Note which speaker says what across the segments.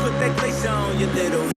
Speaker 1: put that glacier on your little.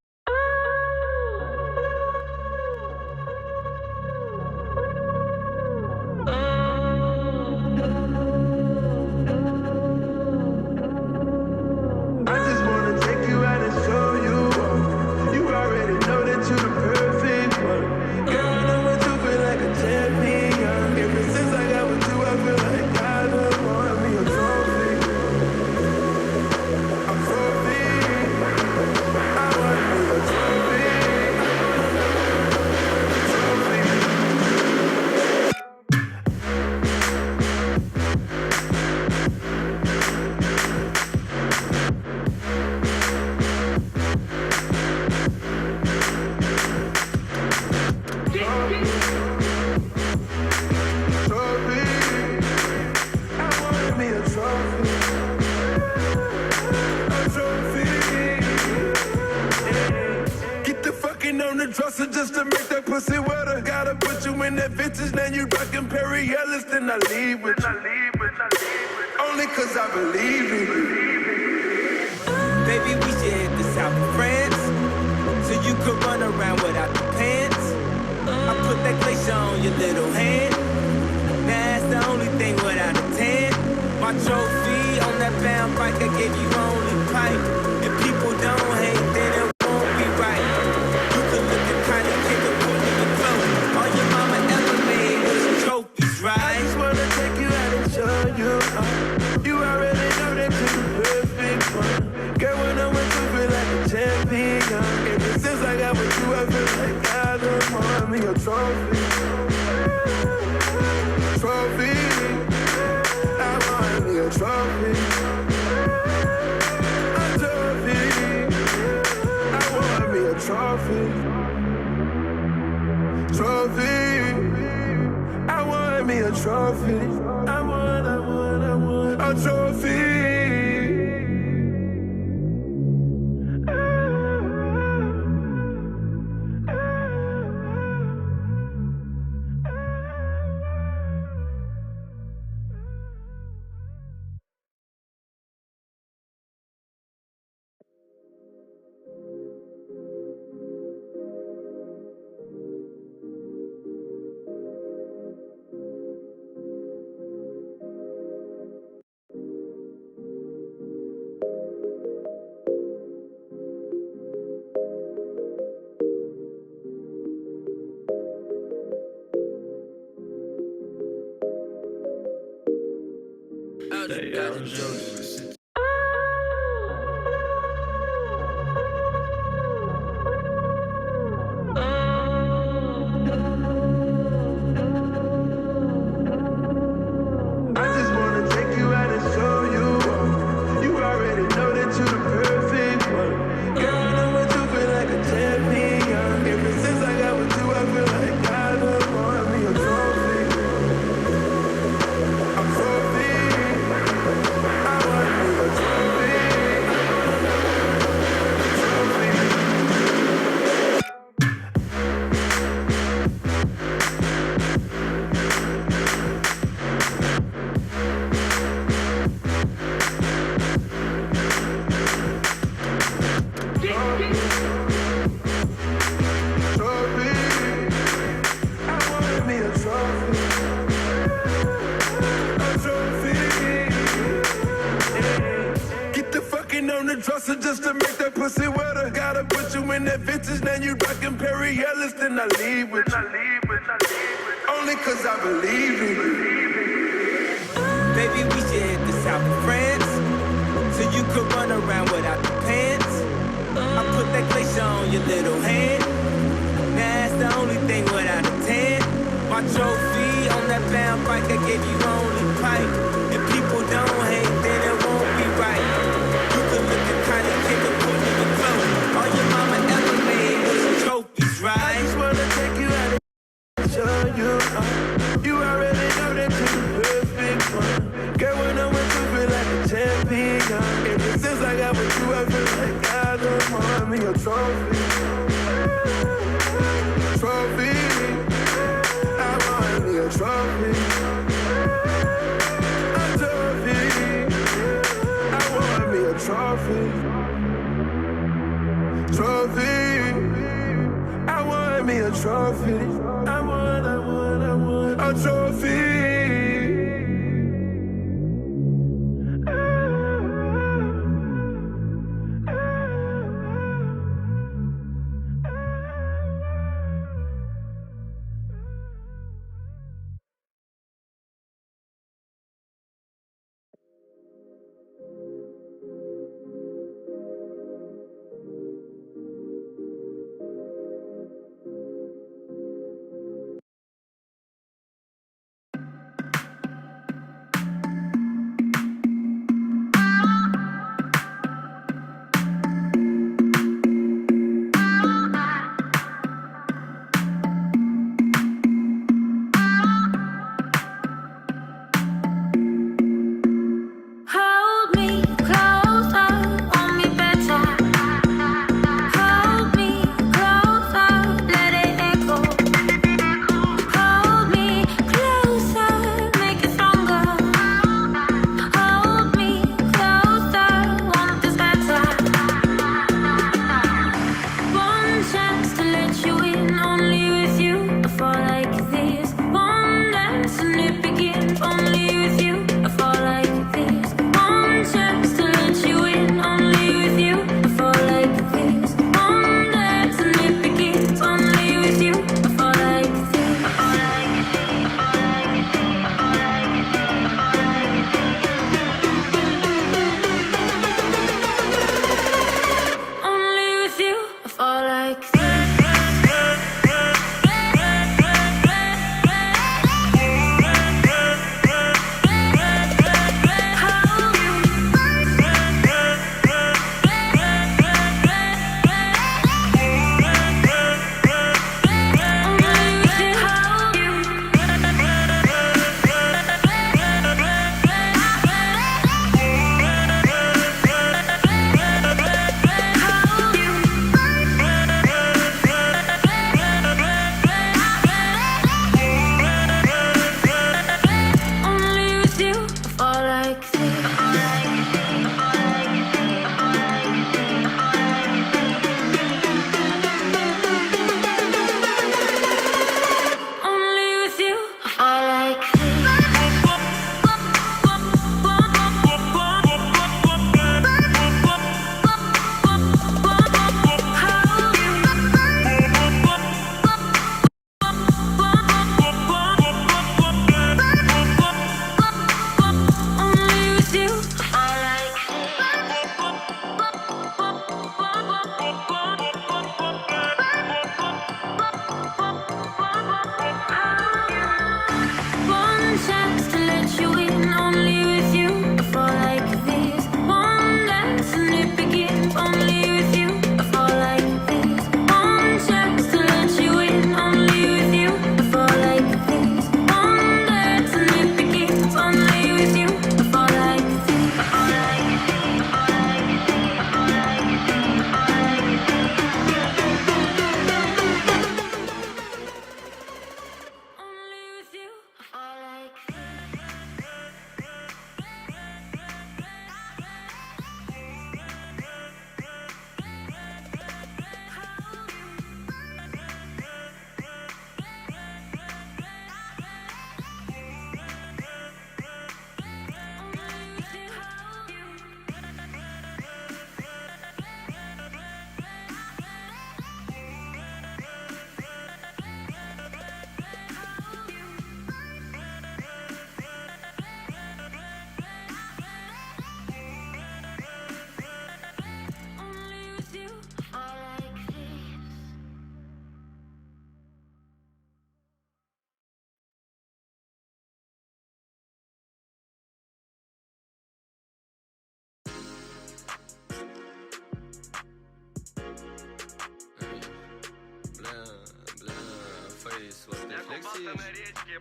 Speaker 2: Just to make that pussy wetter. Gotta put you in that vintage, now you rockin' Perry Ellis, then I leave with you. Only cause I believe in you.
Speaker 1: Baby, we should hit the south of France, so you could run around without the pants. I put that glacier on your little hand. Now that's the only thing without a tan. My trophy on that bound bike, I gave you only pipe. If people don't hate, then it won't be right. You could look at kind of kick a pull in your clothes. All your mama ever made was trophies, right?
Speaker 2: I just wanna take you out and show you. You already know that you're the perfect one. Girl, when I'm with you, feel like a champion. Ever since I got with you, I feel like I don't want me a trophy. Trophy. I want me a trophy. A trophy. I want me a trophy. Trophy. I want me a trophy. I want a trophy. Just to make that pussy wetter. Gotta put you in that vintage, now you rockin' Perry Ellis, then I leave with you. Only cause I believe in you.
Speaker 1: Baby, we should hit the south of France, so you could run around without the pants. I put that glacier on your little hand. Now that's the only thing without a tan. My trophy on that bound bike, I gave you only pipe. If people don't hate, then it won't be right. You could look at kind of kick a pull in your clothes. All your mama ever made was trophies, right?
Speaker 2: I just wanna take you out and show you. You already know that you're the perfect one. Girl, when I'm with you, feel like a champion. Ever since I got with you, I feel like I don't want me a trophy. Trophy. I want me a trophy. A trophy. I want me a trophy. trophy. I want me a trophy. I want a trophy.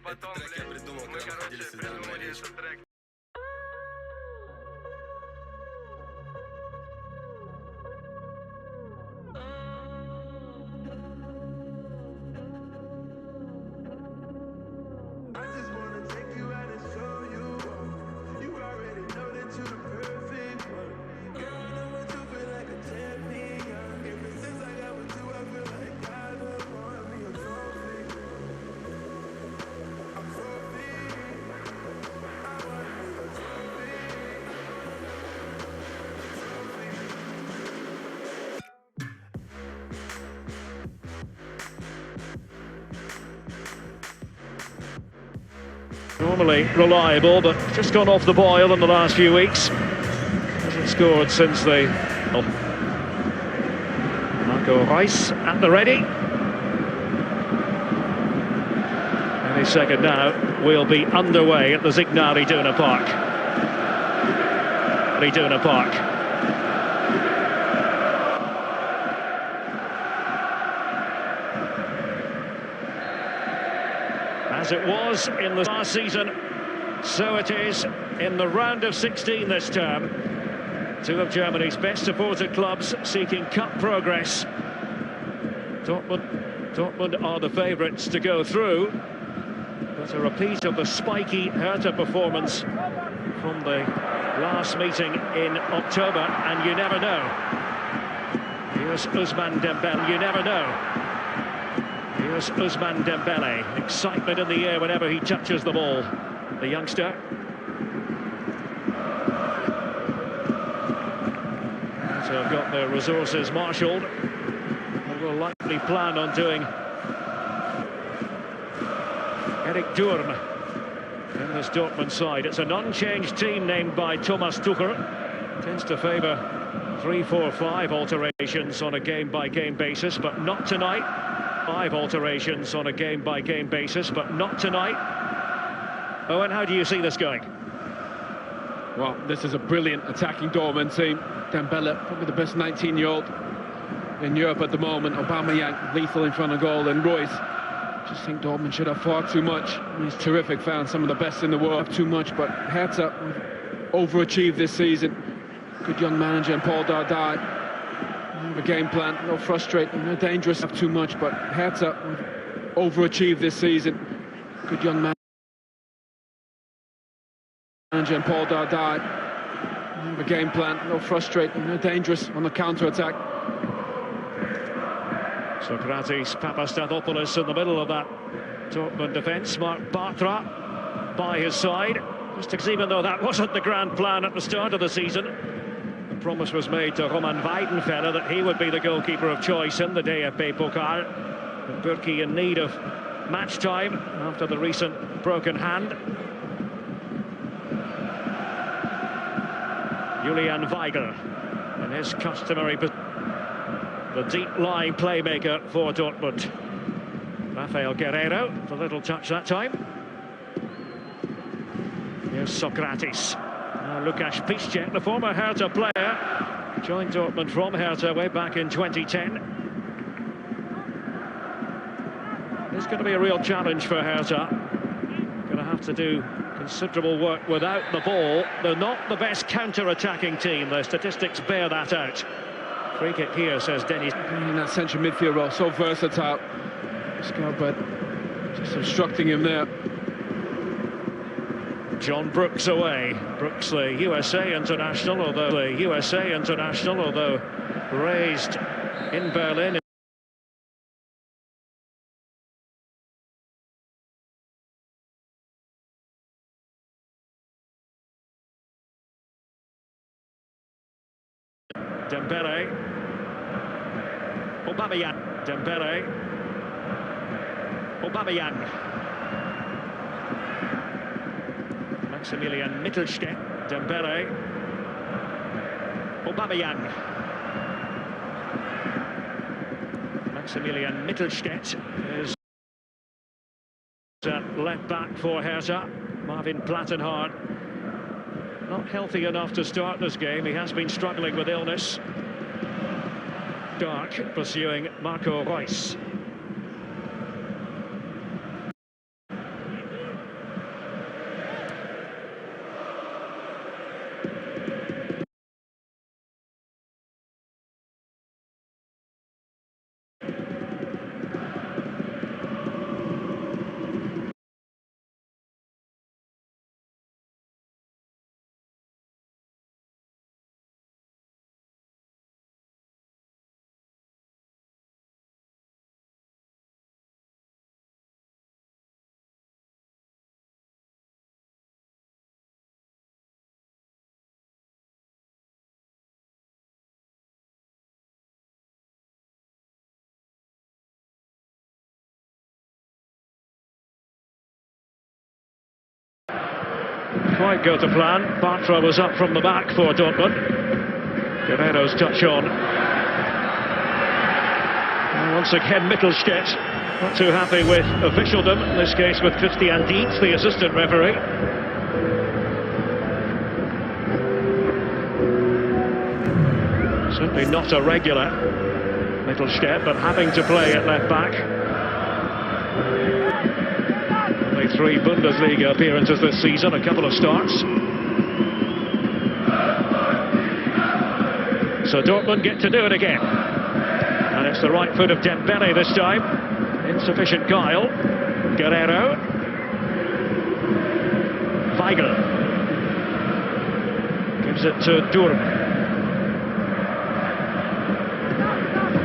Speaker 3: Этот трек я придумал, когда выходили с Ильданом на речь.
Speaker 2: Girl, I know what you feel like a champion. Ever since
Speaker 4: Normally reliable, but just gone off the boil in the last few weeks. Hasn't scored since the... Marco Reus at the ready. Any second now, we'll be underway at the Signal Iduna Park. Iduna Park. As it was in the last season, so it is in the round of 16 this term. Two of Germany's best supported clubs seeking cup progress. Dortmund are the favourites to go through. But a repeat of the spiky Herta performance from the last meeting in October, and you never know. Here's Ousmane Dembele, you never know. Here's Ousmane Dembele, excitement in the air whenever he touches the ball. The youngster. So have got their resources marshalled. They will likely plan on doing Eric Durm in this Dortmund side. It's an unchanged team named by Thomas Tuchel. Tends to favour 3-4-5 alterations on a game-by-game basis, but not tonight. 5 alterations on a game-by-game basis, but not tonight. Owen, how do you see this going?
Speaker 5: Well, this is a brilliant attacking Dortmund team. Dembele, probably the best 19-year-old in Europe at the moment. Aubameyang, lethal in front of goal, and Royce. Just think Dortmund should have far too much. He's terrific fan, some of the best in the world. Have too much, but Herta overachieved this season. Good young manager, and Paul Dardai. The game plan, no frustrating, no dangerous. Have too much, but Herta overachieved this season. Good young manager, and Paul Dardai. The game plan, no frustrating, no dangerous on the counter-attack.
Speaker 4: Socrates Papastathopoulos in the middle of that Dortmund defence. Mark Bartra by his side. Just because even though that wasn't the grand plan at the start of the season, the promise was made to Roman Weidenfeller that he would be the goalkeeper of choice in the DFB Pokal. And Burki in need of match time after the recent broken hand. Julian Weigl in his customary position. The deep-lying playmaker for Dortmund. Rafael Guerreiro, the little touch that time. Here's Socrates. Lukasz Piszczek, the former Herta player, joined Dortmund from Herta way back in 2010. It's going to be a real challenge for Herta. Going to have to do considerable work without the ball. They're not the best counter-attacking team. Their statistics bear that out. Free kick here, says Dennis.
Speaker 5: In that central midfield role, so versatile. But just obstructing him there.
Speaker 4: John Brooks away. Brooks, the USA international, although raised in Berlin. Dembele. Aubameyang. Dembele. Aubameyang. Maximilian Mittelstädt. Dembele. Aubameyang. Maximilian Mittelstädt is left back for Herta. Marvin Plattenhardt. Not healthy enough to start this game. He has been struggling with illness. Dark pursuing Marco Reus. didn't quite go to plan. Bartra was up from the back for Dortmund. Guerrero's touch on. And once again, Mittelstädt not too happy with officialdom, in this case with Christian Dietz, the assistant referee. Certainly not a regular, Mittelstädt, but having to play at left back. Only 3 Bundesliga appearances this season, a couple of starts. So Dortmund get to do it again. And it's the right foot of Dembele this time. Insufficient guile. Guerrero. Weigl. Gives it to Durm.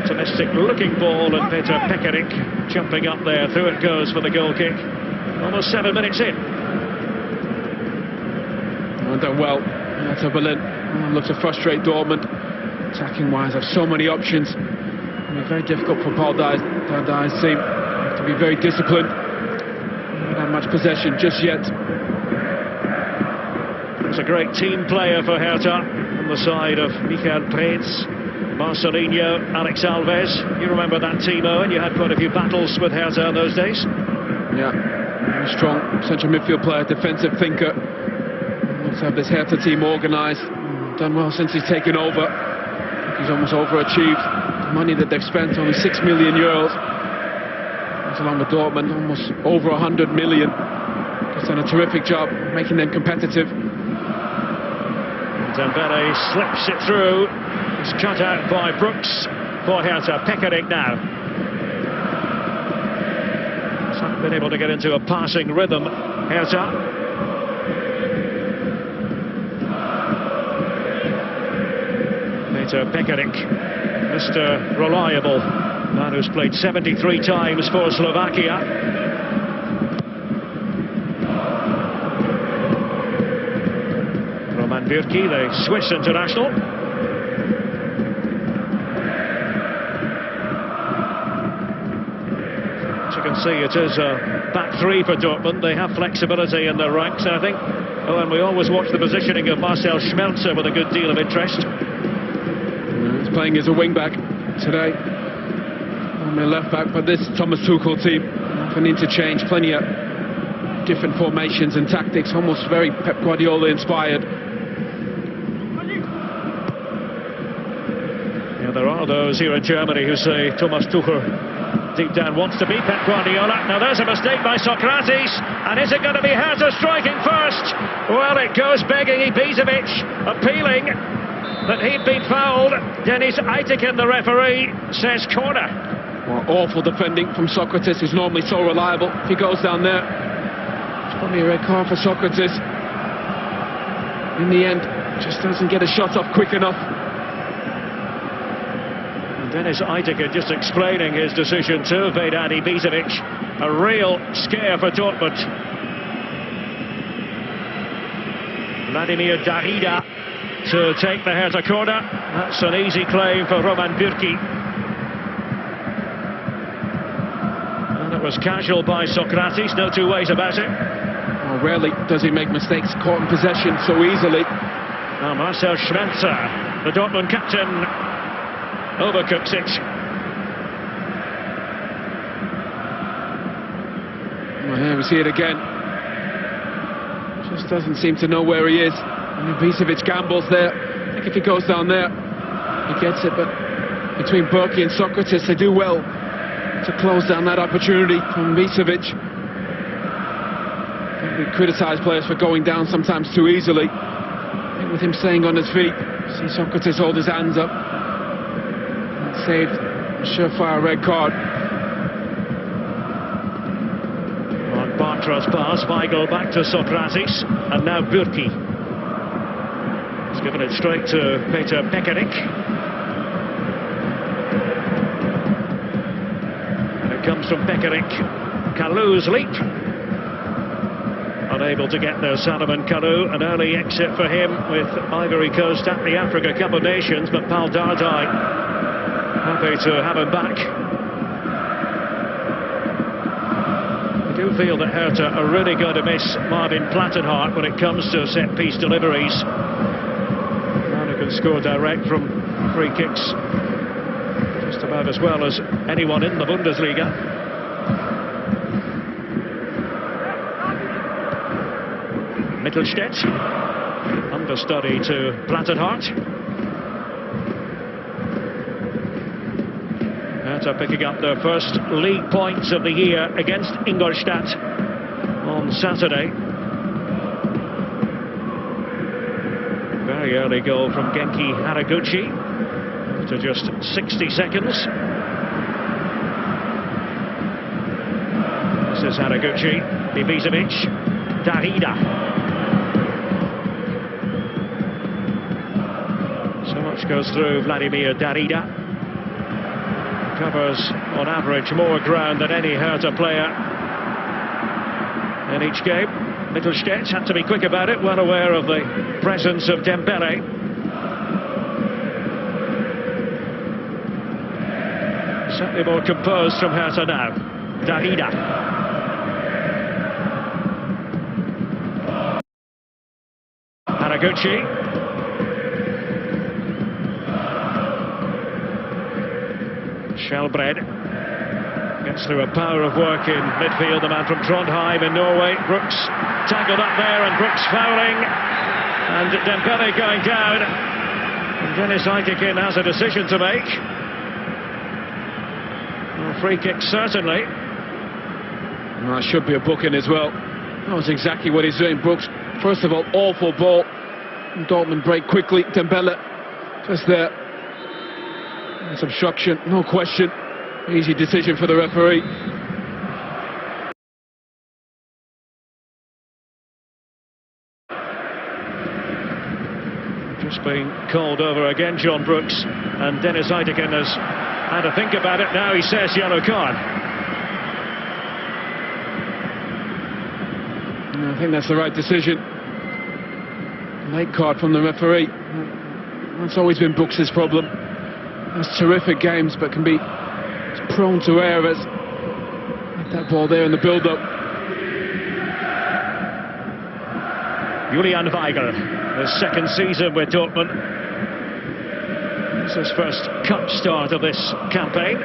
Speaker 4: Optimistic looking ball, and Peter Pekarik jumping up there. Through it goes for the goal kick. Almost 7 minutes in.
Speaker 5: Done well. Herta Berlin looks to frustrate Dortmund. Attacking wise, have so many options. It'll be very difficult for Paul Dardai's team. Have to be very disciplined. Not have much possession just yet.
Speaker 4: It's a great team player for Herta on the side of Michael Preetz, Marcelinho, Alex Alves. You remember that team, Owen? You had quite a few battles with Herta in those days.
Speaker 5: Yeah, very strong central midfield player, defensive thinker. Let's have this Herta team organised. Done well since he's taken over. He's almost overachieved. The money that they've spent, only 6 million euros. That's along with Dortmund, almost over 100 million. He's done a terrific job making them competitive.
Speaker 4: Dembele slips it through. It's cut out by Brooks for Herta. Pekarik now. He's not been able to get into a passing rhythm, Herta. Peter Pekarik, Mr. Reliable, man who's played 73 times for Slovakia. Roman Bürki, the Swiss international. As you can see, it is a back 3 for Dortmund. They have flexibility in their ranks, I think. Oh, and we always watch the positioning of Marcel Schmelzer with a good deal of interest.
Speaker 5: He's playing as a wing-back today. On the left-back, but this Thomas Tuchel team, often interchange, plenty of different formations and tactics, almost very Pep Guardiola-inspired.
Speaker 4: Yeah, there are those here in Germany who say Thomas Tuchel deep down wants to beat Pep Guardiola. Now there's a mistake by Socrates, and is it going to be Herta striking first? Well, it goes begging Ibisevic, appealing that he'd been fouled. Dennis Eitikin, the referee, says corner.
Speaker 5: Well, awful defending from Socrates, who's normally so reliable. If he goes down there, it's probably a red card for Socrates. In the end, just doesn't get a shot off quick enough.
Speaker 4: Dennis Eitikin just explaining his decision to Vedat Ibisevic. A real scare for Dortmund. Vladimir Darida to take the Herta corner. That's an easy claim for Roman Bürki. And it was casual by Socrates, no two ways about it.
Speaker 5: Well, rarely does he make mistakes, caught in possession so easily.
Speaker 4: Now Marcel Schmelzer, the Dortmund captain, overcooks it.
Speaker 5: Well, here we see it again. Just doesn't seem to know where he is. And Ibisevic gambles there. I think if he goes down there, he gets it. But between Bürki and Socrates, they do well to close down that opportunity from Ibisevic. We criticise players for going down sometimes too easily. I think with him staying on his feet, see Socrates hold his hands up. Saved a surefire red card.
Speaker 4: On Bartra's pass, Weigl back to Socrates, and now Bürki. He's given it straight to Peter Pekarik. And it comes from Pekarik. Kallou's leap. Unable to get there, Salomon Kalou. An early exit for him with Ivory Coast at the Africa Cup of Nations, but Paul Dardai happy to have him back. do feel that Herta are really going to miss Marvin Plattenhardt when it comes to set-piece deliveries. Man who can score direct from free kicks just about as well as anyone in the Bundesliga. Mittelstädt, understudy to Plattenhardt. Herta picking up their first league points of the year against Ingolstadt on Saturday. Very early goal from Genki Haraguchi after just 60 seconds. This is Haraguchi, Ibisevic, Darida. So much goes through Vladimir Darida. Covers on average more ground than any Herta player in each game. Mittelstädt had to be quick about it, well aware of the presence of Dembele. Certainly more composed from Herta now. Darida. Haraguchi. Shelbred gets through a power of work in midfield, the man from Trondheim in Norway. Brooks tackled up there, and Brooks fouling, and Dembele going down, and Dennis Eitekin has a decision to make. Well, free kick certainly.
Speaker 5: Well, that should be a booking as well. That was exactly what he's doing. Brooks, first of all, awful ball. Dortmund break quickly. Dembele just there. It's obstruction, no question. Easy decision for the referee.
Speaker 4: Just being called over again, John Brooks, and Dennis Eitekin has had to think about it. Now he says yellow card.
Speaker 5: I think that's the right decision. Late card from the referee. That's always been Brooks' problem. Has terrific games, but can be prone to errors. That ball there in the build-up.
Speaker 4: Julian Weigl, his second season with Dortmund. It's his first cup start of this campaign.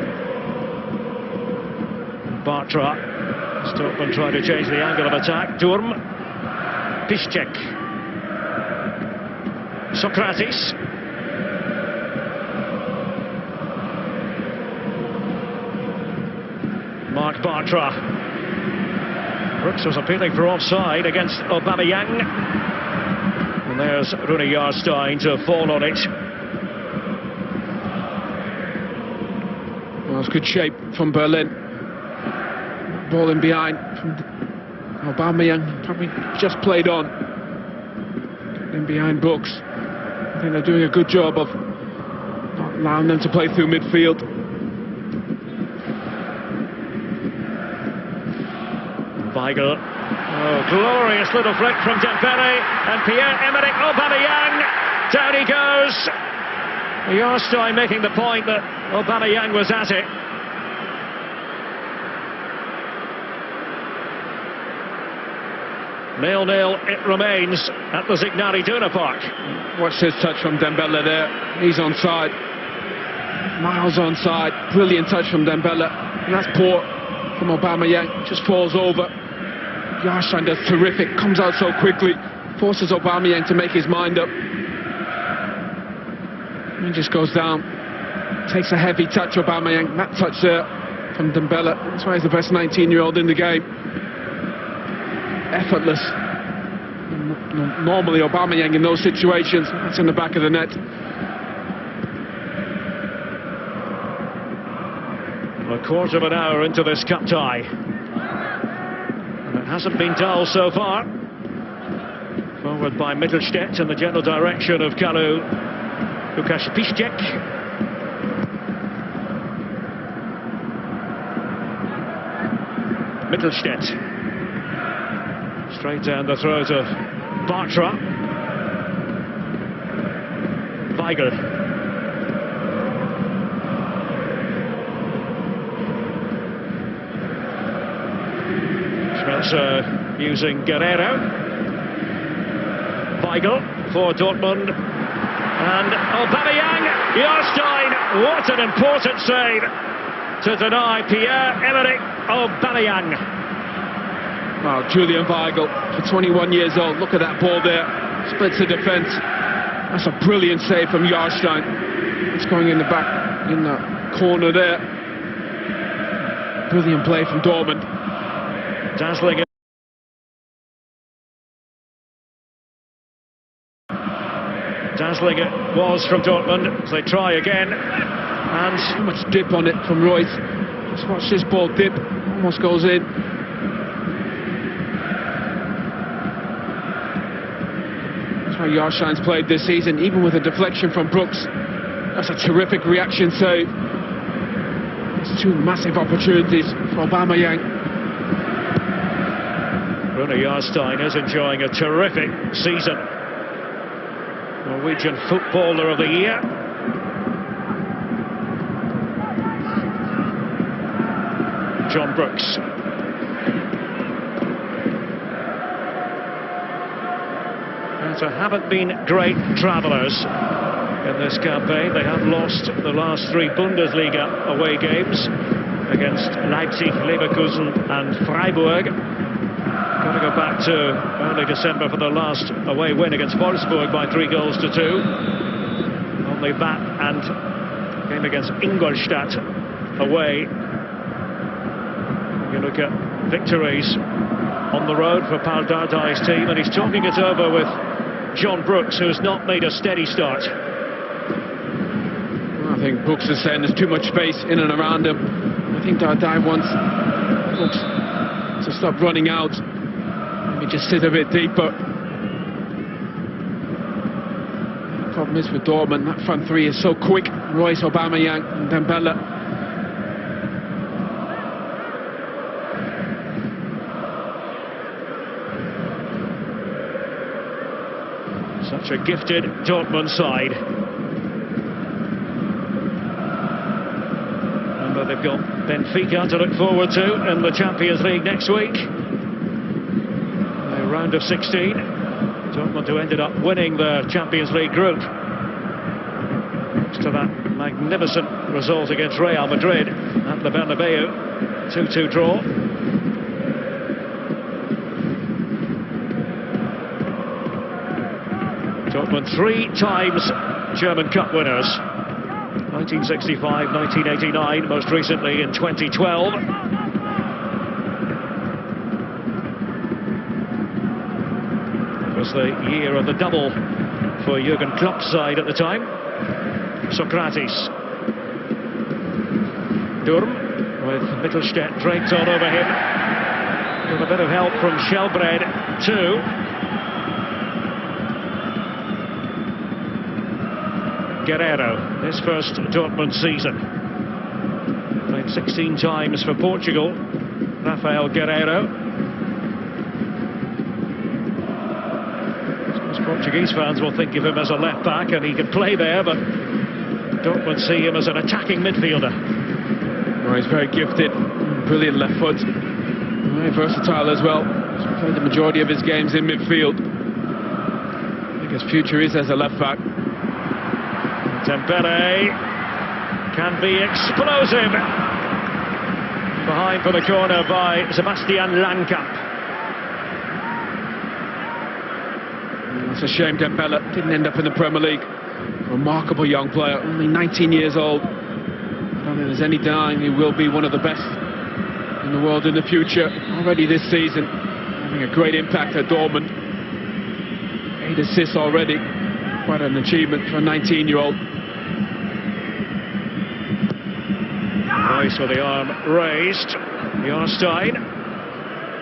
Speaker 4: Bartra, Dortmund trying to change the angle of attack. Durm, Piszczek, Sokratis. Mark Bartra. Brooks was appealing for offside against Aubameyang. And there's Rune Jarstein to fall on it.
Speaker 5: Well, it's good shape from Berlin. Ball in behind from Aubameyang. Probably just played on. In behind Brooks. I think they're doing a good job of not allowing them to play through midfield.
Speaker 4: Weigl, oh, glorious little flick from Dembele, and Pierre-Emerick Aubameyang, down he goes. Jarstein making the point that Aubameyang was at it. Nil-nil it remains at the Signal Iduna Park.
Speaker 5: Watch this touch from Dembele there. He's onside. Miles onside. Brilliant touch from Dembele. And that's poor from Aubameyang. Just falls over. Jarstein does terrific. Comes out so quickly. Forces Aubameyang to make his mind up. He just goes down. Takes a heavy touch, Aubameyang. That touch there from Dembele. That's why he's the best 19-year-old in the game. Effortless. Normally Aubameyang in those situations, that's in the back of the net.
Speaker 4: A quarter of an hour into this cup tie, and it hasn't been dull so far. Forward by Mittelstädt in the general direction of Kalu Łukasz Piszczek. Mittelstädt straight down the throat of Bartra. Weigl. Schmelzer using Guerrero. Weigl for Dortmund. And Aubameyang, Jarstein, what an important save to deny Pierre-Emerick Aubameyang.
Speaker 5: Wow, Julian Weigl, for 21 years old, look at that ball there, splits the defence. That's a brilliant save from Jarstein. It's going in the back, in the corner there. Brilliant play from Dortmund.
Speaker 4: Dazzling. Dazzling it was from Dortmund as they try again. And
Speaker 5: so much dip on it from Royce. Just watch this ball dip, almost goes in. That's how Jarstein's played this season, even with a deflection from Brooks. That's a terrific reaction save. It's two massive opportunities for Aubameyang.
Speaker 4: Bruno Jarstein is enjoying a terrific season. Norwegian Footballer of the Year. John Brooks. Herta haven't been great travellers in this campaign. They have lost the last three Bundesliga away games against Leipzig, Leverkusen and Freiburg. Got to go back to early December for the last away win against Wolfsburg by 3-2. Only that and game against Ingolstadt away. You look at victories on the road for Paul Dardai's team, and he's talking it over with John Brooks, who's not made a steady start.
Speaker 5: I think Brooks is saying there's too much space in and around him. I think Dardai wants Brooks to stop running out. Maybe just sit a bit deeper. The problem is with Dortmund, that front three is so quick. Royce, Aubameyang and Dembele.
Speaker 4: Such a gifted Dortmund side. Remember, they've got Benfica to look forward to in the Champions League next week. The round of 16. Dortmund, who ended up winning the Champions League group. Thanks to that magnificent result against Real Madrid at the Bernabeu. 2-2 draw. Dortmund 3 times German Cup winners. 1965, 1989, most recently in 2012. It was the year of the double for Jurgen Klopp's side at the time. Socrates. Durm with Mittelstädt draped all over him. With a bit of help from Shelbred too. Guerrero, his first Dortmund season. Played 16 times for Portugal. Rafael Guerrero. Most Portuguese fans will think of him as a left-back, and he can play there, but Dortmund see him as an attacking midfielder.
Speaker 5: Well, he's very gifted, brilliant left foot, very versatile as well. He's played the majority of his games in midfield. I think his future is as a left-back.
Speaker 4: Dembele can be explosive. Behind for the corner by Sebastian Langkamp.
Speaker 5: It's a shame Dembele didn't end up in the Premier League. Remarkable young player, only 19 years old. I don't think there's any denying he will be one of the best in the world in the future. Already this season, having a great impact at Dortmund. 8 assists already. Quite an achievement for a 19-year-old.
Speaker 4: Royce with the arm raised. Jarstein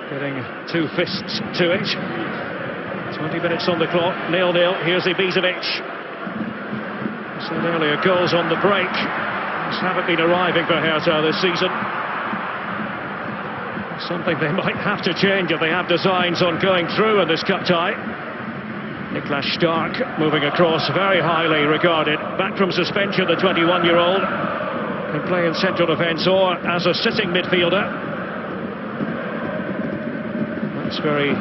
Speaker 4: getting 2 fists to it. 20 minutes on the clock, 0-0. Here's Ibisevic. I said earlier, goals on the break. Just haven't been arriving for Herta this season. Something they might have to change if they have designs on going through in this cup tie. Niklas Stark moving across, very highly regarded. Back from suspension, the 21-year-old. Can play in central defence or as a sitting midfielder. That's where he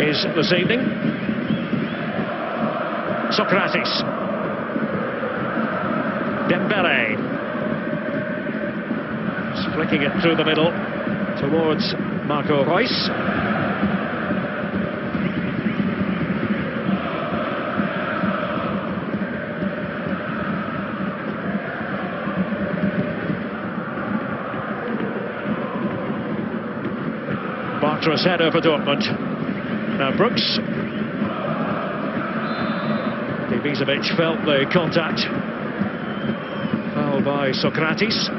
Speaker 4: is this evening. Socrates. Dembele. Just flicking it through the middle towards Marco Reus. Bartra's header for Dortmund. Now Brooks. Ibisevic felt the contact. Foul by Socrates.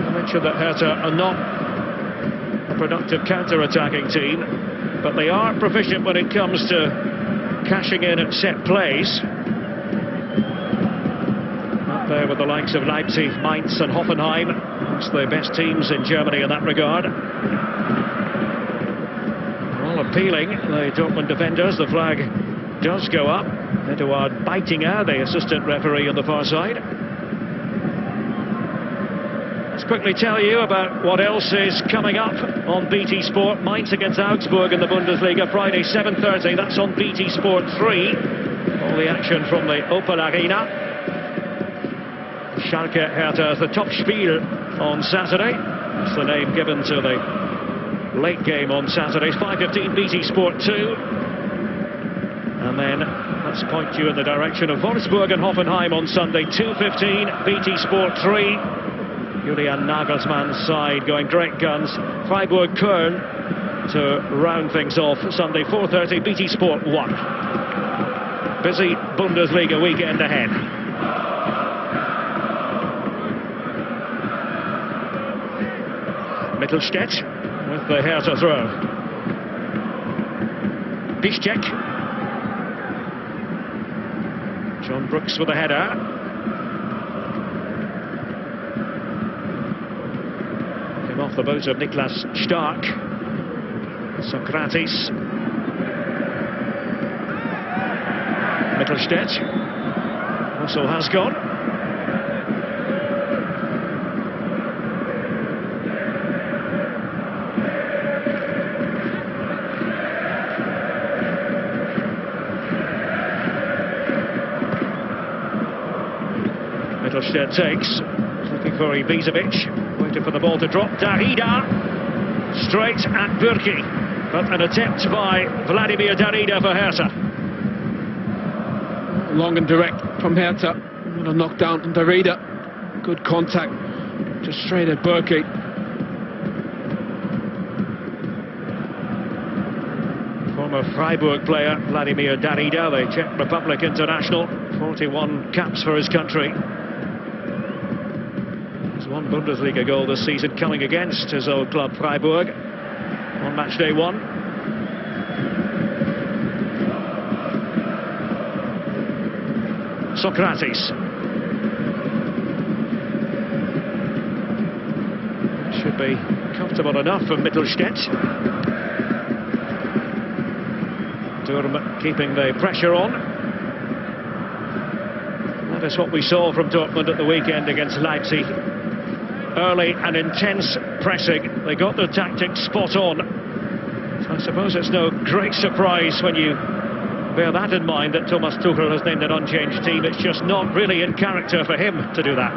Speaker 4: I mentioned that Herta are not a productive counter-attacking team, but they are proficient when it comes to cashing in at set plays. There with the likes of Leipzig, Mainz and Hoffenheim, amongst the best teams in Germany in that regard. All appealing, the Dortmund defenders. The flag does go up. Eduard Beitinger, the assistant referee on the far side. Let's quickly tell you about what else is coming up on BT Sport. Mainz against Augsburg in the Bundesliga, Friday 7:30. That's on BT Sport 3. All the action from the Opel Arena. Schalke Herta as the Topspiel on Saturday. That's the name given to the late game on Saturdays. 5:15 BT Sport 2. And then let's point you in the direction of Wolfsburg and Hoffenheim on Sunday. 2:15 BT Sport 3. Julian Nagelsmann's side going great guns. Freiburg-Köln to round things off Sunday 4:30 BT Sport 1. Busy Bundesliga weekend ahead. Mittelstädt with the Herta throw. Piszczek. John Brooks with a header. Came off the boot of Niklas Stark. Socrates. Mittelstädt. Whistle has gone. Mittelstädt takes, looking for Ibisevic, waiting for the ball to drop. Darida, straight at Burki, but an attempt by Vladimir Darida for Herta.
Speaker 5: Long and direct from Herta, and a knockdown on Darida. Good contact, just straight at Burki.
Speaker 4: Former Freiburg player Vladimir Darida, the Czech Republic international, 41 caps for his country. One Bundesliga goal this season coming against his old club Freiburg on match day 1. Socrates. Should be comfortable enough for Mittelstädt. Durm keeping the pressure on. That is what we saw from Dortmund at the weekend against Leipzig. Early and intense pressing. They got the tactics spot on. So I suppose it's no great surprise when you bear that in mind that Thomas Tuchel has named an unchanged team. It's just not really in character for him to do that.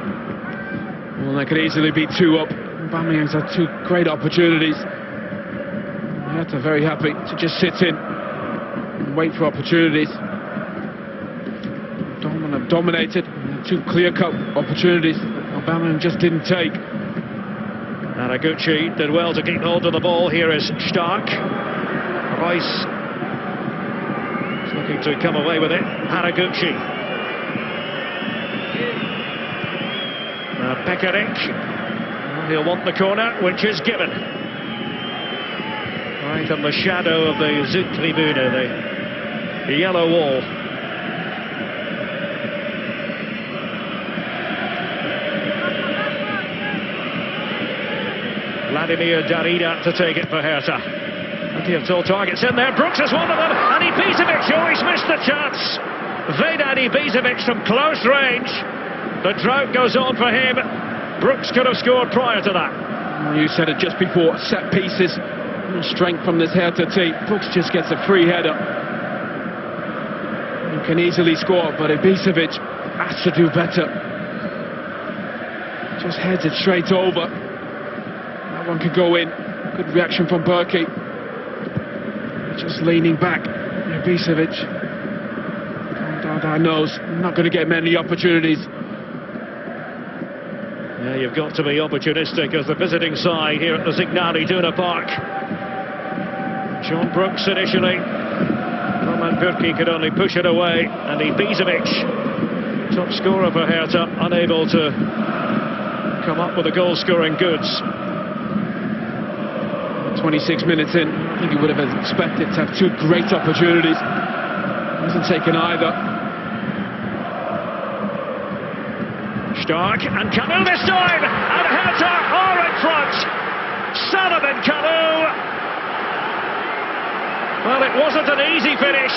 Speaker 5: Well, they could easily be 2 up. Aubameyang's had 2 great opportunities. Herta very happy to just sit in and wait for opportunities. Dortmund have dominated. 2 clear-cut opportunities Aubameyang just didn't take.
Speaker 4: Haraguchi did well to keep hold of the ball. Here is Stark. Reus is looking to come away with it. Haraguchi. Now Pekarik. Well, he'll want the corner, which is given. Right on the shadow of the Südtribüne, the yellow wall. Vladimir Darida to take it for Herta. Plenty of tall targets in there. Brooks is one of them, and Ibisevic, oh, he's missed the chance. Vedat Ibisevic from close range. The drought goes on for him. Brooks could have scored prior to that.
Speaker 5: Well, you said it just before, set pieces. Strength from this Herta team. Brooks just gets a free header. He can easily score, but Ibisevic has to do better. Just heads it straight over. That one could go in. Good reaction from Berkey. Just leaning back. Ibisevic. Dada knows not going to get many opportunities.
Speaker 4: Yeah, you've got to be opportunistic as the visiting side here at the Signal Iduna Park. John Brooks initially. Roman Bürki could only push it away, and Ibisevic, top scorer for Herta, unable to come up with the goal-scoring goods.
Speaker 5: 26 minutes in, I think he would have expected to have two great opportunities. Hasn't taken either.
Speaker 4: Stark and Kalou this time, and Herta are in front. Sullivan Kalou. Well, it wasn't an easy finish,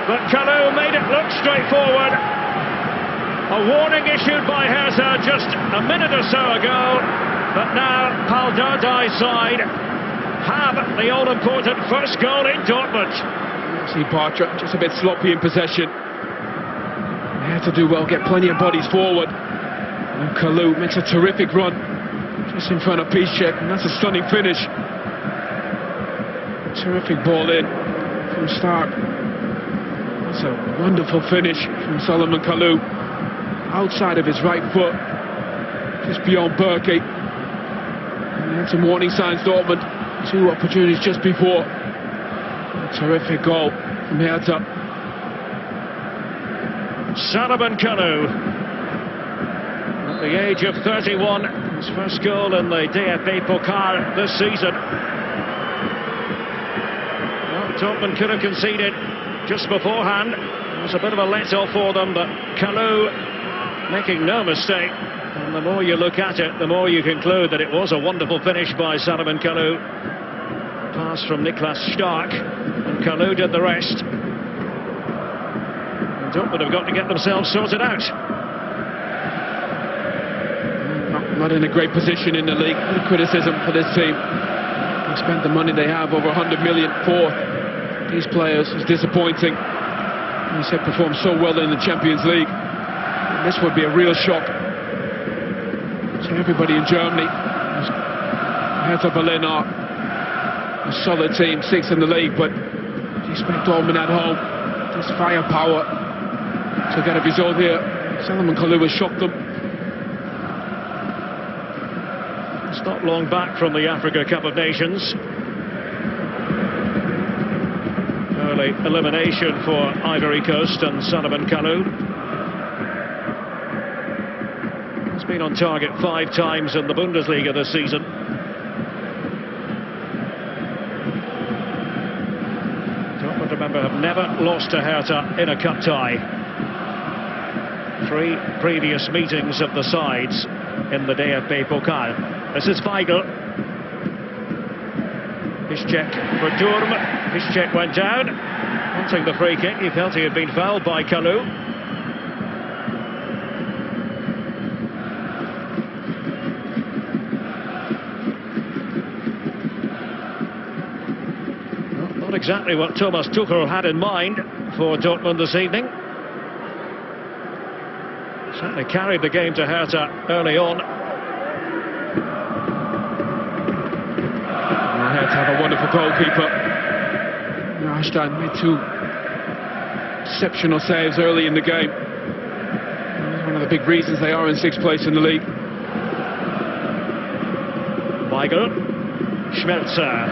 Speaker 4: but Kalou made it look straightforward. A warning issued by Herta just a minute or so ago, but now Pal Dardai's side have the all-important first goal in Dortmund.
Speaker 5: See Bartra just a bit sloppy in possession. Herta do well, get plenty of bodies forward. And Kalou makes a terrific run just in front of Piszczek, and that's a stunning finish. Terrific ball in from Stark. That's a wonderful finish from Solomon Kalou. Outside of his right foot, just beyond Berkey. And had some warning signs, Dortmund. Two opportunities just before. A terrific goal from Herta.
Speaker 4: Solomon Kalou, at the age of 31, his first goal in the DFB Pokal this season. Well, Dortmund could have conceded just beforehand. It was a bit of a let-off for them, but Kalou making no mistake. And the more you look at it, the more you conclude that it was a wonderful finish by Solomon Kalou. Pass from Niklas Stark, and Kalou did the rest. And Dortmund have got to get themselves sorted out.
Speaker 5: Not in a great position in the league. No criticism for this team. They spent the money they have, over 100 million for these players. It's disappointing. He said performed so well in the Champions League. And this would be a real shock to everybody in Germany. Hertha Berlin are a solid team, 6th in the league, but you expect Dortmund at home. There's firepower to get a result here. Solomon Kalou has shocked them.
Speaker 4: It's not long back from the Africa Cup of Nations. Early elimination for Ivory Coast and Solomon Kalou. He's been on target 5 times in the Bundesliga this season. Dortmund, remember, have never lost to Herta in a cup tie. 3 previous meetings of the sides in the DFB Pokal. This is Weigl. Piszczek for Durm. Piszczek went down, wanting the free kick. He felt he had been fouled by Kalou. Well, not exactly what Thomas Tuchel had in mind for Dortmund this evening. Certainly carried the game to Herta early on.
Speaker 5: Herta have a wonderful goalkeeper. Einstein made 2 exceptional saves early in the game. One of the big reasons they are in 6th place in the league.
Speaker 4: Weigl. Schmelzer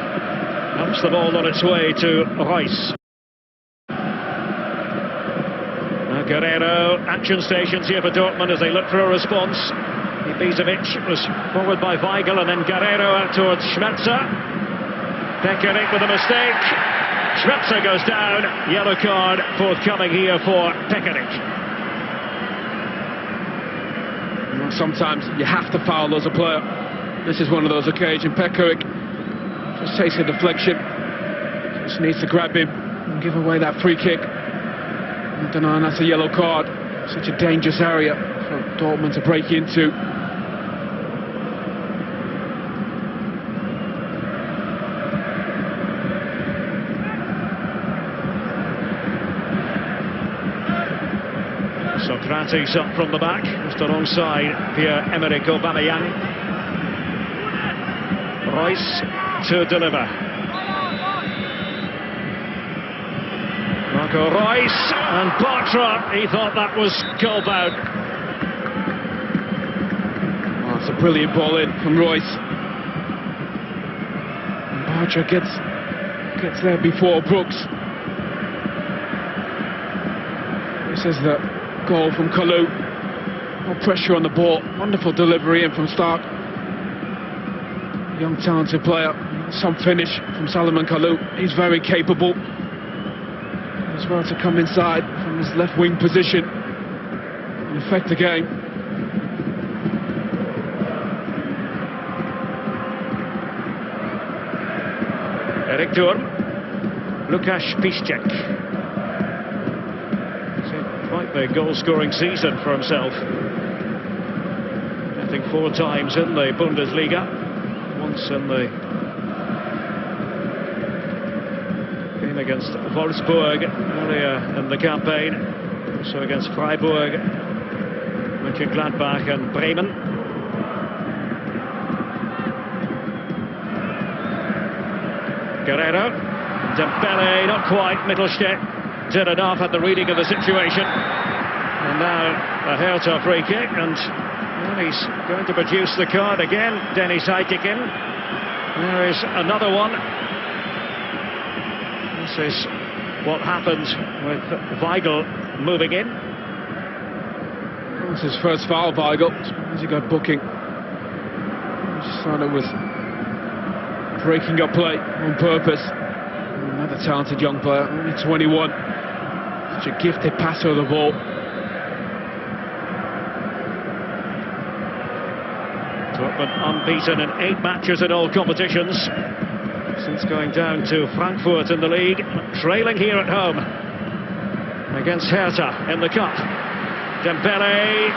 Speaker 4: helps the ball on its way to Reus. Guerrero, action stations here for Dortmund as they look for a response. Ibisevic was forward by Weigl, and then Guerrero out towards Schmelzer. Pekarik with a mistake. Schmelzer goes down. Yellow card forthcoming here for Pekarik.
Speaker 5: Sometimes you have to foul as a player. This is one of those occasions. Pekarik just takes a deflection. Just needs to grab him and give away that free kick. And that's a yellow card. Such a dangerous area. for Dortmund to break into.
Speaker 4: Socrates up from the back, just alongside Pierre-Emerick Aubameyang. Royce to deliver. Marco Royce and Bartra, he thought that was goal bound.
Speaker 5: Oh, it's a brilliant ball in from Royce. And Bartra gets there before Brooks. This is the goal from Kalou. No pressure on the ball. Wonderful delivery in from Stark. Young talented player. Some finish from Salomon Kalou. He's very capable as well to come inside from his left wing position and affect the game.
Speaker 4: Eric Durm, Lukasz Piszczek. Quite the goal-scoring season for himself. I think 4 times in the Bundesliga, once in the game against Wolfsburg earlier in the campaign, also against Freiburg, Mönchengladbach and Bremen. Guerrero, Dembele, not quite, Mittelstädt did enough at the reading of the situation. And now a Herta free kick, and well, he's going to produce the card again, Dennis Heikikin. There is another one. This is what happened with Weigl moving in.
Speaker 5: That's his first foul, Weigl. As he got booking. He just thought it was breaking up play on purpose. Another talented young player, only 21. Such a gifted passer of the ball.
Speaker 4: Dortmund unbeaten in 8 matches in all competitions since going down to Frankfurt in the league, trailing here at home against Herta in the cup. Dembele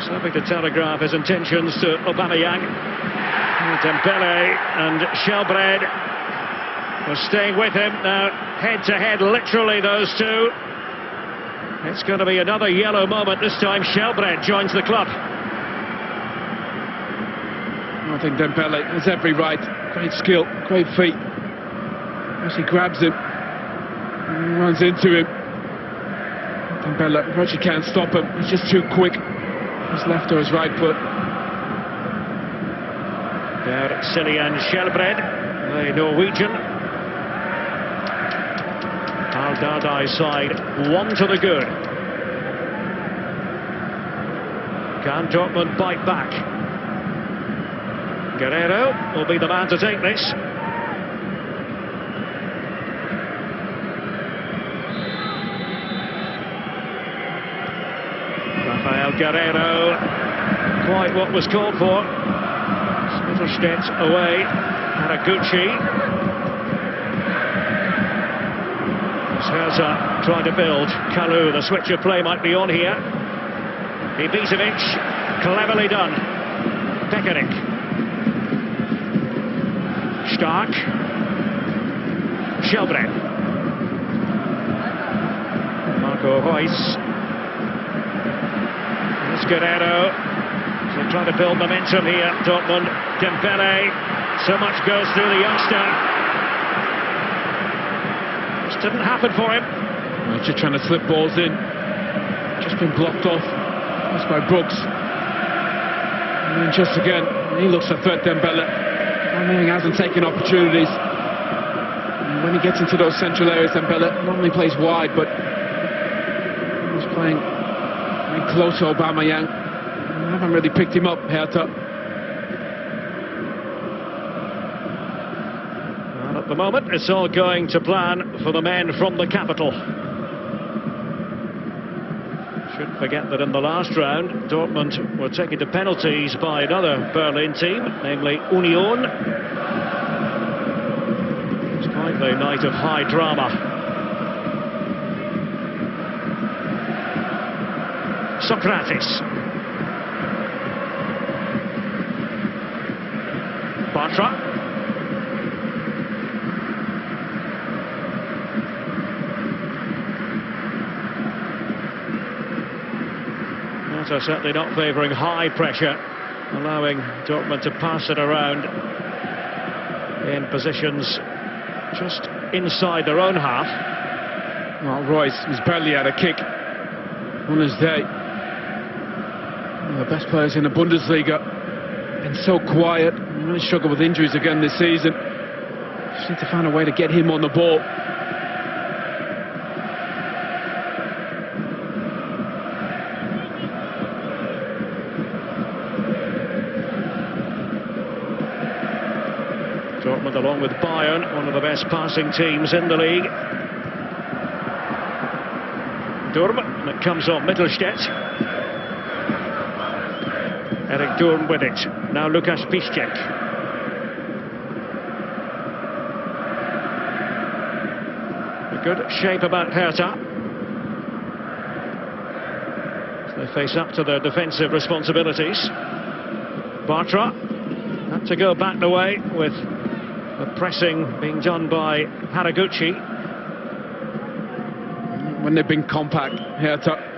Speaker 4: serving to telegraph his intentions to Aubameyang. Dembele and Shelbred was staying with him now, head to head, literally those two. It's going to be another yellow moment this time. Shelbred joins the club.
Speaker 5: I think Dembele has every right. Great skill, great feet. As he grabs him and runs into him. Dembele virtually can't stop him. He's just too quick. His left or his right foot.
Speaker 4: There, Cillian Shelbred, the Norwegian. Al Dardai's side, 1 to the good. Can Dortmund bite back? Guerrero will be the man to take this. Rafael Guerrero, quite what was called for. Mittelstädt away, Haraguchi. Herta trying to build. Kalou, the switch of play might be on here. Ibisevic, cleverly done. Pekarik. Stark. Shelbred. Marco Royce. There's Guerrero. So trying to build momentum here, Dortmund. Dembele. So much goes through the youngster. Just didn't happen for him.
Speaker 5: He's just trying to slip balls in. Just been blocked off. That's by Brooks. And then just again, he looks a threat, Dembele. Aubameyang hasn't taken opportunities. And when he gets into those central areas, Dembele normally plays wide, but he's playing very close to Aubameyang. I haven't really picked him up, Herta.
Speaker 4: Well, at the moment, it's all going to plan for the men from the capital. Shouldn't forget that in the last round, Dortmund were taken to penalties by another Berlin team, namely Union. It's quite the night of high drama. Socrates. Bartra. Herta certainly not favouring high pressure, allowing Dortmund to pass it around in positions just inside their own half.
Speaker 5: Well, Royce, he's barely had a kick on his day. One of the best players in the Bundesliga. Been so quiet, really struggled with injuries again this season. Just need to find a way to get him on the ball.
Speaker 4: Dortmund, along with Bayern, one of the best passing teams in the league. Durm, and it comes on Mittelstädt. Eric Durm with it. Now Lukas Piszczek. A good shape about Herta. So they face up to their defensive responsibilities. Bartra had to go back the way with the pressing being done by Haraguchi.
Speaker 5: When they've been compact, Herta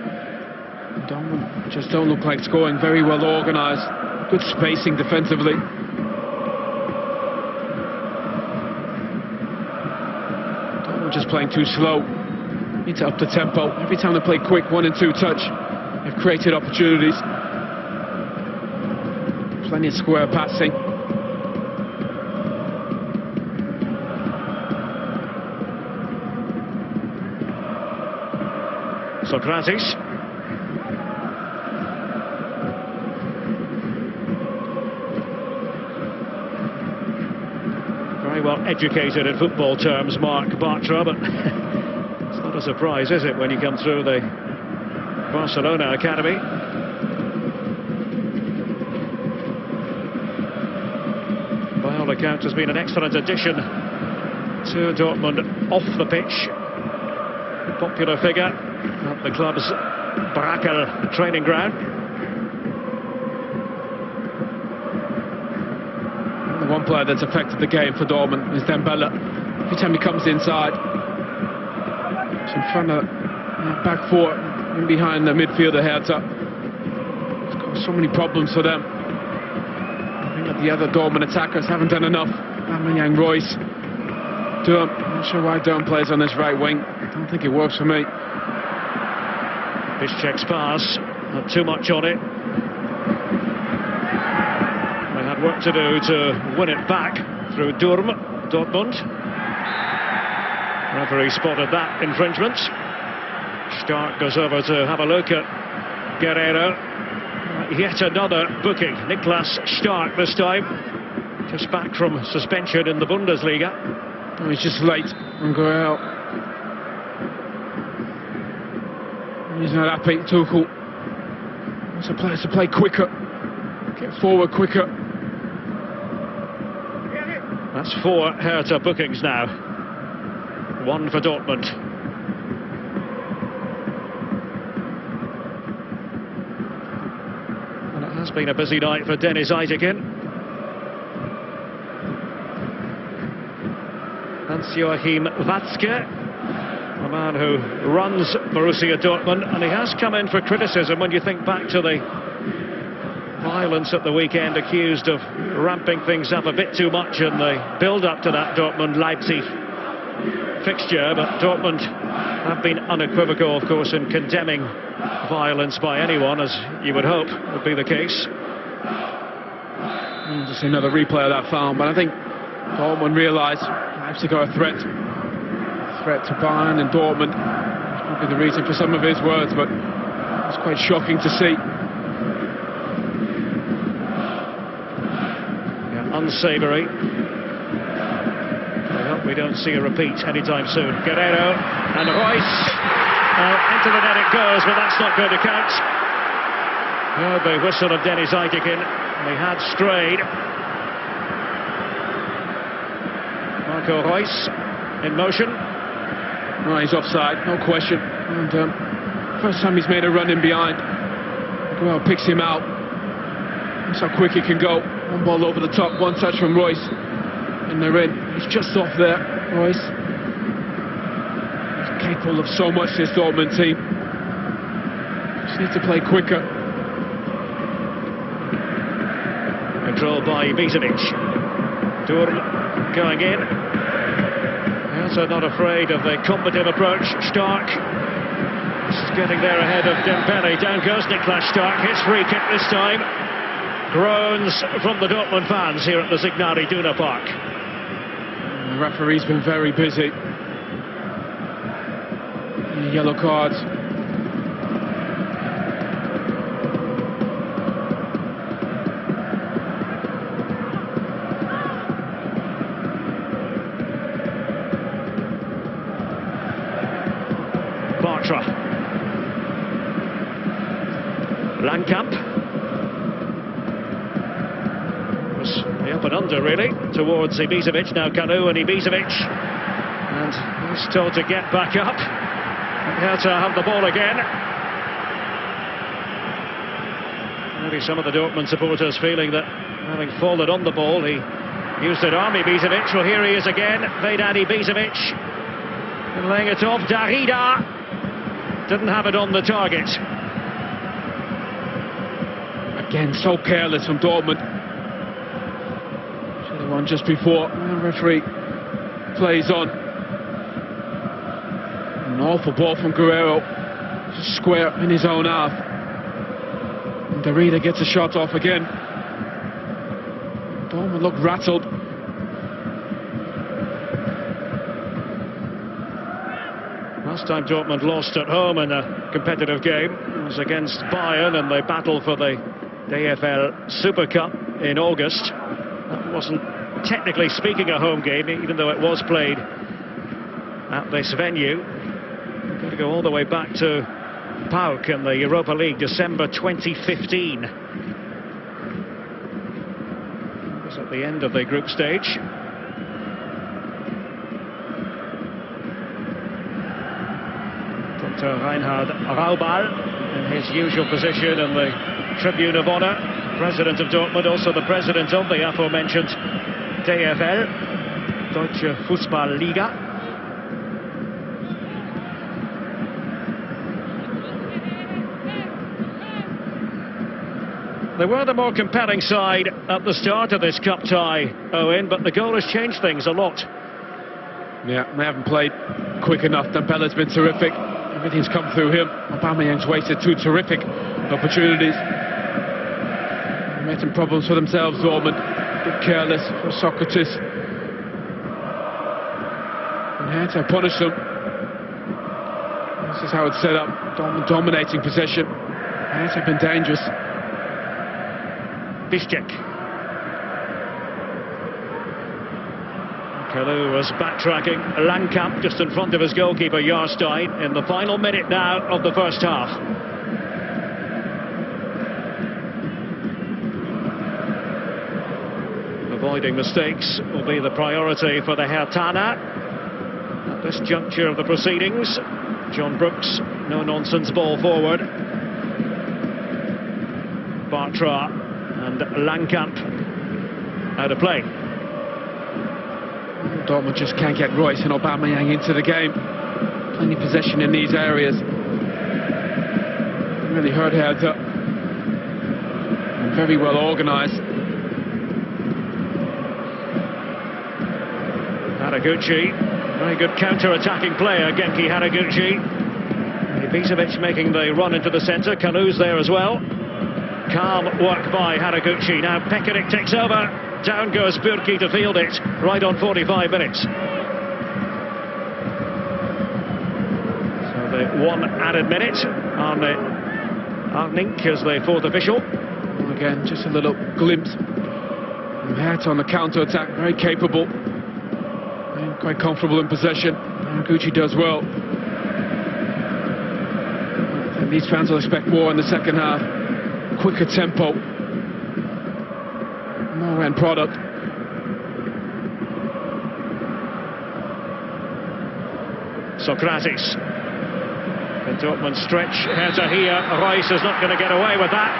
Speaker 5: just don't look like scoring. Very well organised, good spacing defensively. Dortmund just playing too slow. Need to up the tempo. Every time they play quick 1 and 2 touch, they've created opportunities. Plenty of square passing.
Speaker 4: Socrates. Very well educated in football terms, Mark Bartra, but it's not a surprise, is it, when you come through the Barcelona academy? By all accounts, has been an excellent addition to Dortmund off the pitch. Popular figure at the club's Brakel training ground.
Speaker 5: The one player that's affected the game for Dortmund is Dembele. Every time he comes inside, it's in front of back four, in behind the midfielder Herta. It's got so many problems for them. I think that the other Dortmund attackers haven't done enough. Aubameyang, Royce, Durm. I'm not sure why Durm plays on this right wing. I don't think it works for me.
Speaker 4: Piszczek's pass, not too much on it. They had work to do to win it back through Dortmund. Referee spotted that infringement. Stark goes over to have a look at Guerreiro. Yet another booking. Niklas Stark this time. Just back from suspension in the Bundesliga.
Speaker 5: Oh, he's just late on Guerreiro. He's not happy. Tuchel wants the players to play quicker, get forward quicker.
Speaker 4: That's 4 Herta bookings now. 1 for Dortmund. And it has been a busy night for Dennis Eitekin. Hans-Joachim Watzke, a man who runs Borussia Dortmund, and he has come in for criticism when you think back to the violence at the weekend, accused of ramping things up a bit too much in the build-up to that Dortmund-Leipzig fixture. But Dortmund have been unequivocal, of course, in condemning violence by anyone, as you would hope would be the case.
Speaker 5: Just another replay of that foul, but I think Dortmund realised Leipzig are a threat to Bayern and Dortmund. That's probably the reason for some of his words, but it's quite shocking to see.
Speaker 4: Yeah, unsavoury. I hope we don't see a repeat anytime soon. Guerreiro and Royce. Into the net it goes, but that's not going to count. Heard the whistle of Dennis Eitekin. He had strayed. Marco Royce in motion.
Speaker 5: Well, he's offside, no question. And first time he's made a run in behind. Well, picks him out. That's how quick he can go. One ball over the top, one touch from Royce. And they're in. He's just off there, Royce. He's capable of so much, this Dortmund team. Just need to play quicker.
Speaker 4: Controlled by Ibisevic. Durm going in. Also not afraid of the combative approach. Stark just getting there ahead of Dembele. Down goes Niklas Stark. His free kick this time. Groans from the Dortmund fans here at the Signal Iduna Park.
Speaker 5: The referee's been very busy. Yellow cards.
Speaker 4: Bartra. Langkamp. Was the up and under really towards Ibisevic. Now Kanu and Ibisevic. And he's told to get back up. Herta have the ball again. Maybe some of the Dortmund supporters feeling that having fallen on the ball, he used it on Ibisevic. Well, here he is again. Vedat Ibisevic. And laying it off. Darida didn't have it on the target.
Speaker 5: Again, so careless from Dortmund. Should have won just before. The referee plays on. An awful ball from Guerrero. Just square in his own half. And Darida gets a shot off again. Dortmund looked rattled.
Speaker 4: Last time Dortmund lost at home in a competitive game was against Bayern in the battle for the DFL Super Cup in August. That wasn't technically speaking a home game, even though it was played at this venue. We've got to go all the way back to PAOK in the Europa League, December 2015. It was at the end of the group stage. Dr. Reinhard Raubal in his usual position in the Tribune of Honour, president of Dortmund, also the president of the aforementioned DFL, Deutsche Fußball-Liga. They were the more compelling side at the start of this cup tie, Owen, but the goal has changed things a lot.
Speaker 5: Yeah, they haven't played quick enough. Dembele's been terrific. Everything's come through him. Aubameyang's wasted two terrific opportunities. Making problems for themselves, Dortmund. A bit careless for Socrates. And Herta punished them. This is how it's set up. Dortmund dominating possession. Herta been dangerous.
Speaker 4: Bišćak. Kalou was backtracking. Langkamp just in front of his goalkeeper, Jarstein, in the final minute now of the first half. Avoiding mistakes will be the priority for the Hertaner at this juncture of the proceedings. John Brooks, no-nonsense ball forward. Bartra and Langkamp out of play.
Speaker 5: Dortmund just can't get Royce and Aubameyang into the game. Plenty of possession in these areas. Really hurt Herta. And very well organised.
Speaker 4: Haraguchi, very good counter-attacking player, Genki Haraguchi. Ibisevic making the run into the centre. Kanu's there as well. Calm work by Haraguchi. Now Pekarik takes over. Down goes Burki to field it, right on 45 minutes. So the one added minute on Arnink as the fourth official.
Speaker 5: Again, just a little glimpse. Herta on the counter-attack, very capable. And quite comfortable in possession. Haraguchi does well. And these fans will expect more in the second half. Quicker tempo. More end product.
Speaker 4: Socrates. Dortmund stretch. Herta here. Reus is not going to get away with that.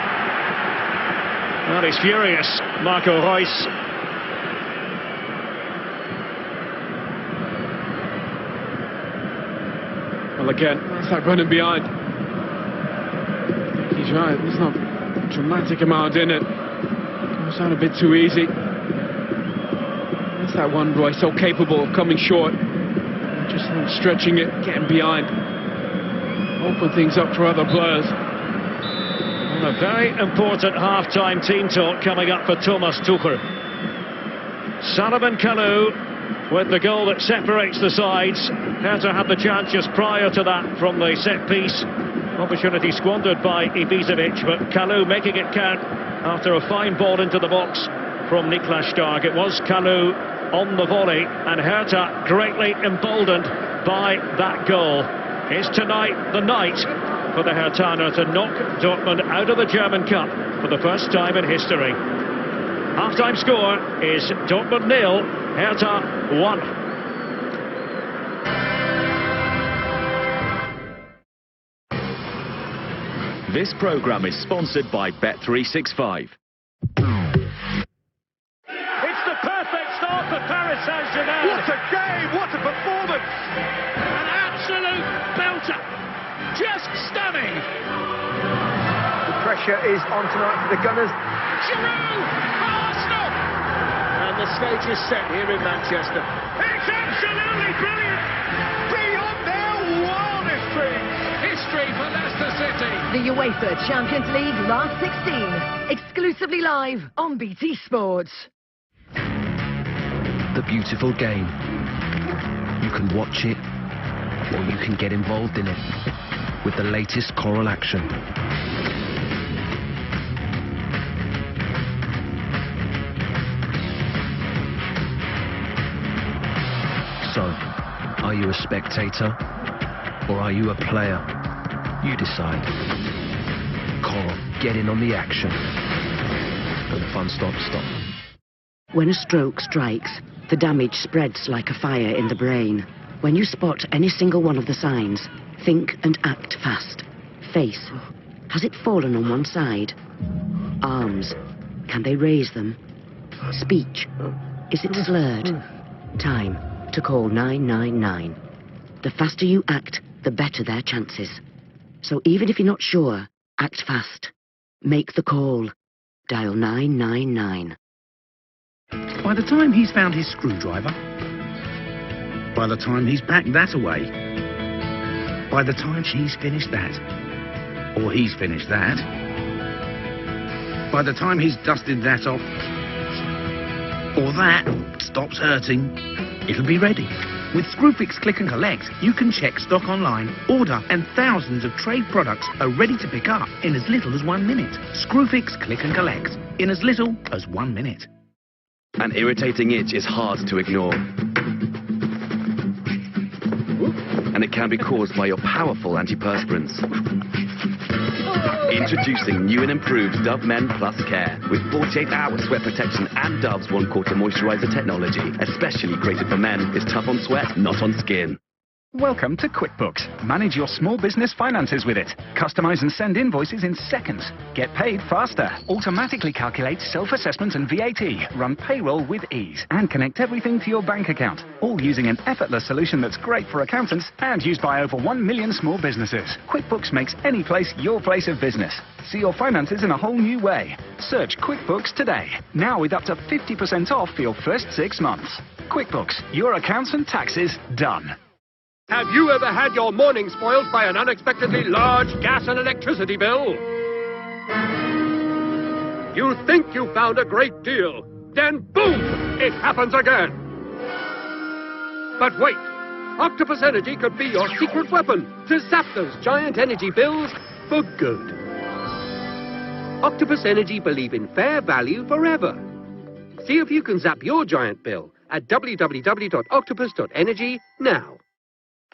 Speaker 4: Well, he's furious, Marco Reus.
Speaker 5: Well, again, that's that running behind. He's right, there's not a dramatic amount in it. Goes out a bit too easy. That's that one Roy, so capable of coming short. Just stretching it, getting behind. Open things up for other players.
Speaker 4: And a very important half-time team talk coming up for Thomas Tuchel. Salomon Kalou with the goal that separates the sides. Herta had the chance just prior to that from the set piece. Opportunity squandered by Ibisevic, but Kalou making it count after a fine ball into the box from Niklas Stark. It was Kalou on the volley, and Herta greatly emboldened by that goal. Is tonight the night for the Hertaner to knock Dortmund out of the German Cup for the first time in history? Half-time score is Dortmund 0, Herta 1.
Speaker 6: This programme is sponsored by Bet365.
Speaker 4: It's the perfect start for Paris Saint-Germain.
Speaker 2: What a game! What a performance!
Speaker 4: An absolute belter. Just stunning.
Speaker 7: The pressure is on tonight for the Gunners.
Speaker 4: Giroud! Arsenal! And the stage is set here in Manchester. It's absolutely brilliant.
Speaker 2: Beyond their wildest dreams!
Speaker 4: History for Leicester City.
Speaker 8: The UEFA Champions League Last 16, exclusively live on BT Sports.
Speaker 9: The beautiful game. You can watch it, or you can get involved in it with the latest choral action. So, are you a spectator, or are you a player? You decide. Coral, get in on the action. And the fun stops.
Speaker 10: When a stroke strikes, the damage spreads like a fire in the brain. When you spot any single one of the signs, think and act fast. Face. Has it fallen on one side? Arms. Can they raise them? Speech. Is it slurred? Time to call 999. The faster you act, the better their chances. So even if you're not sure, act fast. Make the call. Dial 999.
Speaker 11: By the time he's found his screwdriver, by the time he's packed that away, by the time she's finished that, or he's finished that, by the time he's dusted that off, or that stops hurting, it'll be ready. With Screwfix Click and Collect, you can check stock online, order, and thousands of trade products are ready to pick up in as little as 1 minute. Screwfix Click and Collect, in as little as 1 minute.
Speaker 6: An irritating itch is hard to ignore. And it can be caused by your powerful antiperspirants. Introducing new and improved Dove Men Plus Care with 48-hour sweat protection and Dove's 1/4 moisturizer technology. Especially created for men, is tough on sweat, not on skin.
Speaker 12: Welcome to QuickBooks. Manage your small business finances with it. Customize and send invoices in seconds. Get paid faster. Automatically calculate self-assessment and VAT. Run payroll with ease. And connect everything to your bank account. All using an effortless solution that's great for accountants and used by over 1 million small businesses. QuickBooks makes any place your place of business. See your finances in a whole new way. Search QuickBooks today. Now with up to 50% off for your first 6 months. QuickBooks. Your accounts and taxes done.
Speaker 13: Have you ever had your morning spoiled by an unexpectedly large gas and electricity bill? You think you found a great deal, then boom, it happens again. But wait, Octopus Energy could be your secret weapon to zap those giant energy bills for good. Octopus Energy believe in fair value forever. See if you can zap your giant bill at www.octopus.energy now.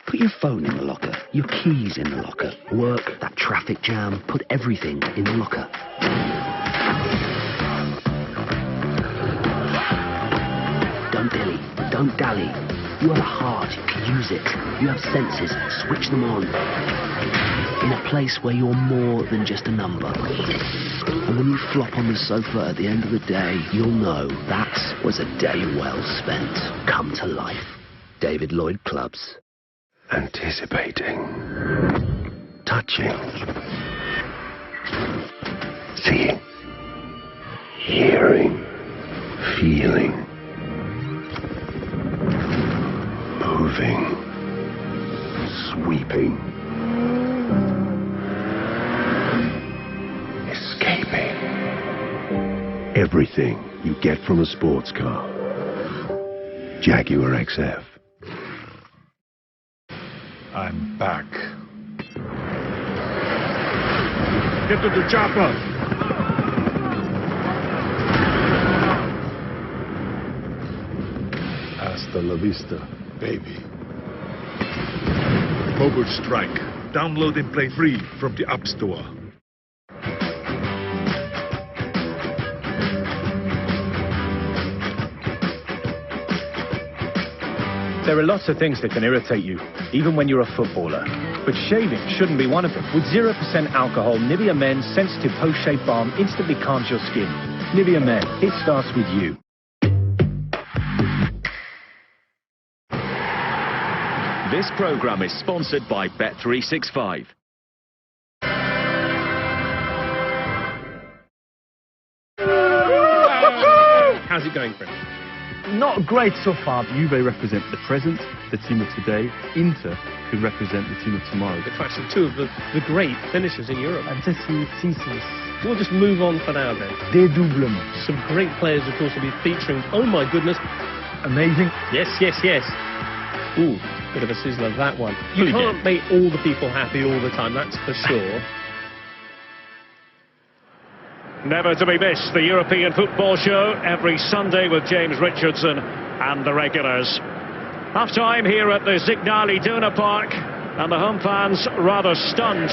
Speaker 9: Put your phone in the locker, your keys in the locker, work, that traffic jam, put everything in the locker. Don't dilly, don't dally. You have a heart, use it. You have senses, switch them on. place where you're more than just a number. And when you flop on the sofa at the end of the day, you'll know that was a day well spent. Come to life. David Lloyd Clubs.
Speaker 14: Anticipating. Touching. Seeing. Hearing. Feeling. Moving. Sweeping. Escaping. Everything you get from a sports car. Jaguar XF.
Speaker 15: I'm back.
Speaker 16: Get to the chopper.
Speaker 15: Hasta la vista, baby. Mobile Strike. Download and play free from the App Store.
Speaker 17: There are lots of things that can irritate you, even when you're a footballer. But shaving shouldn't be one of them. With 0% alcohol, Nivea Men's Sensitive Post-Shave Balm instantly calms your skin. Nivea Men, it starts with you.
Speaker 18: This programme is sponsored by Bet365.
Speaker 19: How's it going, Chris?
Speaker 20: Not great so far. Juve represent the present, the team of today. Inter could represent the team of tomorrow.
Speaker 19: The clash of two of the great finishers in Europe.
Speaker 20: Anticipating.
Speaker 19: We'll just move on for now then.
Speaker 20: Dédoublement.
Speaker 19: Some great players, of course, will be featuring. Oh my goodness.
Speaker 20: Amazing.
Speaker 19: Yes, yes, yes. Ooh, bit of a sizzler, that one. You can't make all the people happy all the time, that's for sure.
Speaker 4: Never to be missed, the European Football Show every Sunday with James Richardson and the regulars. Half-time here at the Signal Iduna Park, and the home fans rather stunned.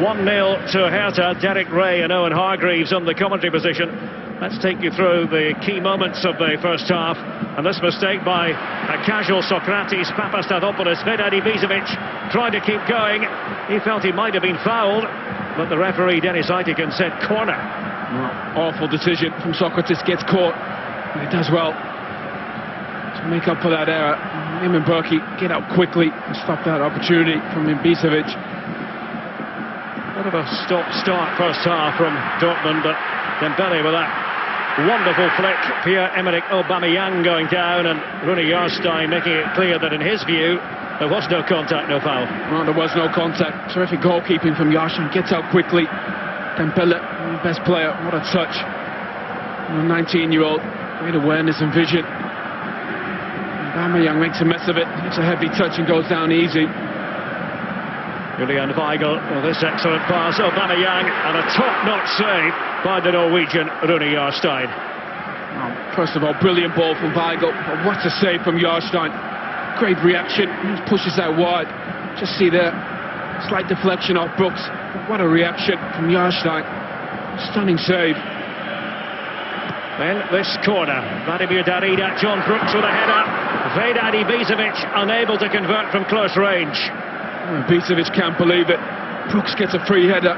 Speaker 4: 1-0 to Herta. Derek Ray and Owen Hargreaves on the commentary position. Let's take you through the key moments of the first half. And this mistake by a casual Socrates Papastathopoulos. Vedad Ibisevic tried to keep going. He felt he might have been fouled, but the referee Dennis Aitiken said corner.
Speaker 5: Awful decision from Socrates, gets caught. And he does well to make up for that error. Him and Berkey get out quickly and stop that opportunity from Ibisevic.
Speaker 4: Bit of a stop-start first half from Dortmund, but Dembele with that wonderful flick. Pierre-Emerick Aubameyang going down, and Rune Jahrstein making it clear that in his view there was no contact, no foul.
Speaker 5: No, there was no contact. Terrific goalkeeping from Jahrstein, gets out quickly. Dembele, the best player, what a touch. A 19-year-old, great awareness and vision. Aubameyang makes a mess of it, it's a heavy touch and goes down easy.
Speaker 4: Julian Weigl with this excellent pass. Aubameyang, and a top-notch save by the Norwegian Rune Jahrstein.
Speaker 5: First of all, brilliant ball from Weigl, but what a save from Jahrstein. Great reaction, he pushes out wide. Just see there, slight deflection off Brooks. What a reaction from Jahrstein. Stunning save.
Speaker 4: Then this corner, Vladimir Darida, John Brooks with a header. Vedad Ibisevic unable to convert from close range.
Speaker 5: Ibisevic can't believe it. Brooks gets a free header.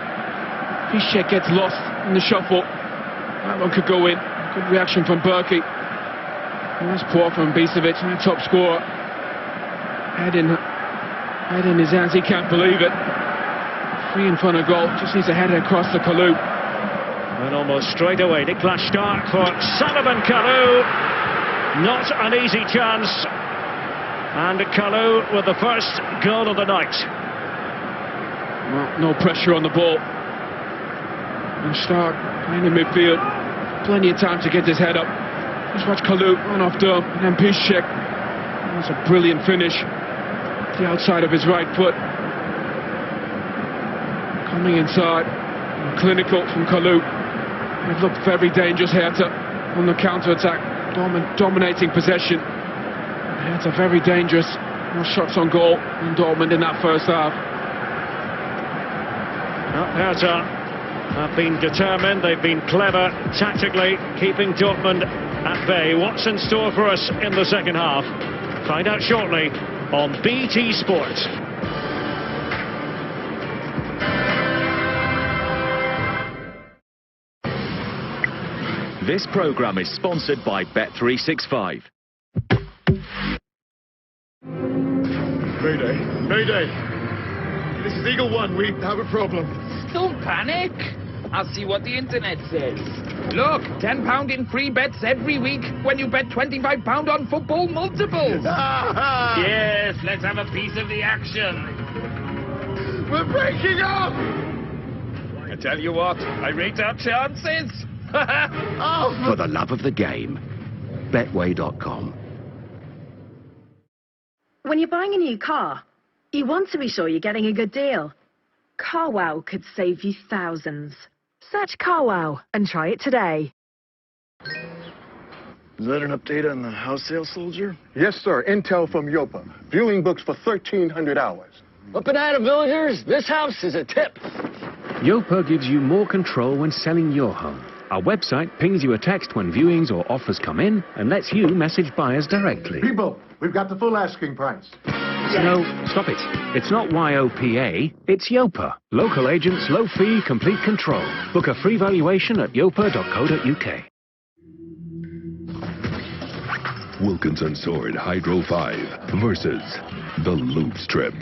Speaker 5: Piszczek gets lost in the shuffle. That one could go in. Good reaction from Berkey. That's poor from Ibisevic, and the top scorer. Head in his hands, he can't believe it. Free in front of goal, just needs a header across the Kalou.
Speaker 4: And almost straight away, Niklas Stark for Sullivan Kalou. Not an easy chance. And Kalou with the first goal of the night.
Speaker 5: Well, no pressure on the ball. And Stark playing in midfield. Plenty of time to get his head up. Just watch Kalou run off Durham, and then Piszczek. That's a brilliant finish. The outside of his right foot. Coming inside. Clinical from Kalou. It looked very dangerous, Herta, on the counter-attack. Dominating possession. Herta very dangerous. No shots on goal in Dortmund in that first half.
Speaker 4: Herta have been determined, they've been clever tactically, keeping Dortmund at bay. What's in store for us in the second half? Find out shortly on BT Sport.
Speaker 18: This programme is sponsored by Bet365.
Speaker 15: Mayday! Mayday! This is Eagle One. We have a problem.
Speaker 21: Don't panic. I'll see what the internet says. Look, £10 in free bets every week when you bet £25 on football multiples. Yes, let's have a piece of the action.
Speaker 15: We're breaking up!
Speaker 21: I tell you what, I rate our chances.
Speaker 14: For the love of the game, Betway.com.
Speaker 8: When you're buying a new car, you want to be sure you're getting a good deal. CarWow could save you thousands. Search CarWow and try it today.
Speaker 22: Is that an update on the house sale, soldier?
Speaker 23: Yes, sir. Intel from Yopa. Viewing books for 1,300 hours.
Speaker 21: Up and at 'em, villagers. This house is a tip.
Speaker 9: Yopa gives you more control when selling your home. Our website pings you a text when viewings or offers come in and lets you message buyers directly.
Speaker 23: People, we've got the full asking price.
Speaker 9: No, stop it. It's not YOPA, it's Yopa. Local agents, low fee, complete control. Book a free valuation at yopa.co.uk.
Speaker 14: Wilkinson Sword Hydro 5 versus the Lube Strip.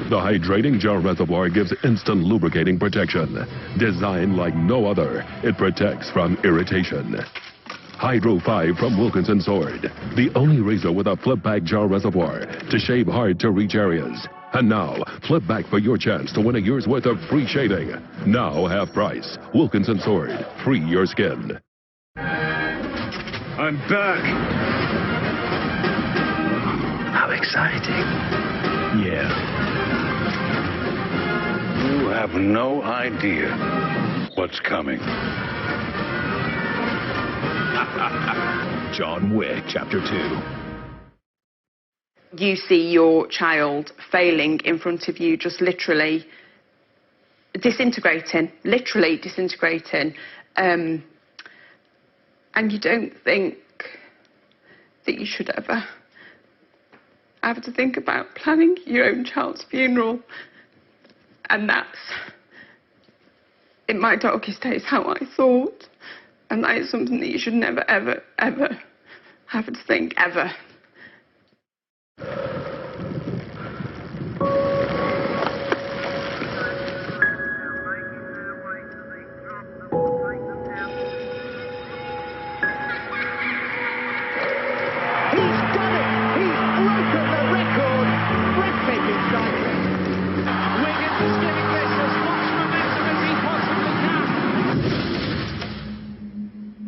Speaker 14: The hydrating gel reservoir gives instant lubricating protection. Designed like no other, it protects from irritation. Hydro 5 from Wilkinson Sword, the only razor with a flip-back gel reservoir to shave hard-to-reach areas. And now, flip back for your chance to win a year's worth of free shaving. Now half price. Wilkinson Sword, free your skin.
Speaker 16: I'm back.
Speaker 11: How exciting.
Speaker 14: Yeah.
Speaker 22: You have no idea what's coming.
Speaker 14: John Wick, Chapter 2.
Speaker 24: You see your child failing in front of you, just literally disintegrating, and you don't think that you should ever have to think about planning your own child's funeral. And that's, in my darkest days, how I thought. And that is something that you should never, ever, ever have to think, ever.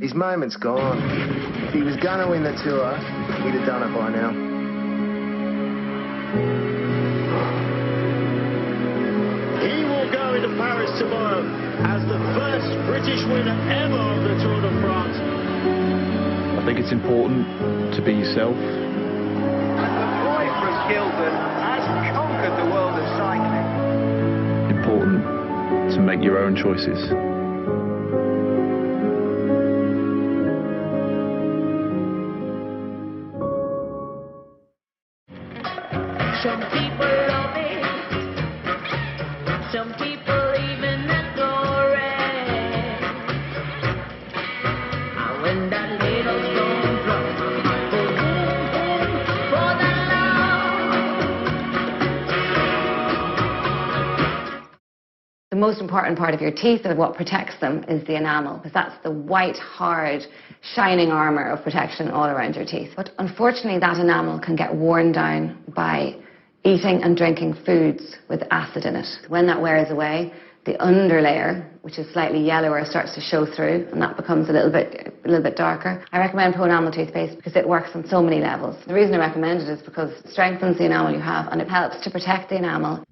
Speaker 25: His moment's gone. If he was going to win the tour, he'd have done it by now.
Speaker 16: He will go into Paris tomorrow as the first British winner ever of the Tour de France.
Speaker 20: I think it's important to be yourself.
Speaker 7: The boy from Gilbert has conquered the world of cycling.
Speaker 20: Important to make your own choices.
Speaker 1: Some people love it, some people even adore it. And when that little stone drops, boom, boom, for the love.
Speaker 26: The most important part of your teeth and what protects them is the enamel, because that's the white, hard, shining armour of protection all around your teeth. But unfortunately, that enamel can get worn down by eating and drinking foods with acid in it. When that wears away, the underlayer, which is slightly yellower, starts to show through, and that becomes a little bit darker. I recommend Pro Enamel toothpaste because it works on so many levels. The reason I recommend it is because it strengthens the enamel you have, and it helps to protect the enamel.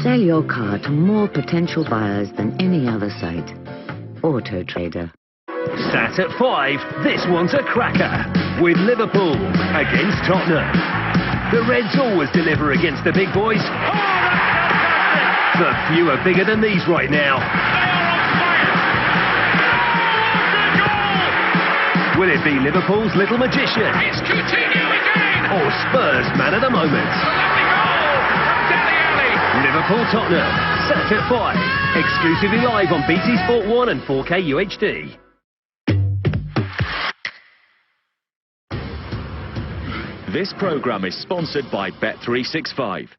Speaker 10: Sell your car to more potential buyers than any other site. Auto Trader.
Speaker 9: Sat at 5, this one's a cracker. With Liverpool against Tottenham. The Reds always deliver against the big boys. Oh, that's fantastic! But few are bigger than these right now. Will it be Liverpool's little magician?
Speaker 1: It's Coutinho again!
Speaker 9: Or Spurs' man of the moment?
Speaker 1: A lovely goal from Dele Alli.
Speaker 9: Liverpool Liverpool-Tottenham, set at 5. Exclusively live on BT Sport 1 and 4K UHD.
Speaker 18: This programme is sponsored by Bet365.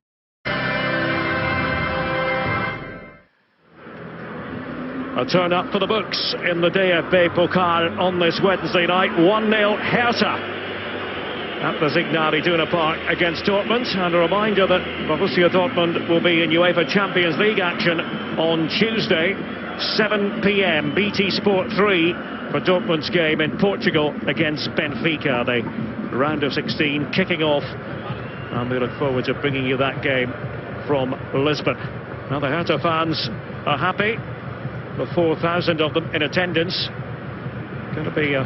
Speaker 4: A turn up for the books in the DFB Pokal on this Wednesday night. 1-0 Herta at the Signal Iduna Park against Dortmund. And a reminder that Borussia Dortmund will be in UEFA Champions League action on Tuesday, 7 p.m. BT Sport 3 for Dortmund's game in Portugal against Benfica. The round of 16 kicking off, and we look forward to bringing you that game from Lisbon. Now the Herta fans are happy. The 4,000 of them in attendance. Going to be a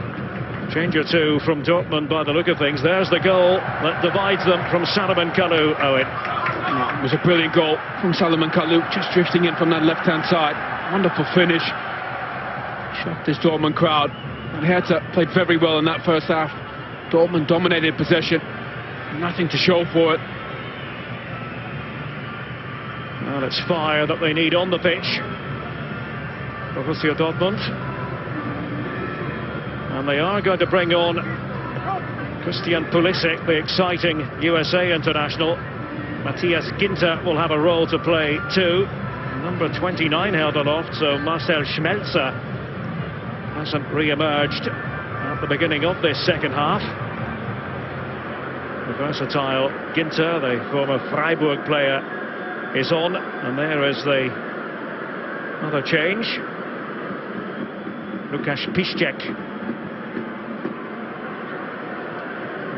Speaker 4: change or two from Dortmund by the look of things. There's the goal that divides them from Salomon Kalou, Owen.
Speaker 5: It was a brilliant goal from Salomon Kalou, just drifting in from that left-hand side. Wonderful finish. Shocked this Dortmund crowd. And Herta played very well in that first half. Dortmund dominated possession. Nothing to show for it.
Speaker 4: Well, it's fire that they need on the pitch. Borussia Dortmund. And they are going to bring on Christian Pulisic, the exciting USA international. Matthias Ginter will have a role to play too. Number 29 held aloft, so Marcel Schmelzer hasn't re-emerged at the beginning of this second half. The versatile Ginter, the former Freiburg player, is on, and there is the other change. Lukasz Piszczek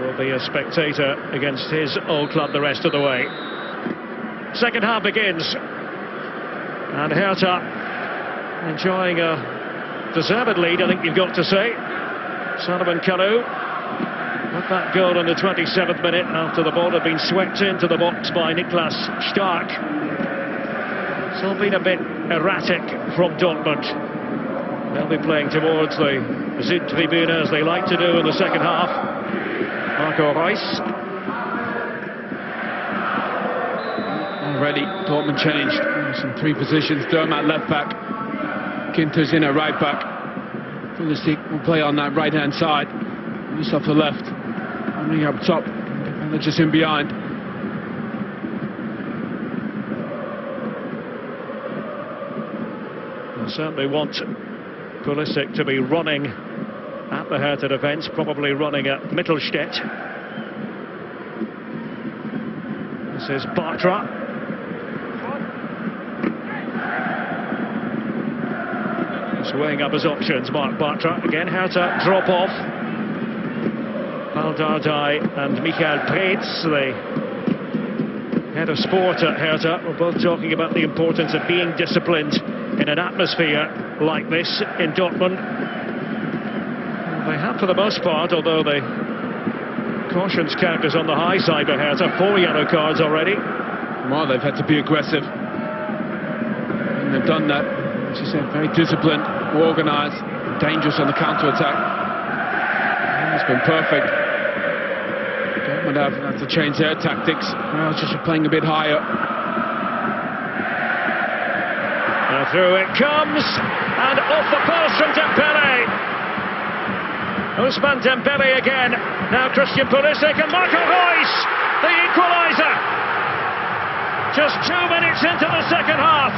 Speaker 4: will be a spectator against his old club the rest of the way. Second half begins, and Herta enjoying a deserved lead, I think you've got to say. Salomon Kalou with that goal in the 27th minute after the ball had been swept into the box by Niklas Stark. It's all been a bit erratic from Dortmund. They'll be playing towards the Südtribüne as they like to do in the second half. Marco Reus.
Speaker 5: Already Dortmund changed. Some three positions. Dermat left back. Ginter's in at right back. Pulisic will play on that right hand side. This off the left. Running up top. And they're just in behind.
Speaker 4: They certainly want Pulisic to be running at the Herta defence, probably running at Mittelstädt. This is Bartra. Just weighing up his options, Mark Bartra. Again, Herta drop off. Valdardai and Michael Preetz, the head of sport at Herta, were both talking about the importance of being disciplined in an atmosphere like this in Dortmund. They have for the most part, although the cautions count is on the high side for Herta. 4 yellow cards already.
Speaker 5: Well, they've had to be aggressive. And they've done that. As you said, very disciplined, organised, dangerous on the counter-attack. It's been perfect. Dortmund have to change their tactics. Well, just playing a bit higher.
Speaker 4: Now through it comes, and off the post from Dembele. Ousmane Dembele again. Now Christian Pulisic and Marco Reus, the equaliser. Just 2 minutes into the second half.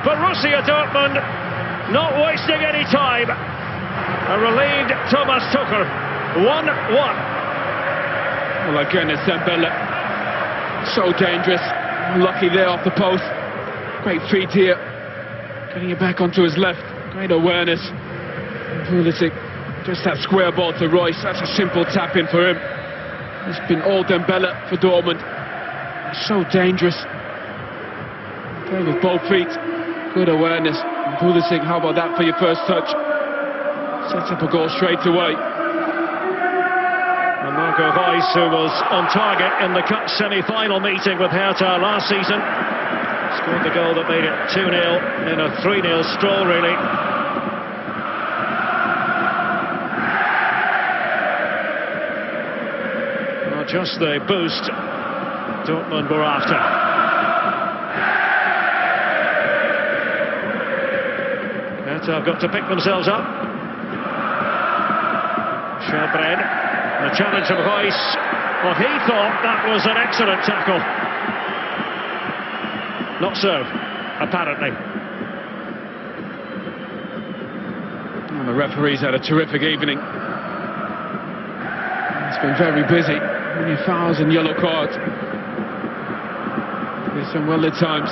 Speaker 4: Borussia Dortmund not wasting any time. A relieved Thomas Tuchel. 1-1.
Speaker 5: Well, again, it's Dembele. So dangerous. Lucky there off the post. Great feet here. Getting it back onto his left. Great awareness. Pulisic, just that square ball to Reus. That's a simple tap in for him. It's been all Dembele for Dortmund. So dangerous. Play with both feet. Good awareness. Pulisic, how about that for your first touch? Sets up a goal straight away.
Speaker 4: And Marco Reus, who was on target in the Cup semi-final meeting with Herta last season, scored the goal that made it 2-0 in a 3-0 stroll, really. Not just the boost Dortmund were after. So have got to pick themselves up. Shelbred, the challenge of Royce. Well, he thought that was an excellent tackle. Not so, apparently.
Speaker 5: And the referee's had a terrific evening. It's been very busy. Many fouls and yellow cards. There's some well-lit times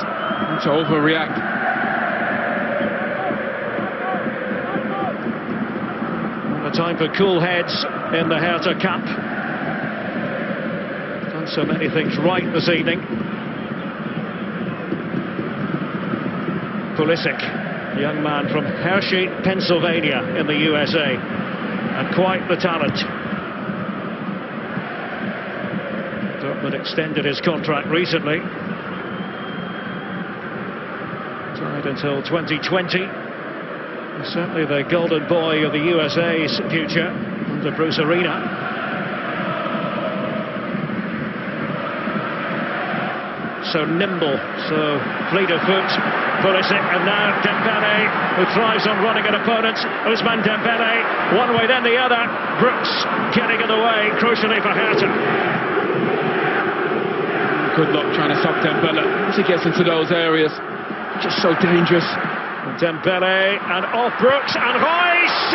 Speaker 5: to overreact.
Speaker 4: A time for cool heads in the Herta Cup. Done so many things right this evening. Pulisic, young man from Hershey, Pennsylvania in the USA, and quite the talent. Dortmund extended his contract recently. Tied until 2020. Certainly the golden boy of the USA's future under Bruce Arena. So nimble, so fleet of foot. Pulisic, and now Dembele, who thrives on running at opponents. Ousmane Dembele, one way then the other. Brooks getting in the way, crucially for Herta.
Speaker 5: Good luck trying to stop Dembele as he gets into those areas. Just so dangerous.
Speaker 4: Dembele and off Brooks, and Royce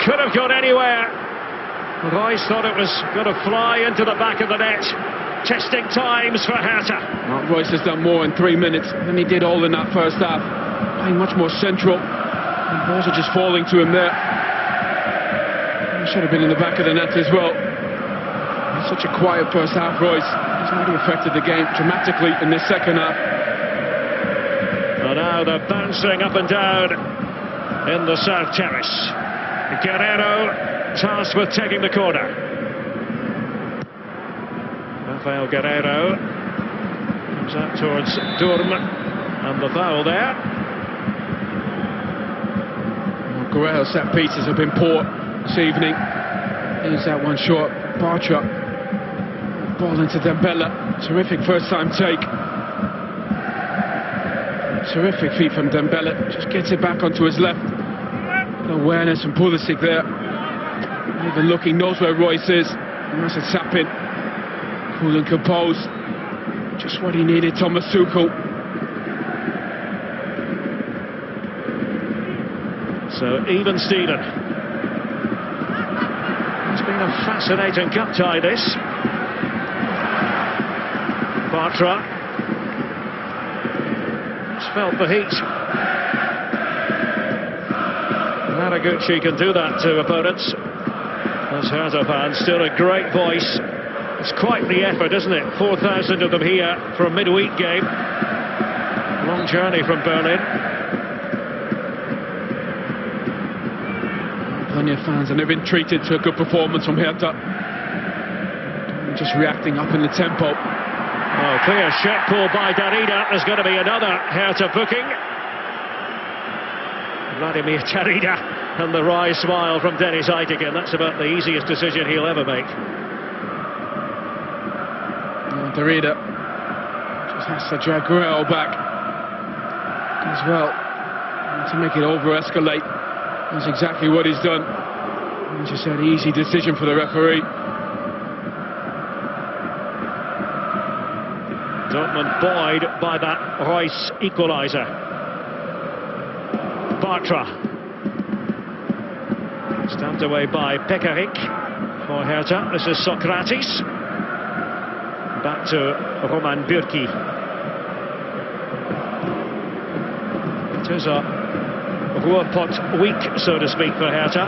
Speaker 4: could have gone anywhere. Royce thought it was going to fly into the back of the net. Testing times for Herta.
Speaker 5: Well, Royce has done more in 3 minutes than he did all in that first half. Playing much more central. And balls are just falling to him there. He should have been in the back of the net as well. Such a quiet first half, Royce. He's already affected the game dramatically in this second half.
Speaker 4: And now they're bouncing up and down in the South Terrace. Guerrero tasked with taking the corner. Rafael Guerrero comes out towards Dortmund, and the foul there.
Speaker 5: Well, Guerrero's set pieces have been poor this evening. Here's that one short. Bartra. Ball into Dembele. Terrific first time take. Terrific feet from Dembele. Just gets it back onto his left. Awareness from Pulisic there. Even looking, knows where Royce is. And that's a tap in. Cool and composed. Just what he needed, Thomas Tuchel.
Speaker 4: So even Steven. It's been a fascinating cup tie, this. Bartra. It's felt the heat. Haraguchi can do that to opponents. As Herta fans, still a great voice. It's quite the effort, isn't it? 4,000 of them here for a midweek game. Long journey from Berlin.
Speaker 5: Plenty of fans, and they've been treated to a good performance from Herta. Just reacting up in the tempo.
Speaker 4: Oh, clear shot pull by Darida. There's going to be another Herta booking. Vladimir Darida, and the wry smile from Dennis Eitigen. That's about the easiest decision he'll ever make.
Speaker 5: Darida just has to drag Guerrero back as well to make it over-escalate. That's exactly what he's done. He just said easy decision for the referee.
Speaker 4: Dortmund buoyed by that Royce equaliser. Bartra. Stamped away by Pekarik for Herta. This is Socrates. Back to Roman Bürki. It is a Ruhrpott week, so to speak, for Herta.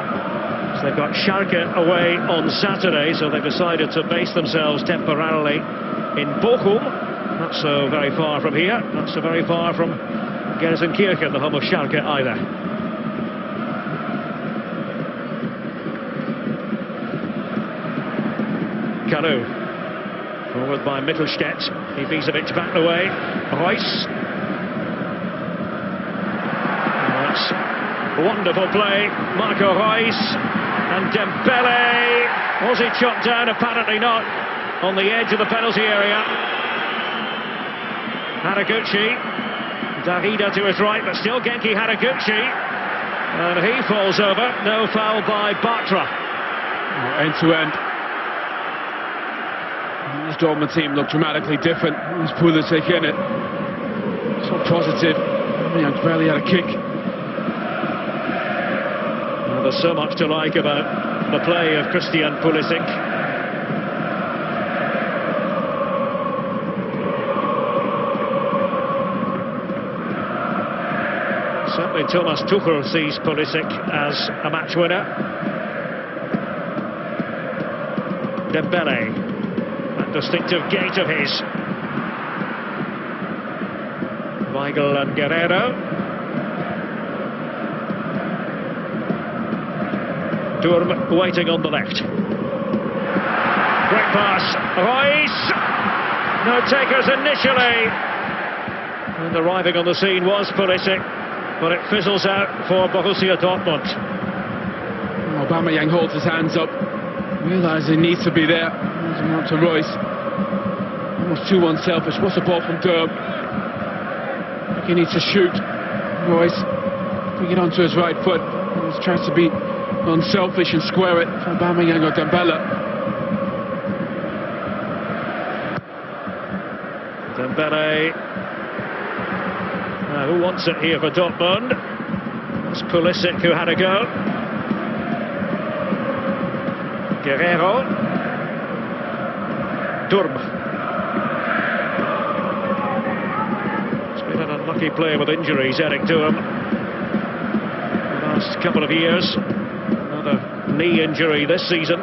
Speaker 4: So they've got Schalke away on Saturday, so they've decided to base themselves temporarily in Bochum. Not so very far from here, not so very far from Gelsenkirchen, the home of Schalke, either. Kalu. Forward by Mittelstädt. Ibisevic back the way. Royce. That's wonderful play. Marco Royce. And Dembele. Was he chopped down? Apparently not. On the edge of the penalty area. Haraguchi. Darida to his right, but still Genki Haraguchi. And he falls over. No foul by Bartra.
Speaker 5: End to end. This Dortmund team looked dramatically different. There's Pulisic in it. So positive. Aubameyang barely had a kick.
Speaker 4: Well, there's so much to like about the play of Christian Pulisic. Certainly Thomas Tuchel sees Pulisic as a match winner. Dembele, that distinctive gait of his. Weigl and Guerrero. Durm waiting on the left. Great pass. Royce. No takers initially. And arriving on the scene was Pulisic, but it fizzles out for Borussia Dortmund.
Speaker 5: Aubameyang holds his hands up, realises he needs to be there. Moves him on to Royce. Almost too unselfish. What's the ball from Durm? He needs to shoot. Royce, bring it onto his right foot. He tries to be unselfish and square it for Aubameyang or Dembele.
Speaker 4: Dembele. Who wants it here for Dortmund? It's Pulisic who had a go. Guerrero. Durm. It's been an unlucky player with injuries, Eric Durm. The last couple of years. Another knee injury this season.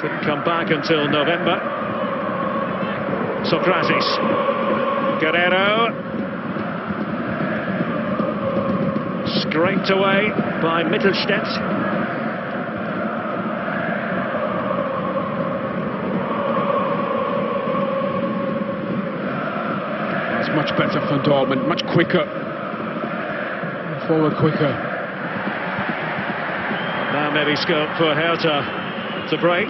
Speaker 4: Didn't come back until November. Socrates. Guerrero. Scraped away by Mittelstädt.
Speaker 5: It's much better for Dortmund, much quicker. Forward quicker.
Speaker 4: Now maybe scope for Herta to break.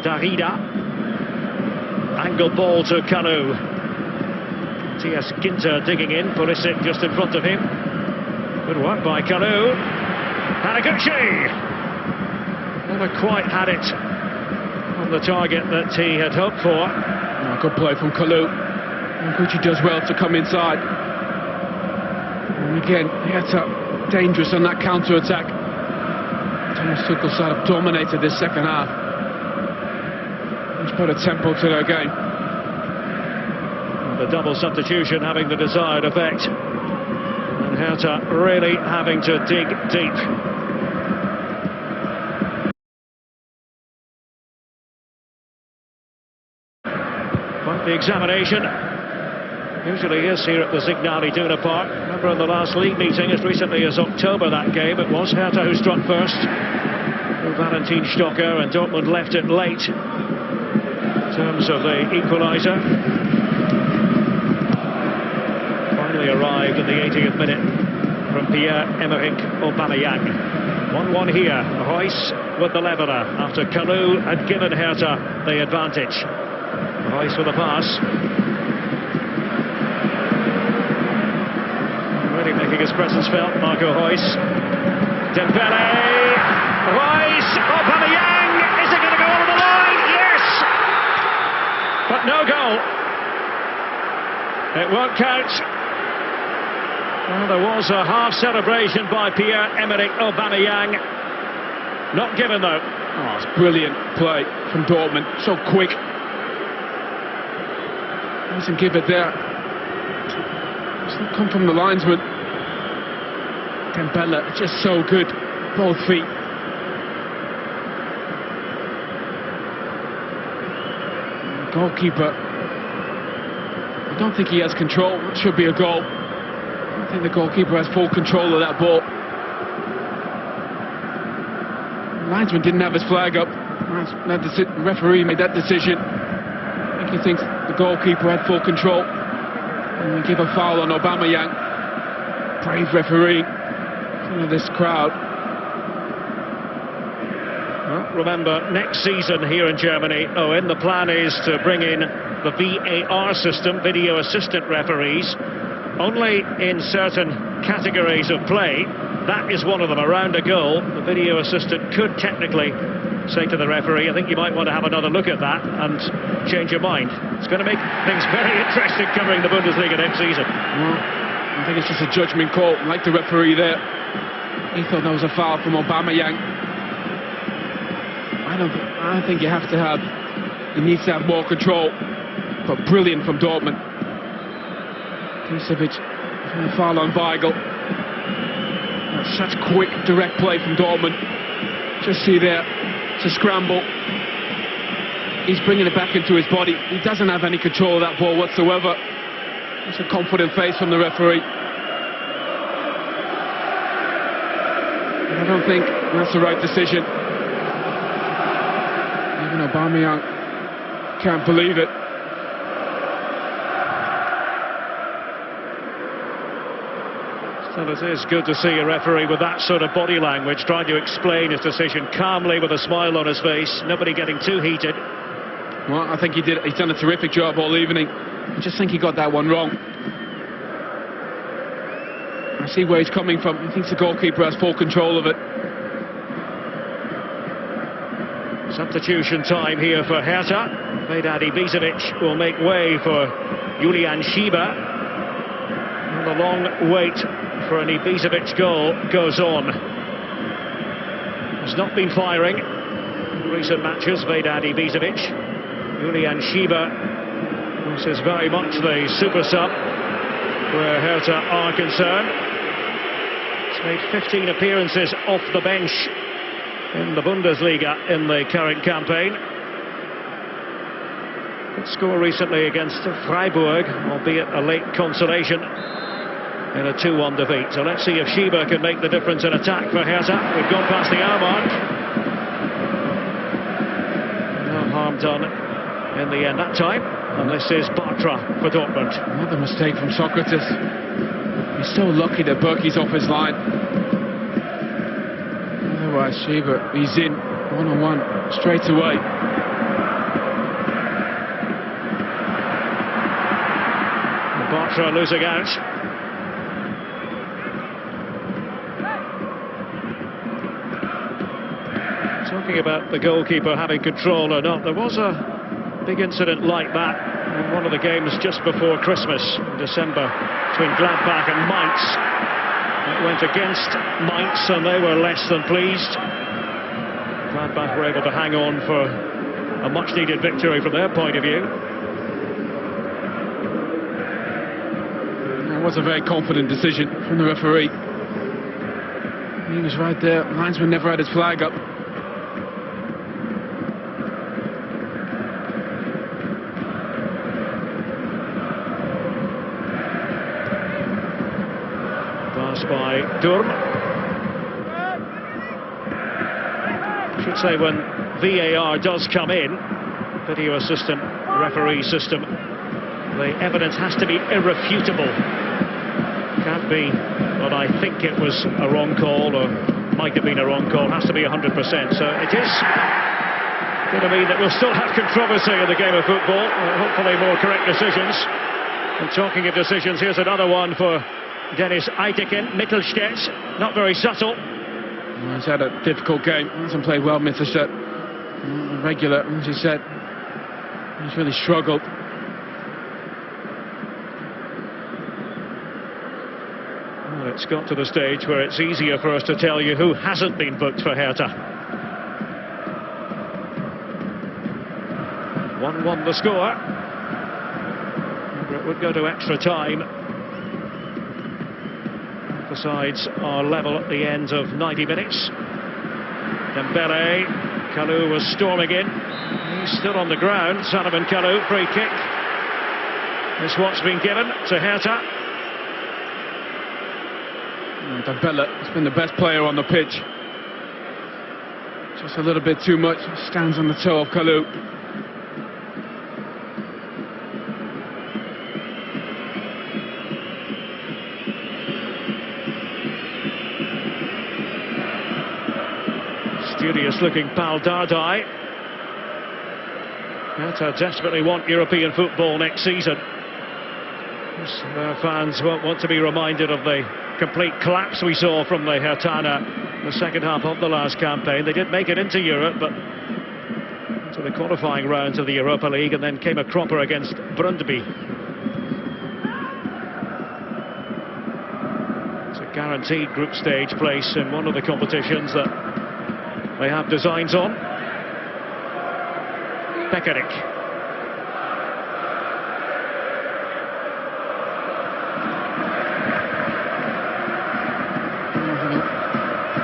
Speaker 4: Darida. Angled ball to Kanu. T.S. Ginter digging in, Pulisic just in front of him. Good work by Kanu. Haraguchi! Never quite had it on the target that he had hoped for.
Speaker 5: Oh, good play from Kanu. Haraguchi does well to come inside. And again, Herta dangerous on that counter-attack. Thomas Tuchel's side have dominated this second half. Much better tempo to their game.
Speaker 4: The double substitution having the desired effect. And Herta really having to dig deep. Quite the examination. Usually is here at the Signal Iduna Park. Remember in the last league meeting, as recently as October that game, it was Herta who struck first. Valentin Stocker, and Dortmund left it late in terms of the equaliser. Arrived in the 80th minute from Pierre-Emerick Aubameyang. 1-1 here. Royce with the leveller after Kanu had given Herta the advantage. Royce with a pass. Really making his presence felt, Marco Royce. Dembele. Royce. Aubameyang. Is it going to go over the line? Yes! But no goal. It won't count. Well, there was a half celebration by Pierre-Emerick Aubameyang. Not given though.
Speaker 5: Oh, it's brilliant play from Dortmund. So quick. Doesn't give it there. Doesn't come from the linesman. Dembele, just so good. Both feet. Goalkeeper. I don't think he has control. It should be a goal. I think the goalkeeper has full control of that ball. The linesman didn't have his flag up. The referee made that decision. I think he thinks the goalkeeper had full control. And we give a foul on Aubameyang. Brave referee in front of this crowd.
Speaker 4: Well, remember, next season here in Germany, the plan is to bring in the VAR system, video assistant referees. only in certain categories of play. That is one of them, around a goal. The video assistant could technically say to the referee, I think you might want to have another look at that and change your mind. It's going to make things very interesting covering the Bundesliga next season.
Speaker 5: Well, I think it's just a judgment call, like the referee there. He thought that was a foul from Aubameyang. I don't think you have to have... He needs to have more control. But brilliant from Dortmund. Pisevic, a foul on Weigl. That's such quick, direct play from Dortmund. Just see there, it's a scramble. He's bringing it back into his body. He doesn't have any control of that ball whatsoever. It's a confident face from the referee. And I don't think that's the right decision. Even Aubameyang can't believe it.
Speaker 4: Well, it is good to see a referee with that sort of body language, trying to explain his decision calmly with a smile on his face, nobody getting too heated.
Speaker 5: Well, I think he's done a terrific job all evening. I just think he got that one wrong. I see where he's coming from. He thinks the goalkeeper has full control of it.
Speaker 4: Substitution time here for Herta. Vedat Ibisevic will make way for Julian Schieber. And the long wait for an Ibisevic goal goes on. Has not been firing in recent matches, Vedat Ibisevic. Julian Schieber, this is very much the super sub where Herta are concerned. He's made 15 appearances off the bench in the Bundesliga in the current campaign. Good score recently against Freiburg, albeit a late consolation in a 2-1 defeat. So let's see if Schieber can make the difference in attack for Herta. We've gone past the hour mark. No harm done in the end that time. And this is Bartra for Dortmund.
Speaker 5: Another mistake from Socrates. He's so lucky that Berkey's off his line. Otherwise, Schieber, he's in one-on-one straight away.
Speaker 4: Bartra losing out. Talking about the goalkeeper having control or not, there was a big incident like that in one of the games just before Christmas in December between Gladbach and Mainz. It went against Mainz and they were less than pleased. Gladbach were able to hang on for a much needed victory from their point of view.
Speaker 5: That was a very confident decision from the referee. He was right there. Linesman never had his flag up.
Speaker 4: By Durm. I should say when VAR does come in, video assistant referee system, the evidence has to be irrefutable. Can't be, but I think it was a wrong call or might have been a wrong call, has to be 100%. So it is going to mean that we'll still have controversy in the game of football, hopefully more correct decisions. And talking of decisions, here's another one for Dennis Eitiken, Mittelstädt, not very subtle.
Speaker 5: Well, he's had a difficult game, hasn't played well, Mittelstädt. Regular, as you said, he's really struggled.
Speaker 4: Well, it's got to the stage where it's easier for us to tell you who hasn't been booked for Herta. 1-1 the score. It would go to extra time. The sides are level at the end of 90 minutes. Dembele, Kalou was storming in. He's still on the ground. Salomon Kalou, free kick. This what's been given to Herta.
Speaker 5: Dembele has been the best player on the pitch. Just a little bit too much. Stands on the toe of Kalou.
Speaker 4: Studious looking Pal Dardai. Herta desperately want European football next season. Their fans won't want to be reminded of the complete collapse we saw from the Herta in the second half of the last campaign. They did make it into Europe, but to the qualifying rounds of the Europa League, and then came a cropper against Brøndby. It's a guaranteed group stage place in one of the competitions that they have designs on. Pekarik.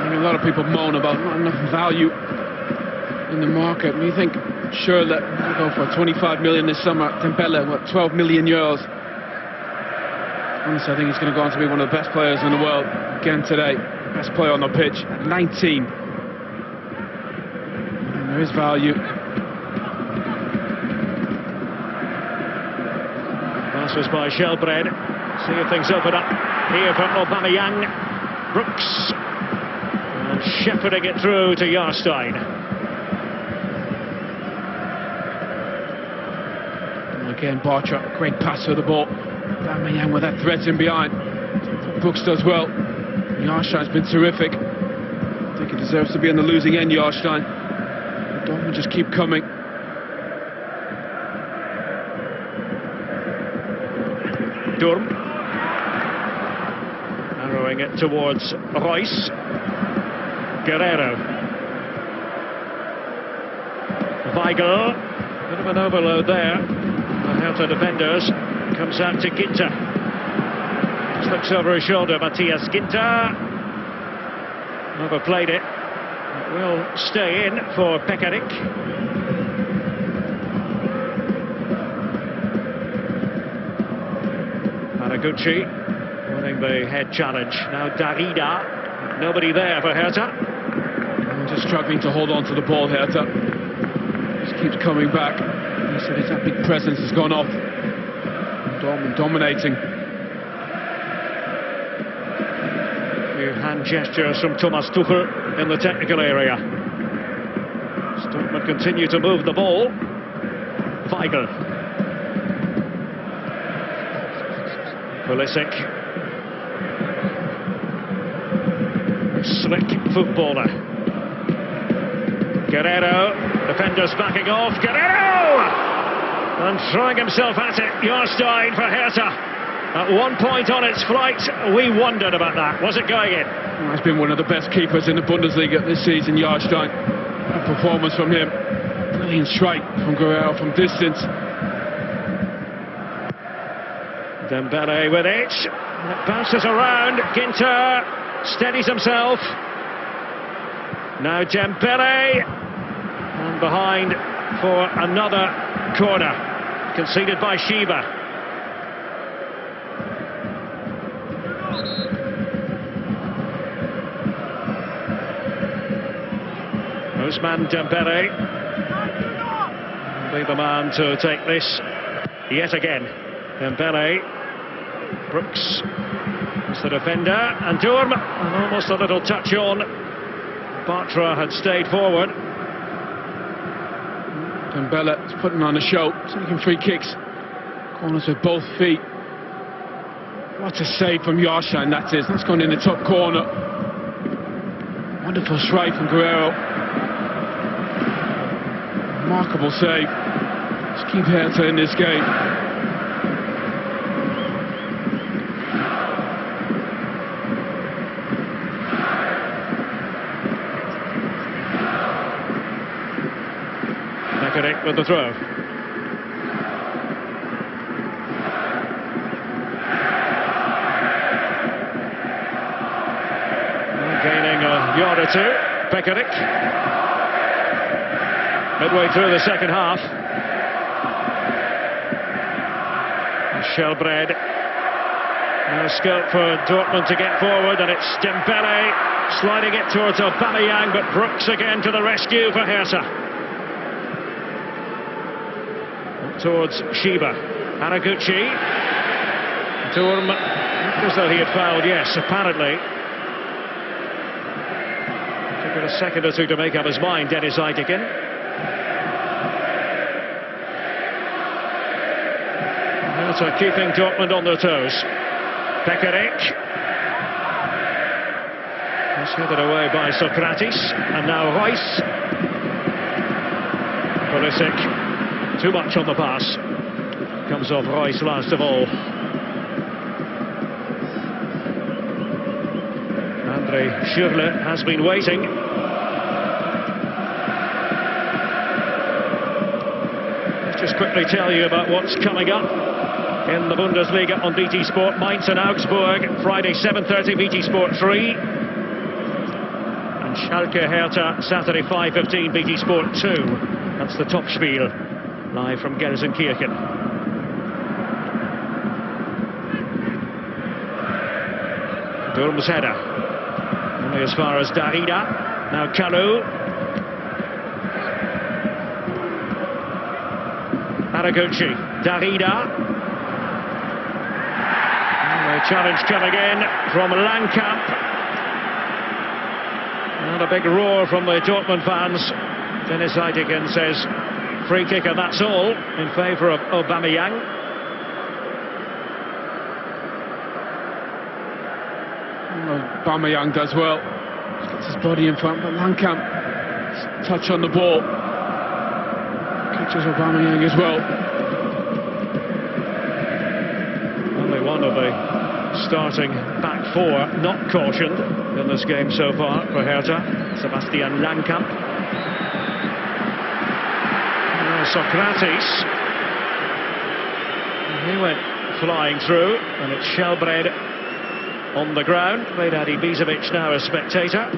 Speaker 5: A lot of people moan about not enough value in the market. And you think, sure, let go for 25 million this summer. Dembele, what, 12 million euros? Honestly, I think he's going to go on to be one of the best players in the world again today. Best player on the pitch at 19. And there is value.
Speaker 4: Pass was by Shelbred. See if things open up here for Aubameyang. Brooks. And shepherding it through to Jarstein.
Speaker 5: Again, Bartra, great pass for the ball. Aubameyang with that threat in behind. Brooks does well. Jarstein's been terrific. I think he deserves to be on the losing end, Jarstein. Dortmund just keep coming.
Speaker 4: Durm. Narrowing it towards Royce. Guerrero. Weigl. Bit of an overload there. The Herta defenders. Comes out to Ginter. Just looks over his shoulder, Matthias Ginter. Overplayed it. It will stay in for Pekarik. Haraguchi winning the head challenge. Now Darida. Nobody there for Herta.
Speaker 5: Just struggling to hold on to the ball, Herta. Just keeps coming back. He said his big presence has gone off. Dortmund dominating.
Speaker 4: Few hand gestures from Thomas Tuchel in the technical area. Dortmund continue to move the ball. Weigl. Pulisic. Slick footballer. Guerrero, defenders backing off. Guerrero! And throwing himself at it, Jarstein for Herta. At one point on its flight, we wondered about that. Was it going in?
Speaker 5: Well, he's been one of the best keepers in the Bundesliga this season, Jarstein. A performance from him. Brilliant strike from Guerrero from distance.
Speaker 4: Dembele with it. It bounces around. Ginter steadies himself. Now Dembele. And behind for another corner. Conceded by Shiba. Ousmane Dembele will be the man to take this yet again. Dembele. Brooks is the defender. And Durm, and almost a little touch on. Bartra had stayed forward.
Speaker 5: Dembele is putting on a show, taking free kicks. Corners with both feet. What a save from Jarstein that is. That's gone in the top corner. Wonderful strike from Guerrero. Remarkable save. Let's keep Herta in this game.
Speaker 4: Pekarik with the throw. Gaining a yard or two. Pekarik. Midway through the second half. Shelbred. Now scope for Dortmund to get forward, and it's Dembele sliding it towards Aubameyang, but Brooks again to the rescue for Herta. Towards Shiba. Haraguchi. Durm. Looked as though he had fouled, yes, apparently. Took it a second or two to make up his mind, Dennis Eitekin. Herta keeping Dortmund on their toes. Pekarik. It's headed away by Socrates. And now Royce. Borussia, too much on the pass. Comes off Royce last of all. Andre Schürrle has been waiting. Let's just quickly tell you about what's coming up in the Bundesliga on BT Sport. Mainz and Augsburg, Friday 7:30, BT Sport 3. And Schalke Herta, Saturday 5:15, BT Sport 2. That's the Topspiel, live from Gelsenkirchen. Durm's header, only as far as Darida. Now Kalou. Araguchi, Darida. And the challenge coming in from Langkamp. And a big roar from the Dortmund fans. Dennis Eidegen says free kick and that's all in favour of Aubameyang.
Speaker 5: Aubameyang does well. Gets his body in front, but Langkamp touch on the ball. Catches Aubameyang as well.
Speaker 4: Only one of the starting back four not cautioned in this game so far for Herta. Sebastian Langkamp. Socrates, he went flying through, and it's Shelbred on the ground. Vedad Ibisevic now a spectator.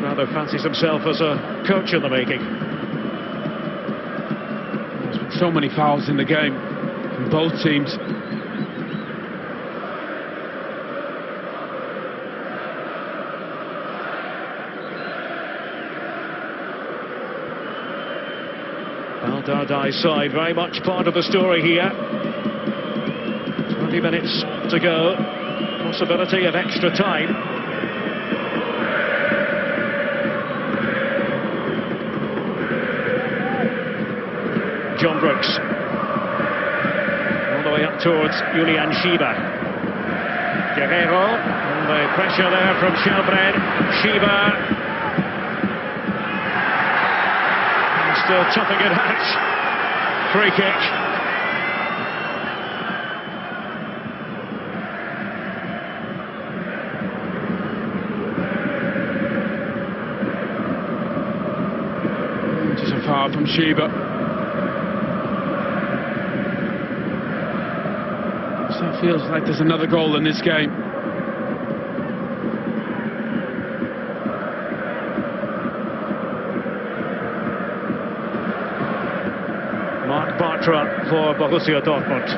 Speaker 4: Rather fancies himself as a coach in the making.
Speaker 5: There's been so many fouls in the game from both teams.
Speaker 4: Dardai's side very much part of the story here. 20 minutes to go. Possibility of extra time. John Brooks. All the way up towards Julian Schieber. Guerrero. And the pressure there from Shelbred. Schieber. Still toughing it out. Free kick.
Speaker 5: Just a foul from Schieber. So it feels like there's another goal in this game.
Speaker 4: For Borussia Dortmund.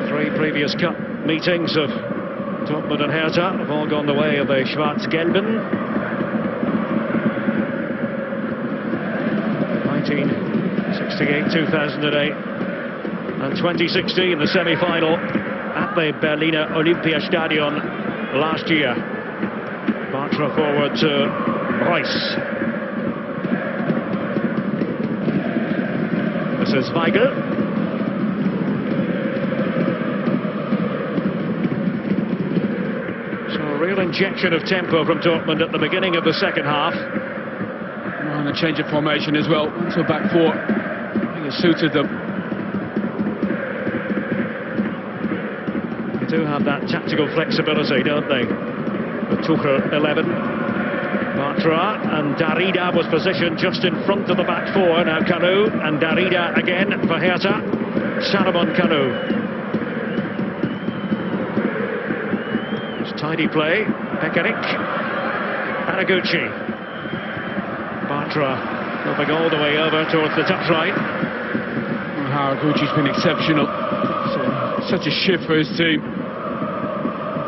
Speaker 4: Three previous cup meetings of Dortmund and Herta have all gone the way of the Schwarz-Gelben. 1968, 2008 and 2016, the semi-final at the Berliner Olympiastadion last year. Bartra forward to Royce. This is Weigl. So a real injection of tempo from Dortmund at the beginning of the second half.
Speaker 5: And a change of formation as well, to back four. I think it suited them.
Speaker 4: They do have that tactical flexibility, don't they? The Tuchel 11. Bartra, and Darida was positioned just in front of the back four. Now Kalou and Darida again for Herta. Salomon Kalou. It's tidy play. Pekarik. Araguchi. Bartra moving all the way over towards the touchline.
Speaker 5: Araguchi's been exceptional. Such a shift for his team.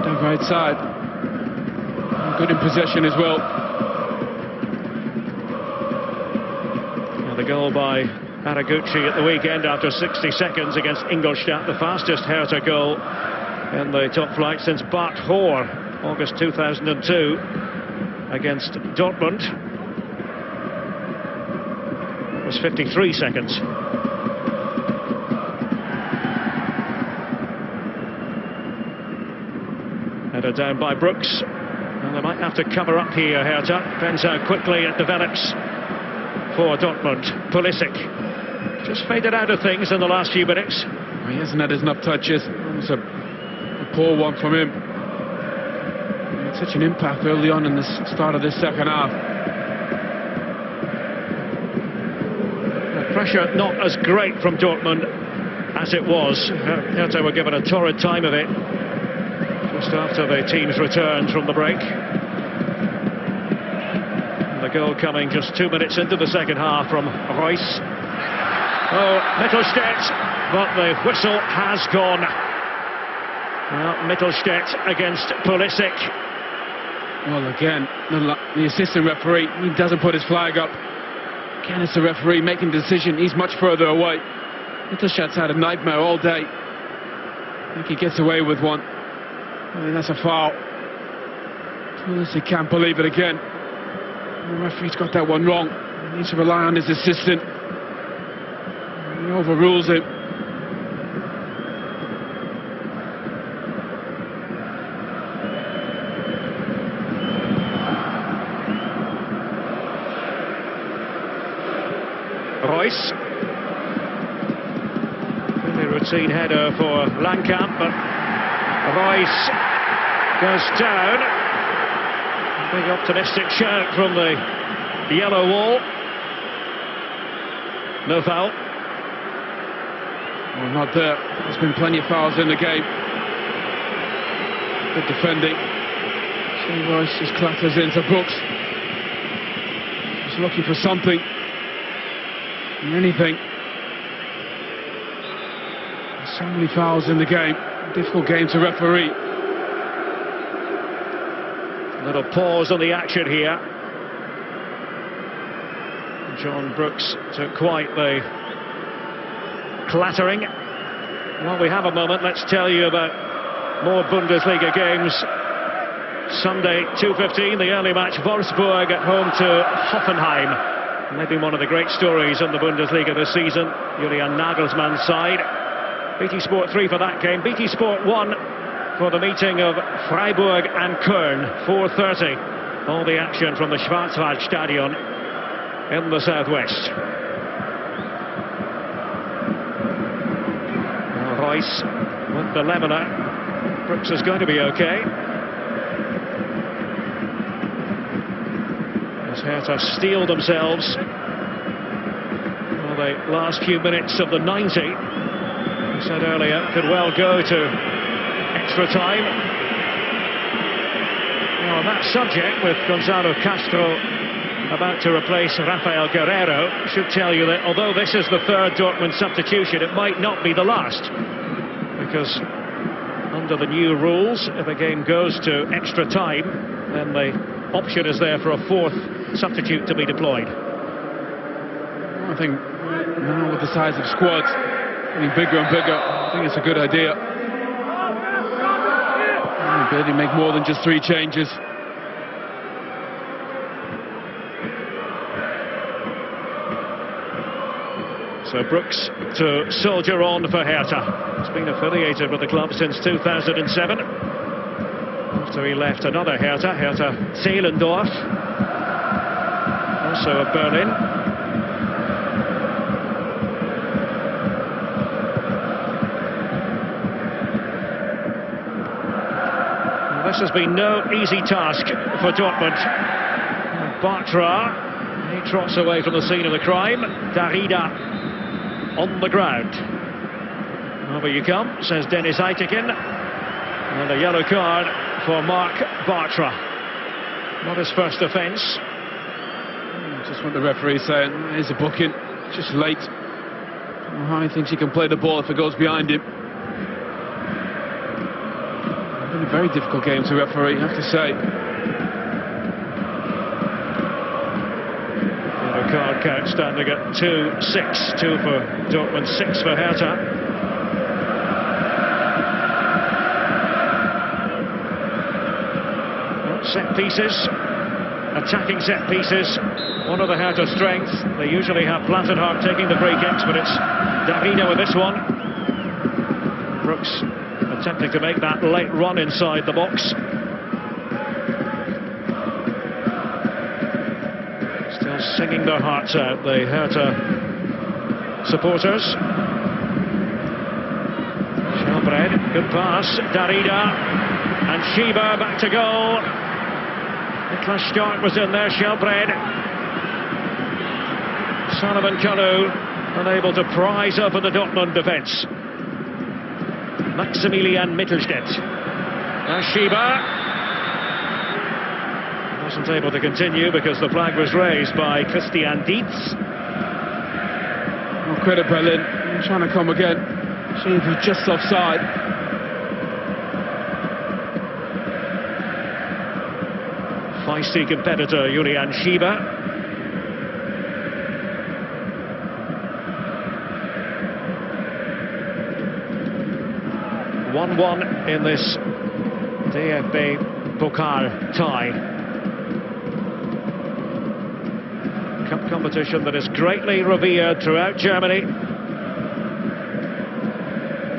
Speaker 5: Down right side. Good in possession as well.
Speaker 4: The goal by Araguchi at the weekend after 60 seconds against Ingolstadt, the fastest Hertha goal in the top flight since Bart Hoor, August 2002 against Dortmund. was 53 seconds. Headed down by Brooks. And they might have to cover up here, Herta. Depends how quickly it develops for Dortmund. Pulisic just faded out of things in the last few minutes.
Speaker 5: He hasn't had enough touches. It was a poor one from him. He had such an impact early on in the start of this second half.
Speaker 4: The pressure not as great from Dortmund as it was. Herta were given a torrid time of it just after the team's return from the break. And the goal coming just 2 minutes into the second half from Royce. Oh, Mittelstädt, but the whistle has gone. Well, Mittelstädt against Pulisic.
Speaker 5: Well, again, the assistant referee, he doesn't put his flag up. Again, it's the referee making the decision. He's much further away. Mittelstadt's had a nightmare all day. I think he gets away with one. I mean, that's a foul. Pulisic can't believe it again. The referee's got that one wrong. He needs to rely on his assistant. He overrules it.
Speaker 4: Royce. Really routine header for Langkamp, but Royce goes down. Big optimistic shout from the yellow wall. No foul.
Speaker 5: Well, not there. There's been plenty of fouls in the game. Good defending. See, Royce just clatters into Brooks. He's looking for something. Anything. There's so many fouls in the game. Difficult game to referee.
Speaker 4: A little pause on the action here. John Brooks took quite the clattering. While we have a moment, let's tell you about more Bundesliga games. Sunday, 2:15, the early match, Wolfsburg at home to Hoffenheim. Maybe one of the great stories in the Bundesliga this season, Julian Nagelsmann's side. BT Sport 3 for that game. BT Sport 1 for the meeting of Freiburg and Köln, 4:30. All the action from the Schwarzwaldstadion in the southwest. Royce with the leveller. Brooks is going to be okay. As Herta steel themselves for the last few minutes of the 90. I said earlier, could well go to extra time. Now, on that subject, with Gonzalo Castro about to replace Rafael Guerreiro, should tell you that although this is the third Dortmund substitution, it might not be the last, because under the new rules, if a game goes to extra time, then the option is there for a fourth substitute to be deployed.
Speaker 5: I think now with the size of squads getting bigger and bigger, I think it's a good idea. The ability to make more than just 3 changes.
Speaker 4: So Brooks to soldier on for Herta. He's been affiliated with the club since 2007. After he left another Herta Zehlendorf, also of Berlin. Well, this has been no easy task for Dortmund. Bartra, he trots away from the scene of the crime. Darida on the ground. Over you come, says Dennis Eitekin. And a yellow card for Mark Bartra. Not his first offence.
Speaker 5: Just what the referee saying, here's a booking, just late. I don't know how he thinks he can play the ball if it goes behind him. Been a very difficult game to referee, I have to say.
Speaker 4: Yellow card count standing at 2-6. 2 for Dortmund, 6 for Herta. Set pieces, attacking set pieces. one of the Herta strengths. They usually have Plattenhardt taking the free kicks, but it's Darida with this one. Brooks attempting to make that late run inside the box. Still singing their hearts out, the Herta supporters. Shelbred, good pass, Darida, and Shiba back to goal. Niklas Stark was in there, Shelbred. Sullivan Kalu unable to prise up in the Dortmund defence. Maximilian Mittelstädt. Shiba wasn't able to continue because the flag was raised by Christian Dietz.
Speaker 5: No credit, Berlin. I'm trying to come again. See if he's just offside.
Speaker 4: Feisty competitor Julian Shiba. (1-1) in this DFB Pokal tie. Cup competition that is greatly revered throughout Germany.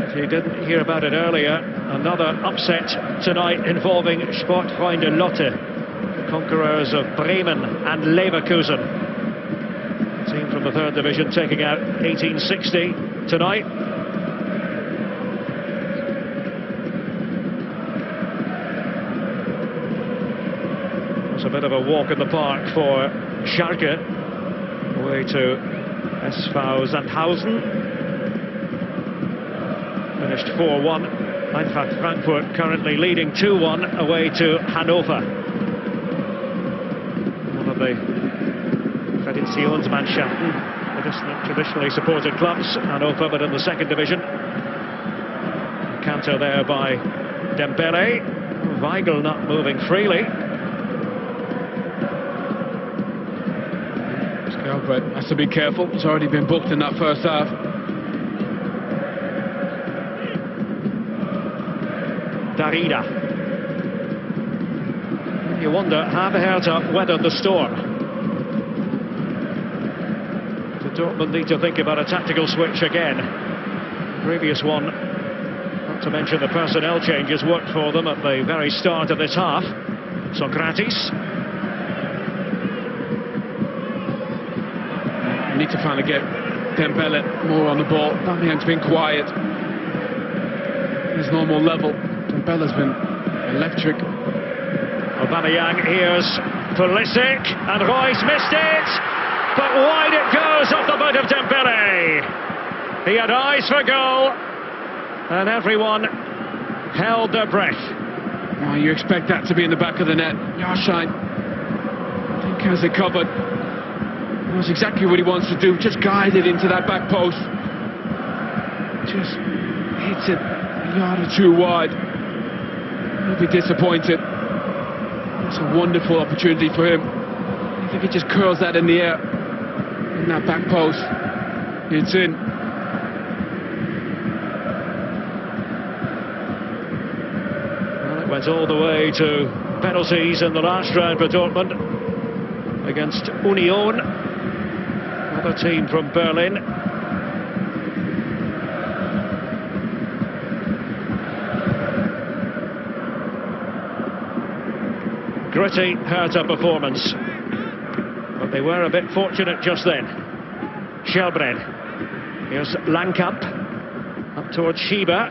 Speaker 4: If you didn't hear about it earlier, another upset tonight involving Sportfreunde Lotte, conquerors of Bremen and Leverkusen. Team from the third division taking out 1860 tonight. It's a bit of a walk in the park for Schalke, away to SV Sandhausen. Finished 4-1. Eintracht Frankfurt currently leading 2-1 away to Hannover. One of the Traditionsmannschaften, traditionally supported clubs, Hannover, but in the second division. Counter there by Dembele. Weigl not moving freely.
Speaker 5: But has to be careful. He's already been booked in that first half.
Speaker 4: Darida. You wonder, have Herta weathered the storm? The Dortmund need to think about a tactical switch again. The previous one, not to mention the personnel changes, worked for them at the very start of this half. Socrates.
Speaker 5: Need to finally get Dembele more on the ball. Aubameyang's been quiet. His normal level. Dembele's been electric.
Speaker 4: Aubameyang, here's Pulisic, and Royce missed it, but wide it goes off the boot of Dembele. He had eyes for goal, and everyone held their breath.
Speaker 5: Oh, you expect that to be in the back of the net. Yarshine, I think, has it covered. Knows exactly what he wants to do, just guide it into that back post. Just hits it a yard or two wide. He'll be disappointed. It's a wonderful opportunity for him. I think he just curls that in the air, in that back post. It's in.
Speaker 4: Well, it went all the way to penalties in the last round for Dortmund against Union. Another team from Berlin. Gritty Herta performance, but they were a bit fortunate just then. Shelbred. Here's Langkamp up towards Shiba.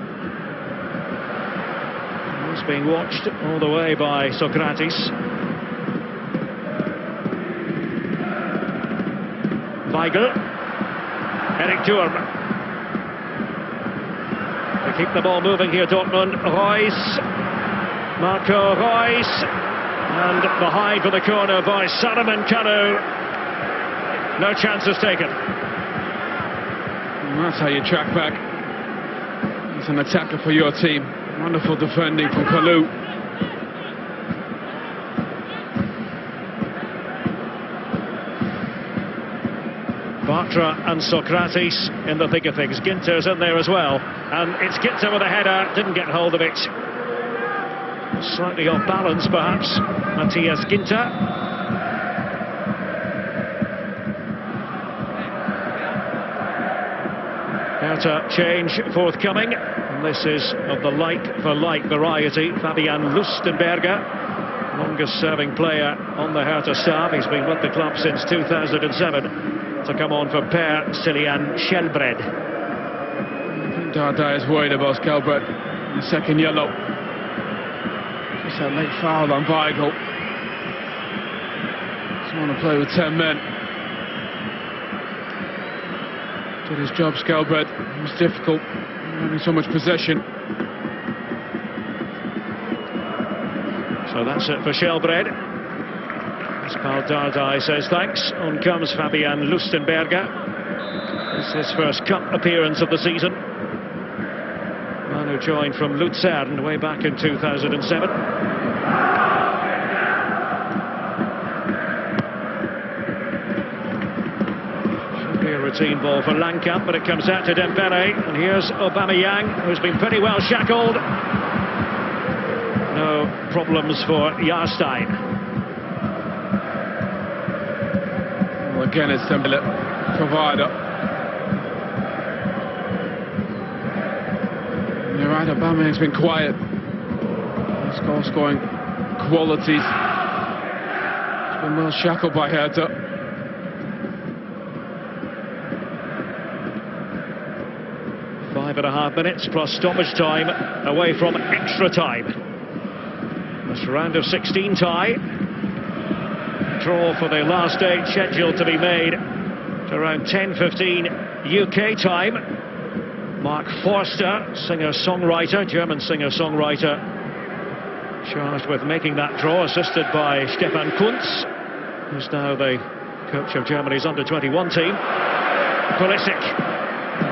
Speaker 4: He's being watched all the way by Socrates. Weigl, Eric Durm. They keep the ball moving here, Dortmund. Royce, Marco Royce, and the hide for the corner by Sullivan Kalu. No chances taken.
Speaker 5: And that's how you track back. He's an attacker for your team. Wonderful defending from Kalu.
Speaker 4: Bartra and Socrates in the thick of things. Ginter's in there as well, and it's Ginter with a header, didn't get hold of it. Slightly off balance perhaps, Matthias Ginter. Herta change forthcoming, and this is of the like-for-like variety. Fabian Lustenberger, longest serving player on the Herta staff. He's been with the club since 2007, to come on for Per Cillian Skjelbred.
Speaker 5: I think Darda is worried about Skjelbred. The second yellow. Just a late foul on Weigl. Doesn't want to play with 10 men. Did his job, Skjelbred. It was difficult, having so much possession.
Speaker 4: So that's it for Skjelbred. As Paul Dardai says thanks. On comes Fabian Lustenberger. This is his first cup appearance of the season. Man who joined from Luzern way back in 2007. Routine ball for Langkamp, but it comes out to Dembele, and here's Aubameyang, who's been pretty well shackled. No problems for Jahrstein.
Speaker 5: Well, again, it's Dembele, provider. You're right, Aubameyang's been quiet. His goal-scoring qualities. He's been well shackled by Herta.
Speaker 4: 5.5 minutes plus stoppage time away from extra time. This round of 16 tie. Draw for the last date scheduled to be made at around 10:15 UK time. Mark Forster, singer-songwriter, German singer-songwriter, charged with making that draw, assisted by Stefan Kuntz, who's now the coach of Germany's under-21 team. Pulisic.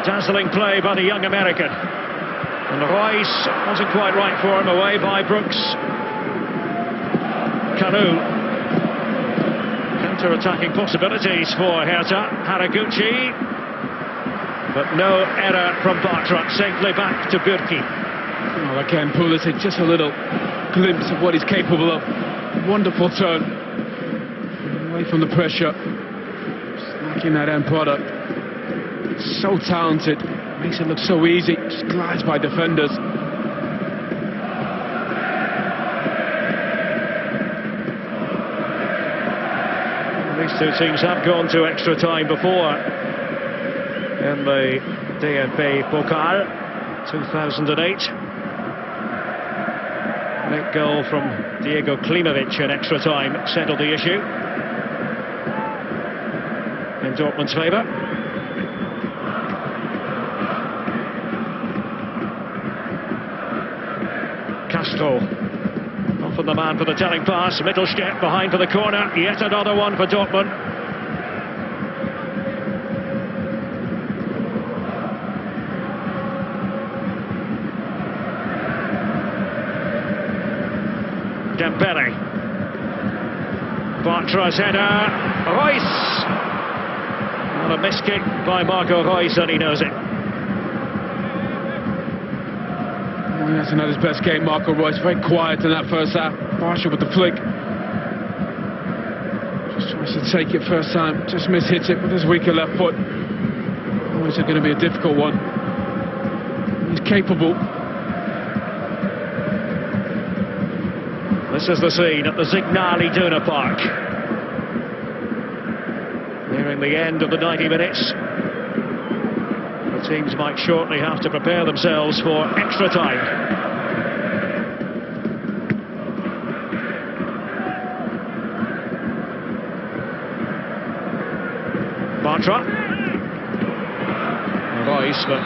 Speaker 4: Dazzling play by the young American. And Royce wasn't quite right for him, away by Brooks. Kanu. Counter-attacking possibilities for Herta. Haraguchi. But no error from Bartra. Safely back to Bürki.
Speaker 5: Well, again, Pulisic, just a little glimpse of what he's capable of. Wonderful turn. Away from the pressure. Snacking that end product. So talented, makes it look so easy, just glides by defenders.
Speaker 4: These two teams have gone to extra time before in the DFB Pokal 2008. Late goal from Diego Klimovic in extra time settled the issue in Dortmund's favour. Castro, often the man for the telling pass. Mittelstädt behind for the corner. Yet another one for Dortmund. Dembele. Bartra's header. Royce. Well, a miss kick by Marco Royce, and he knows it.
Speaker 5: He hasn't had his best game, Marco Royce. Very quiet in that first half. Partial with the flick. Just tries to take it first time. Just mishits it with his weaker left foot. Always going to be a difficult one. He's capable.
Speaker 4: This is the scene at the Signal Iduna Park. Nearing the end of the 90 minutes. The teams might shortly have to prepare themselves for extra time. Bartra. Royce, but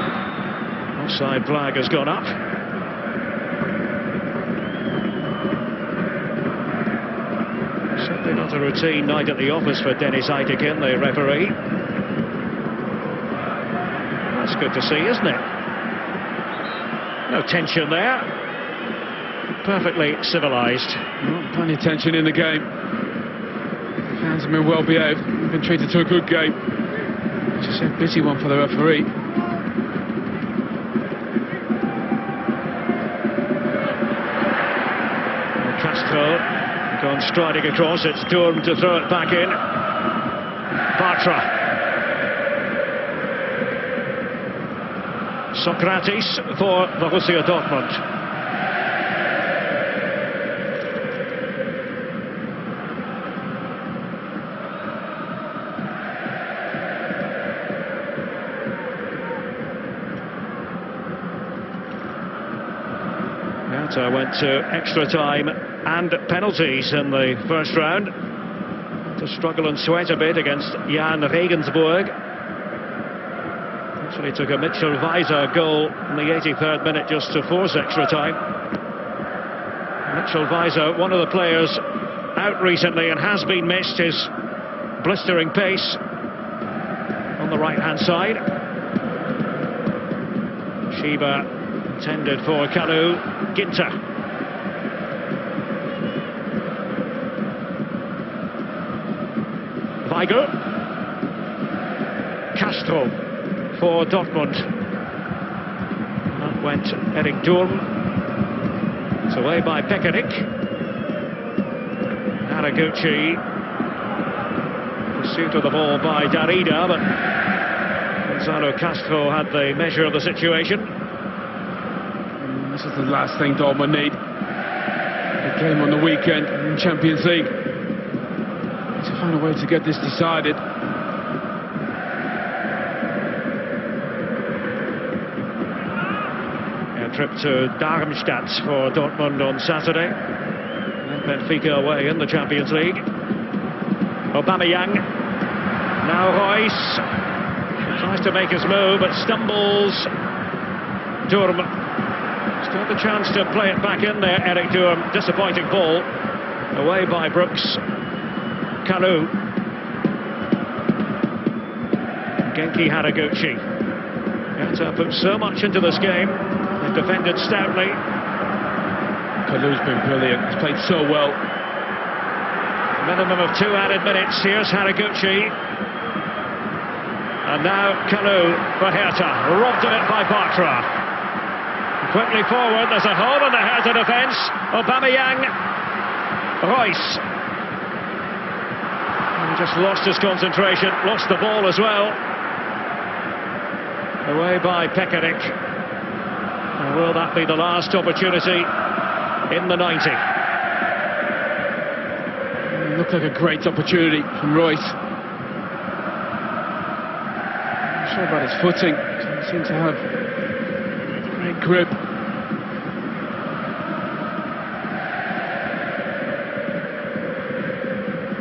Speaker 4: offside flag has gone up. Certainly not a routine night at the office for Dennis Eitekin, the referee. That's good to see, isn't it? No tension there. Perfectly civilised.
Speaker 5: Plenty of tension in the game. The fans have been well behaved. They've been treated to a good game. Just a busy one for the referee.
Speaker 4: Castro gone striding across. It's Durm to throw it back in. Bartra. Socrates for Borussia Dortmund. Herta went to extra time and penalties in the first round. To struggle and sweat a bit against Jan Regensburg. Actually took a Mitchell Weiser goal in the 83rd minute just to force extra time. Mitchell Weiser, one of the players out recently and has been missed, his blistering pace on the right hand side. Shiva intended for Kalu. Ginter. Weigl. Castro for Dortmund. That went Erik Durm. It's away by Pekarik. Haraguchi. Pursuit of the ball by Darida, but Gonzalo Castro had the measure of the situation.
Speaker 5: This is the last thing Dortmund need. The game on the weekend in Champions League. To find a way to get this decided.
Speaker 4: A trip to Darmstadt for Dortmund on Saturday. And Benfica away in the Champions League. Aubameyang. Now Royce. Tries to make his move but stumbles. Durm. Still the chance to play it back in there, Erik Durm. Disappointing ball. Away by Brooks. Kalu. Genki Haraguchi. Herta put so much into this game. They defended stoutly.
Speaker 5: Kalu's been brilliant. He's played so well.
Speaker 4: Minimum of 2 added minutes. Here's Haraguchi. And now Kalu for Herta. Robbed of it by Bartra. Quickly forward. There's a hole in the Herta defence. Aubameyang. Royce. He just lost his concentration, lost the ball as well. Away by Pekarik. And will that be the last opportunity in the 90?
Speaker 5: It looked like a great opportunity from Royce. Not sure about his footing. He seems to have great grip.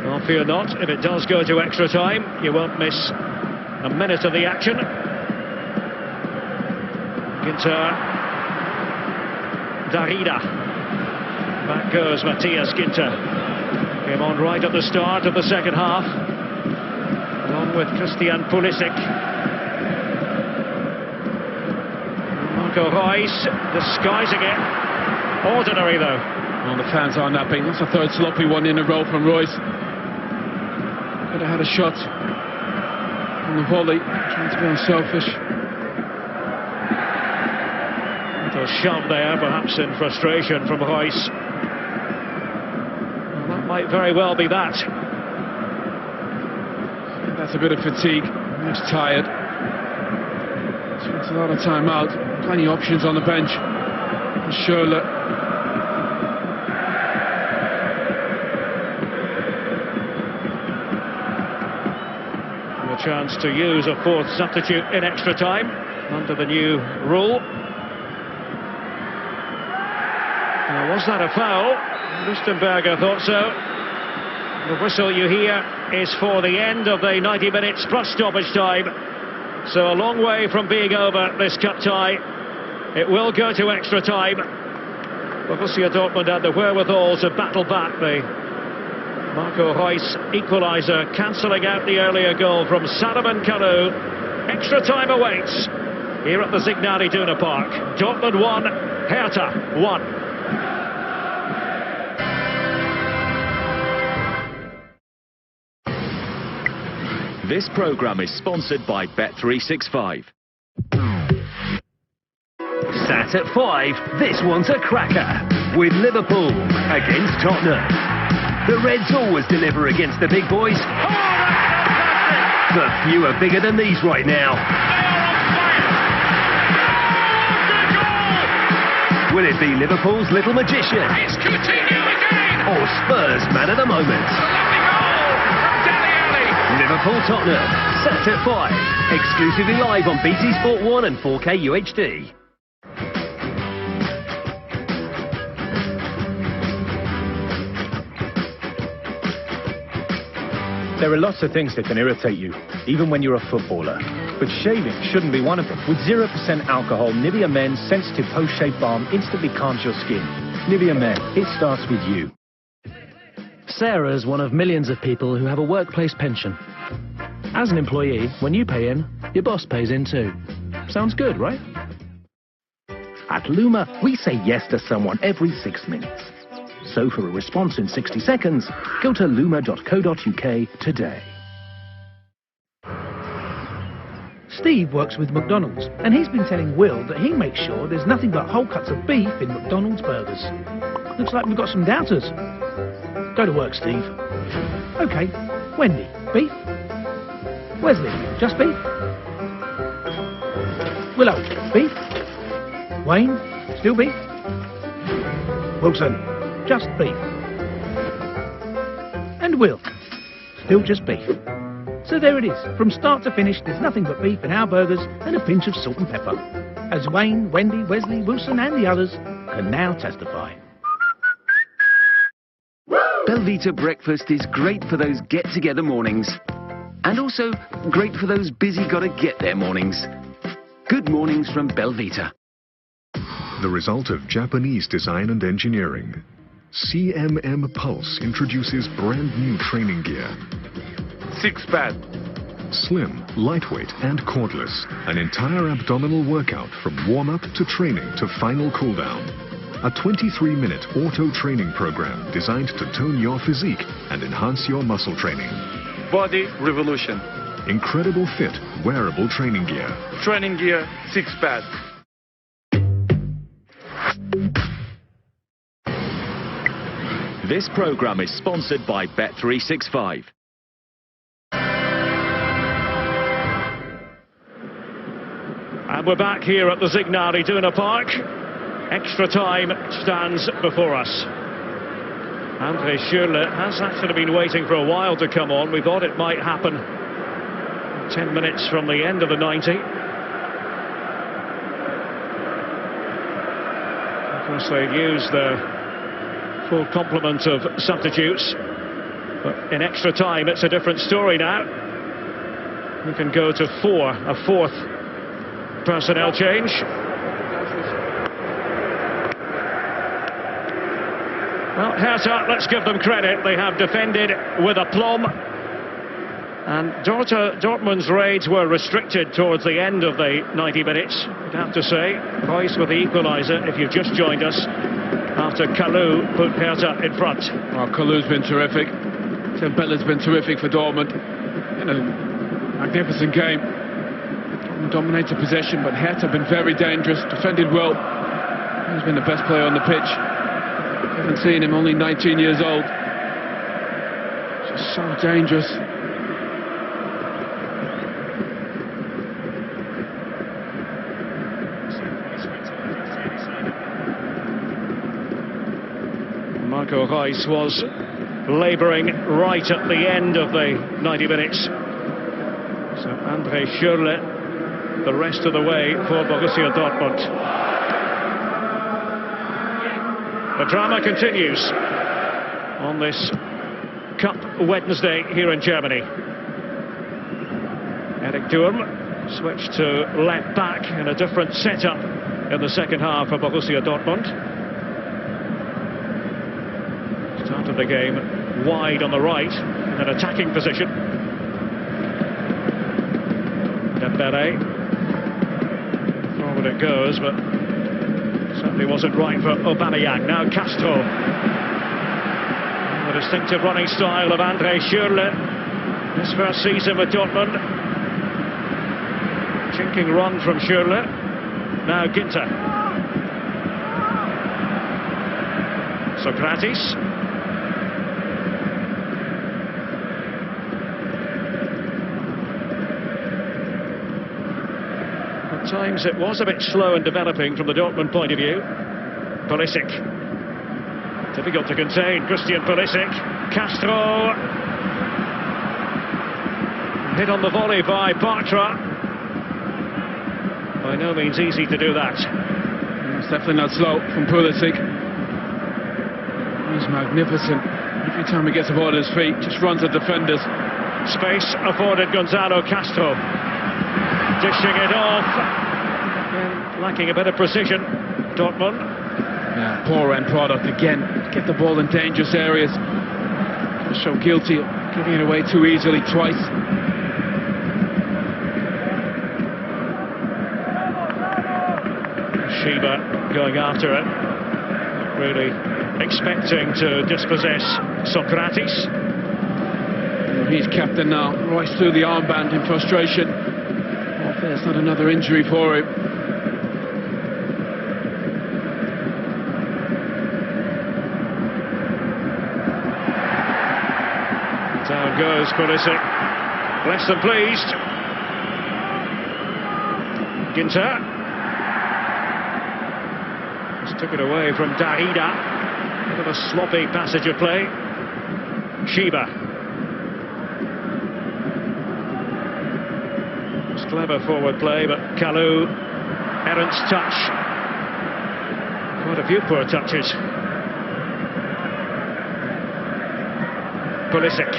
Speaker 4: Well, fear not, if it does go to extra time, you won't miss a minute of the action. Ginter. Darida. Back goes Matthias Ginter. Came on right at the start of the second half, along with Christian Pulisic. Marco Reus disguising it. Ordinary though.
Speaker 5: Well, the fans aren't happy. That's the third sloppy one in a row from Royce. Could have had a shot on the volley, trying to be unselfish.
Speaker 4: A little shove there, perhaps in frustration from Royce. Well, that might very well be that.
Speaker 5: That's a bit of fatigue. He's tired. Spent a lot of time out. Plenty of options on the bench. Schürrle.
Speaker 4: A chance to use a fourth substitute in extra time under the new rule. Now, was that a foul? Lichtenberger thought so. The whistle you hear is for the end of the 90 minutes plus stoppage time. So a long way from being over this cup tie. It will go to extra time. Borussia Dortmund had the wherewithal to battle back the Marco Reus equaliser, cancelling out the earlier goal from Salomon Kalou. Extra time awaits here at the Signal Iduna Park. Dortmund 1, Herta 1.
Speaker 18: This programme is sponsored by Bet365.
Speaker 9: Sat at 5, this one's a cracker. With Liverpool against Tottenham. The Reds always deliver against the big boys. But few are bigger than these right now. Will it be Liverpool's little magician?
Speaker 21: It's Coutinho again!
Speaker 9: Or Spurs man of the moment? Liverpool Tottenham, set at 5. Exclusively live on BT Sport 1 and 4K UHD.
Speaker 2: There are lots of things that can irritate you, even when you're a footballer. But shaving shouldn't be one of them. With 0% alcohol, Nivea Men's Sensitive Post-Shave Balm instantly calms your skin. Nivea Men, it starts with you.
Speaker 3: Sarah is one of millions of people who have a workplace pension. As an employee, when you pay in, your boss pays in too. Sounds good, right?
Speaker 11: At Luma, we say yes to someone every 6 minutes. So for a response in 60 seconds, go to luma.co.uk today.
Speaker 6: Steve works with McDonald's, and he's been telling Will that he makes sure there's nothing but whole cuts of beef in McDonald's burgers. Looks like we've got some doubters. Go to work, Steve. OK, Wendy, beef? Wesley, just beef? Willow, beef? Wayne, still beef? Wilson, just beef. And Will, still just beef. So there it is. From start to finish, there's nothing but beef in our burgers and a pinch of salt and pepper. As Wayne, Wendy, Wesley, Wilson and the others can now testify.
Speaker 12: Belvita breakfast is great for those get-together mornings. And also great for those busy gotta-get-there mornings. Good mornings from Belvita.
Speaker 14: The result of Japanese design and engineering. CMM Pulse introduces brand new training gear.
Speaker 15: Six-pad.
Speaker 14: Slim, lightweight and cordless. An entire abdominal workout from warm-up to training to final cool-down. A 23-minute auto training program designed to tone your physique and enhance your muscle training.
Speaker 15: Body Revolution.
Speaker 14: Incredible fit, wearable training gear.
Speaker 15: Training gear, six-pad.
Speaker 18: This programme is sponsored by Bet365.
Speaker 4: And we're back here at the Signal Iduna Park. Extra time stands before us. Andre Schürrle has actually been waiting for a while to come on. We thought it might happen 10 minutes from the end of the 90. Of course, they used their full complement of substitutes. But in extra time, it's a different story now. We can go to a fourth personnel change. Well, Herta, let's give them credit. They have defended with aplomb. And Dortmund's raids were restricted towards the end of the 90 minutes, I'd have to say. Royce with the equaliser, if you've just joined us, after Kalou put Herta in front.
Speaker 5: Well, Kalou's been terrific. Tembella's been terrific for Dortmund. In a magnificent game. Dominated possession, but Herta been very dangerous, defended well. He's been the best player on the pitch. Haven't seen him, only 19 years old. Just so dangerous.
Speaker 4: Marco Reus was labouring right at the end of the 90 minutes. So Andre Schürrle the rest of the way for Borussia Dortmund. The drama continues on this Cup Wednesday here in Germany. Eric Durm switched to left back in a different setup in the second half for Borussia Dortmund. Started the game wide on the right in an attacking position. Dembele, forward it goes, but certainly wasn't right for Aubameyang. Now Castro. The distinctive running style of Andre Schürrle. His first season with Dortmund. Chinking run from Schürrle. Now Ginter. Socrates. At times it was a bit slow in developing from the Dortmund point of view. Pulisic. Difficult to contain, Christian Pulisic. Castro. Hit on the volley by Bartra. By no means easy to do that.
Speaker 5: It's definitely not slow from Pulisic. He's magnificent. Every time he gets the ball at his feet, just runs at defenders.
Speaker 4: Space afforded Gonzalo Castro. Dishing it off. Lacking a bit of precision, Dortmund.
Speaker 5: Yeah, poor end product again. Get the ball in dangerous areas. Just so guilty of giving it away too easily twice.
Speaker 4: Sheba going after it. Not really expecting to dispossess Socrates.
Speaker 5: He's captain now, right through the armband in frustration. Well, there's not another injury for him.
Speaker 4: Down goes Pulisic. Less than pleased. Ginter. Just took it away from Darida. Bit of a sloppy passage of play. Sheba. Clever forward play, but Kalou, errant touch. Quite a few poor touches. Pulisic.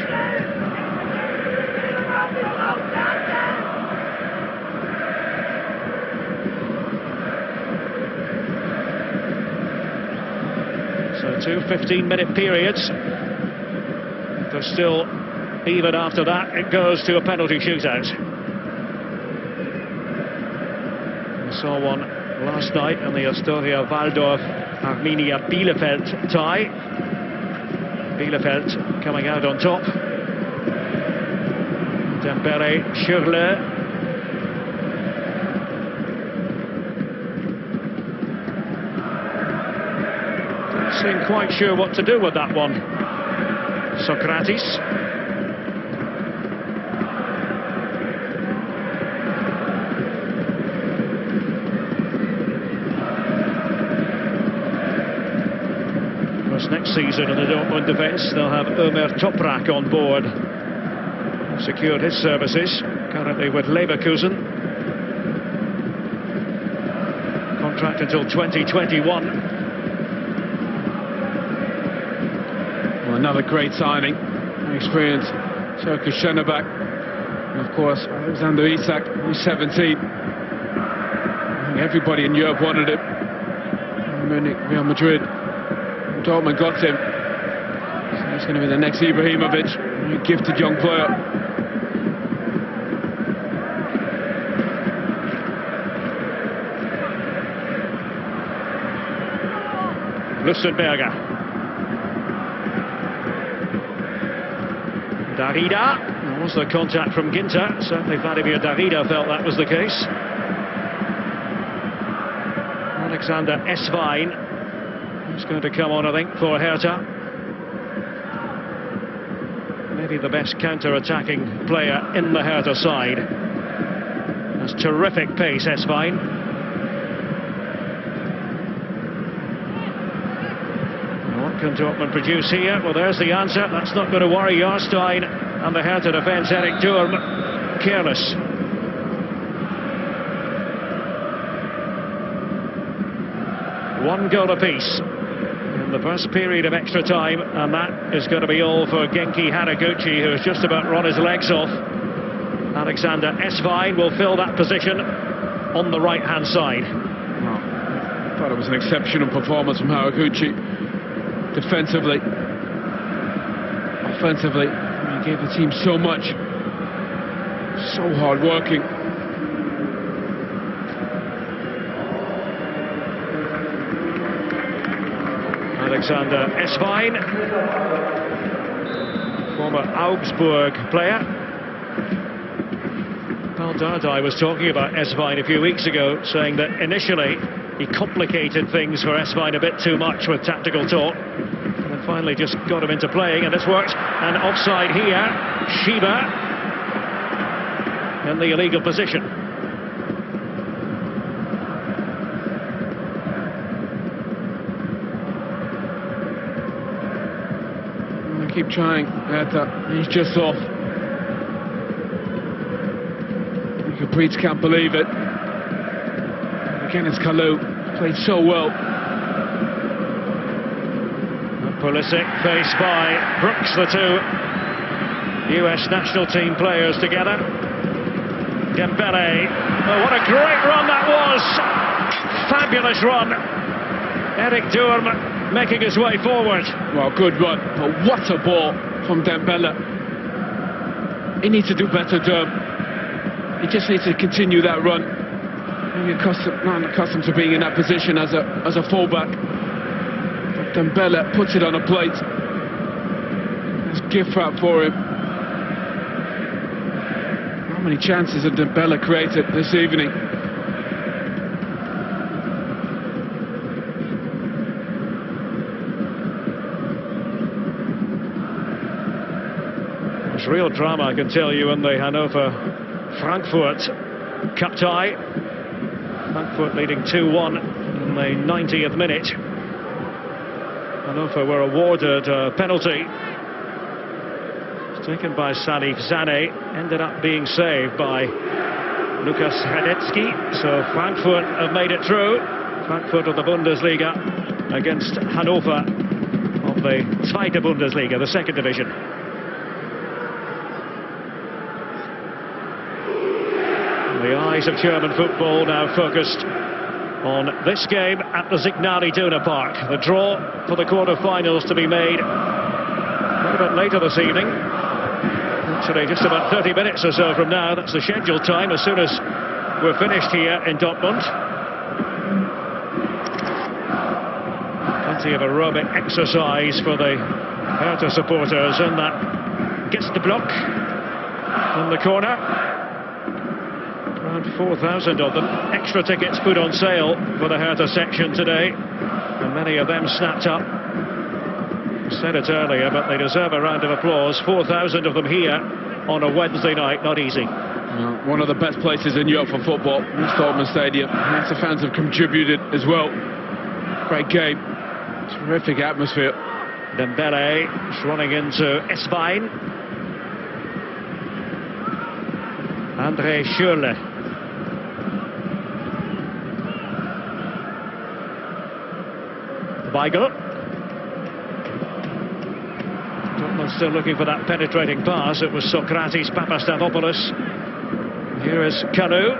Speaker 4: So 2 15-minute periods. There's still, even after that, it goes to a penalty shootout. Saw one last night in the Astoria Waldorf Arminia Bielefeld tie. Bielefeld coming out on top. Dembele, Schürrle. Don't seem quite sure what to do with that one. Socrates. Next season in the Dortmund defence, they'll have Ömer Toprak on board. Secured his services, currently with Leverkusen. Contract until 2021.
Speaker 5: Well, another great signing. Experienced Turkish centre-back. And of course, Alexander Isak, who's 17. I think everybody in Europe wanted him. Munich, Real Madrid. Dortmund got him. So he's going to be the next Ibrahimovic, a gifted young player.
Speaker 4: Lustenberger. Darida. There was the contact from Ginter. Certainly Vladimir Darida felt that was the case. Alexander Eswein. He's going to come on, I think, for Herta. Maybe the best counter-attacking player in the Herta side. Has terrific pace, Eswein. What can Dortmund produce here? Well, there's the answer. That's not going to worry Jarstein and the Herta defence. Eric Durm, careless. One goal apiece in the first period of extra time, and that is going to be all for Genki Haraguchi, who has just about run his legs off. Alexander Eswein will fill that position on the right-hand side.
Speaker 5: Well, I thought it was an exceptional performance from Haraguchi. Defensively, offensively, he gave the team so much. So hard-working.
Speaker 4: Alexander Eswein, former Augsburg player. Paul Dardai was talking about Eswein a few weeks ago, saying that initially he complicated things for Eswein a bit too much with tactical talk, and then finally just got him into playing, and it's worked. And offside here, Sheba in the illegal position.
Speaker 5: Keep trying, Herta. He's just off. Caprice can't believe it. Again, it's Kalou. Played so well.
Speaker 4: Pulisic faced by Brooks, the two US national team players together. Dembele. Oh, what a great run that was! Fabulous run. Eric Durm making his way forward.
Speaker 5: Well, good run, but what a ball from Dembele. He needs to do better, Durm. He just needs to continue that run. You're not accustomed to being in that position as a fullback. But Dembele puts it on a plate. It's gift wrap for him. How many chances have Dembele created this evening?
Speaker 4: There's real drama, I can tell you, in the Hannover-Frankfurt Cup tie. Frankfurt leading 2-1 in the 90th minute. Hannover were awarded a penalty. It's taken by Salif Zane, ended up being saved by Lukas Hradecky. So Frankfurt have made it through. Frankfurt of the Bundesliga against Hannover of the Zweite Bundesliga, the second division. The eyes of German football now focused on this game at the Signal Iduna Park. The draw for the quarter-finals to be made a little bit later this evening. Actually, just about 30 minutes or so from now. That's the scheduled time as soon as we're finished here in Dortmund. Plenty of aerobic exercise for the Herta supporters, and that gets the block in the corner. Around 4,000 of them. Extra tickets put on sale for the Herta section today, and many of them snapped up. I said it earlier, but they deserve a round of applause. 4,000 of them here on a Wednesday night, not easy.
Speaker 5: One of the best places in Europe for football, this Dortmund Stadium. Herta fans have contributed as well. Great game, terrific atmosphere.
Speaker 4: Dembele is running into Eswein. André Schürrle. Weigl. Dortmund still looking for that penetrating pass. It was Socrates Papastathopoulos. Here is Kalou.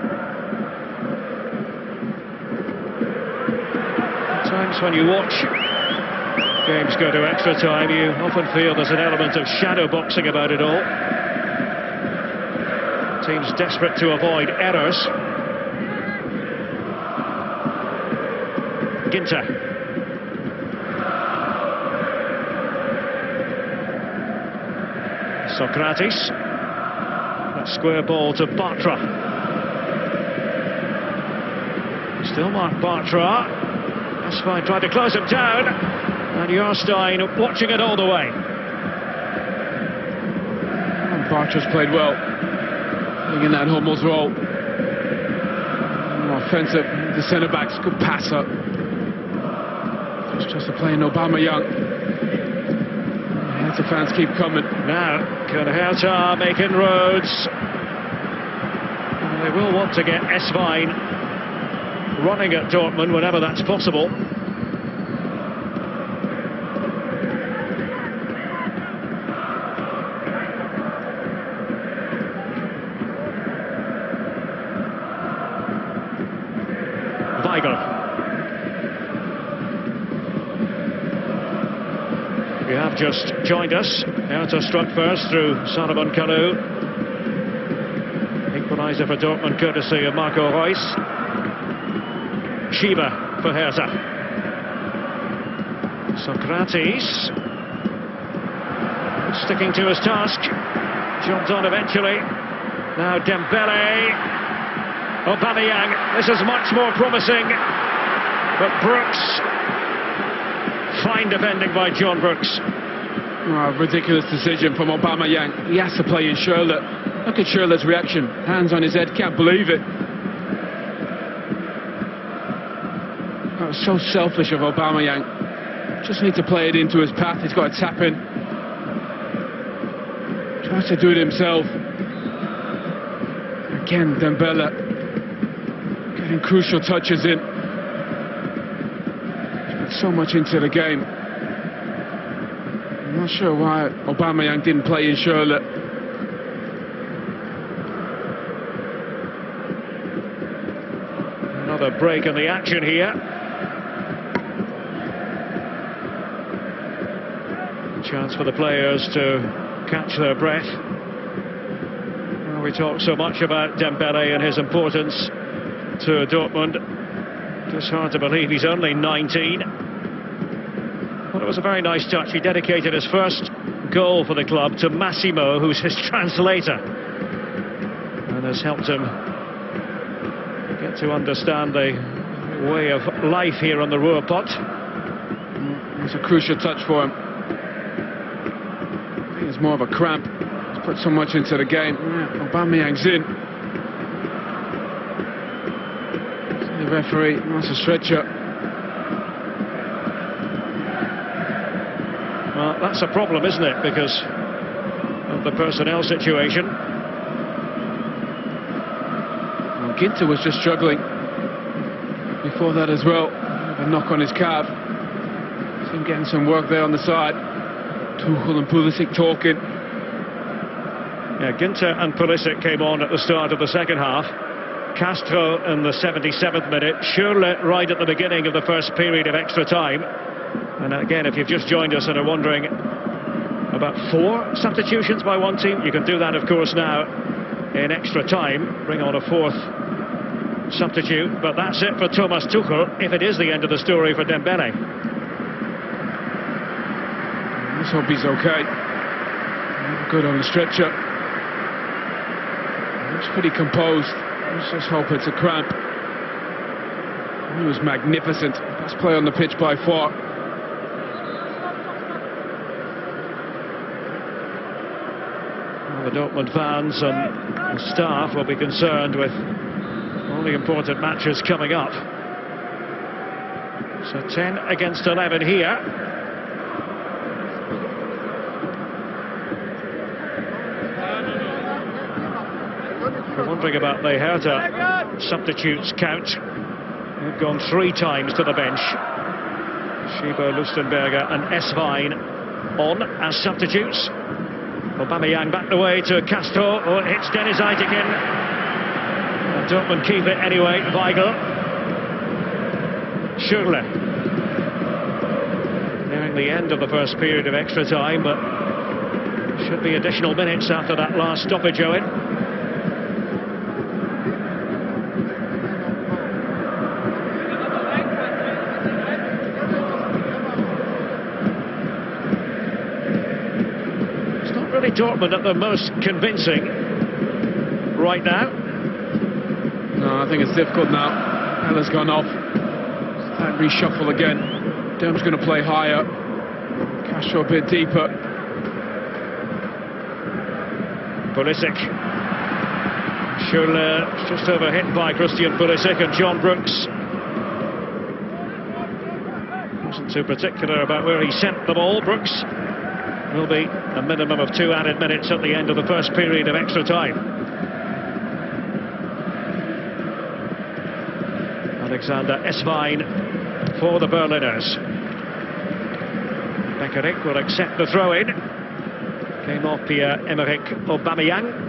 Speaker 4: At times when you watch games go to extra time, you often feel there's an element of shadow boxing about it all. Teams desperate to avoid errors. Ginter. Socrates. That square ball to Bartra. Still Mark Bartra. Eswein tried to close him down, and Jarstein watching it all the way.
Speaker 5: And Bartra's played well in that Hummels role. More offensive, the centre-backs, good passer. Just to play in Aubameyang. Herta fans keep coming.
Speaker 4: Now, can Herta make inroads? And they will want to get Eswein running at Dortmund whenever that's possible. Weigl. If you have just joined us, Herta struck first through Salomon Kalou. Equaliser for Dortmund courtesy of Marco Reus. Schieber for Herta. Socrates sticking to his task. Jumped on eventually. Now Dembele. Aubameyang. This is much more promising. But Brooks. Fine defending by John Brooks.
Speaker 5: Oh, ridiculous decision from Aubameyang. He has to play in Schürrle. Look at Schürrle's reaction. Hands on his head, can't believe it. That was so selfish of Aubameyang. Just need to play it into his path. He's got to tap in. Tries to do it himself. Again, Dembele getting crucial touches in. He's put so much into the game. I'm not sure why Aubameyang didn't play in Schürrle.
Speaker 4: Another break in the action here. Chance for the players to catch their breath. Well, we talk so much about Dembele and his importance to Dortmund. Just hard to believe he's only 19. Well, it was a very nice touch. He dedicated his first goal for the club to Massimo, who's his translator, and has helped him get to understand the way of life here on the Ruhrpott.
Speaker 5: It's a crucial touch for him. I think it's more of a cramp. He's put so much into the game. Aubameyang's in. The referee wants a stretcher.
Speaker 4: Well, that's a problem, isn't it? Because of the personnel situation.
Speaker 5: Well, Ginter was just struggling before that as well. A knock on his calf. See him getting some work there on the side. Tuchel and Pulisic talking.
Speaker 4: Yeah, Ginter and Pulisic came on at the start of the second half. Castro in the 77th minute. Schürrle right at the beginning of the first period of extra time. And again, if you've just joined us and are wondering about 4 substitutions by one team, you can do that, of course, now in extra time. Bring on a 4th substitute. But that's it for Thomas Tuchel, if it is the end of the story for Dembele.
Speaker 5: Let's hope he's okay. Good on the stretcher. Looks pretty composed. Let's just hope it's a cramp. He was magnificent. Best play on the pitch by far.
Speaker 4: Well, the Dortmund fans and the staff will be concerned with all the important matches coming up. So 10 against 11 here. We're wondering about the Herta substitutes count. They've gone 3 times to the bench. Schieber, Lustenberger and Eswein on as substitutes. Aubameyang back the way to Castro. Oh, it hits Dennis Eitekin. And Dortmund keep it anyway. Weigl. Schürrle. Nearing the end of the first period of extra time, but should be additional minutes after that last stoppage, Owen. Dortmund at the most convincing right now.
Speaker 5: No, I think it's difficult now. Ella's gone off. And reshuffle again. Derm's going to play higher. Castro a bit deeper.
Speaker 4: Pulisic. Schürrle just overhit by Christian Pulisic and John Brooks. Wasn't too particular about where he sent the ball, Brooks. Will be a minimum of 2 added minutes at the end of the first period of extra time. Alexander Eswein for the Berliners. Beckerick will accept the throw-in. Came off Pierre-Emerick Aubameyang.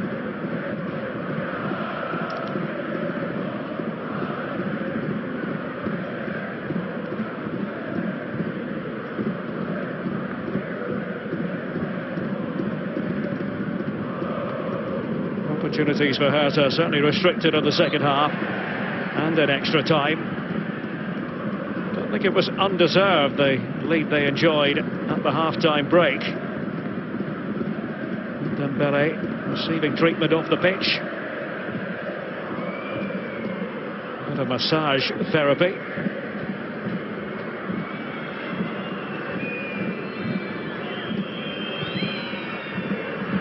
Speaker 4: Opportunities for Herta certainly restricted in the second half and in extra time. Don't think it was undeserved, the lead they enjoyed at the half-time break. Dembele receiving treatment off the pitch. Bit of massage therapy.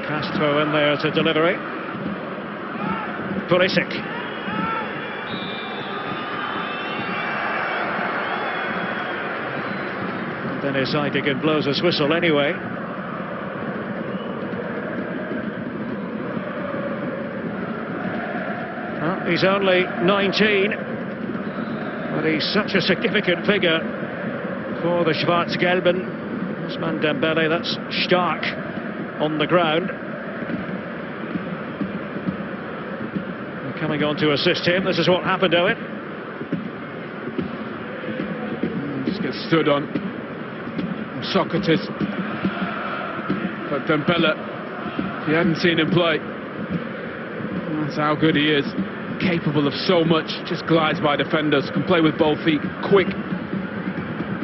Speaker 4: Castro in there to deliver it. Pulisic. Dennis Eitekin blows his whistle anyway. He's only 19, but he's such a significant figure for the Schwarz-Gelben. Ousmane Dembele, that's Stark on the ground. They're coming on to assist him. This is what happened, Owen.
Speaker 5: Just gets stood on Socrates. But Dembele, if you hadn't seen him play, that's how good he is. Capable of so much, just glides by defenders, can play with both feet, quick,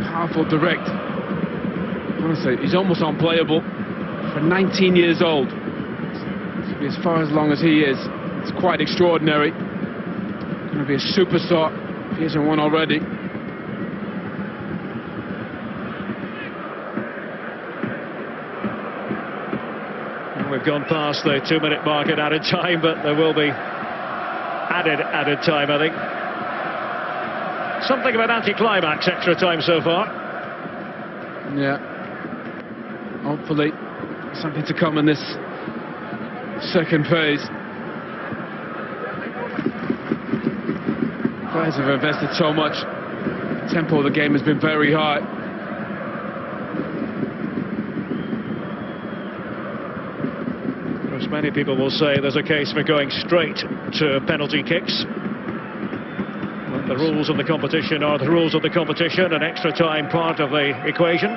Speaker 5: powerful, direct. Honestly, he's almost unplayable for 19 years old. To be as far as long as he is, it's quite extraordinary. Going to be a superstar if he isn't one already.
Speaker 4: We've gone past the 2-minute mark at added time, but there will be added time, I think. Something of an anti-climax extra time so far.
Speaker 5: Yeah. Hopefully, something to come in this second phase. Players have invested so much. The tempo of the game has been very high.
Speaker 4: As many people will say, there's a case for going straight to penalty kicks. But the rules of the competition are the rules of the competition, and extra time part of the equation.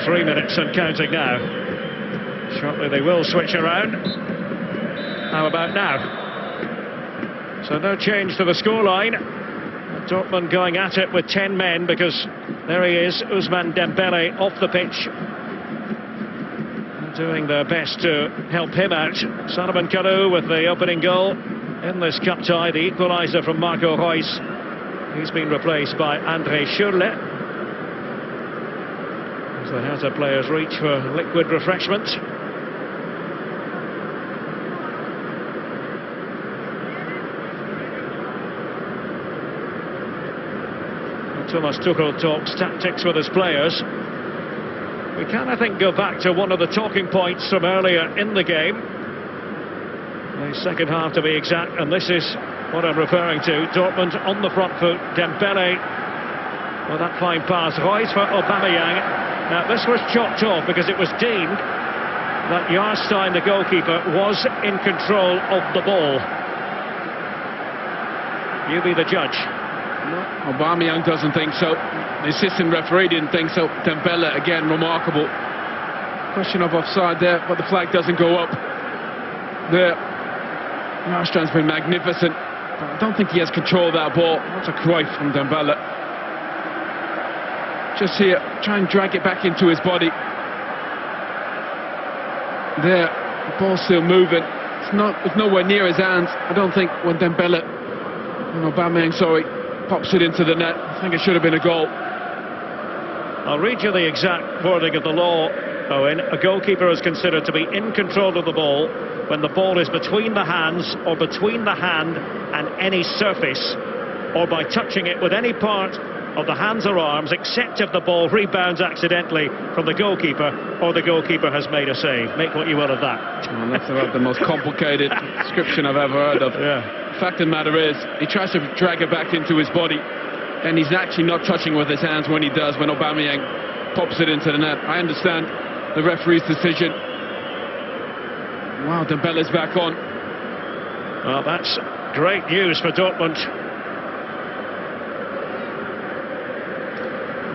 Speaker 4: 3 minutes and counting now. Shortly they will switch around. How about now? So no change to the scoreline. Dortmund going at it with 10 men, because there he is, Ousmane Dembele off the pitch, doing their best to help him out. Salomon Kalou with the opening goal in this cup tie, the equaliser from Marco Reus. He's been replaced by André Schürrle. As the Herta players reach for liquid refreshment. Thomas Tuchel talks tactics with his players. We can, I think, go back to one of the talking points from earlier in the game. The second half, to be exact, and this is what I'm referring to. Dortmund on the front foot. Dembele, well, that fine pass. Reus for Aubameyang. Now, this was chopped off because it was deemed that Jarstein, the goalkeeper, was in control of the ball. You be the judge.
Speaker 5: Aubameyang doesn't think so. The assistant referee didn't think so. Dembele, again, remarkable. Question of offside there, but the flag doesn't go up. There. Jarstein's been magnificent, but I don't think he has control of that ball. That's a Cruyff from Dembele. Just here, try and drag it back into his body. There, the ball's still moving. It's nowhere near his hands. I don't think when Dembele, Aubameyang, sorry, pops it into the net. I think it should have been a goal.
Speaker 4: I'll read you the exact wording of the law, Owen. A goalkeeper is considered to be in control of the ball when the ball is between the hands or between the hand and any surface, or by touching it with any part of the hands or arms, except if the ball rebounds accidentally from the goalkeeper or the goalkeeper has made a save. Make what you will of that.
Speaker 5: Well, that's about the most complicated description I've ever heard of.
Speaker 4: Yeah.
Speaker 5: Fact of the matter is, he tries to drag it back into his body, and he's actually not touching with his hands when he does, when Aubameyang pops it into the net. I understand the referee's decision. Wow, Dembele's back on.
Speaker 4: Well, that's great news for Dortmund.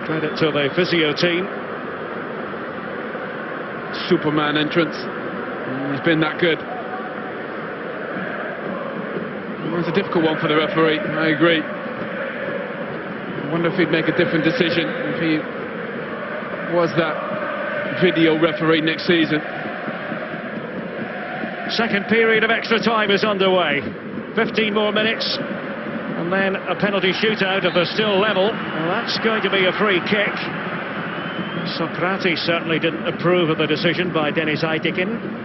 Speaker 4: Credit to the physio team.
Speaker 5: Superman entrance. He's been that good. It's a difficult one for the referee, I agree. I wonder if he'd make a different decision if he was that video referee next season.
Speaker 4: Second period of extra time is underway. 15 more minutes, and then a penalty shootout if they're still level. Well, that's going to be a free kick. Socrates certainly didn't approve of the decision by Deniz Aytekin.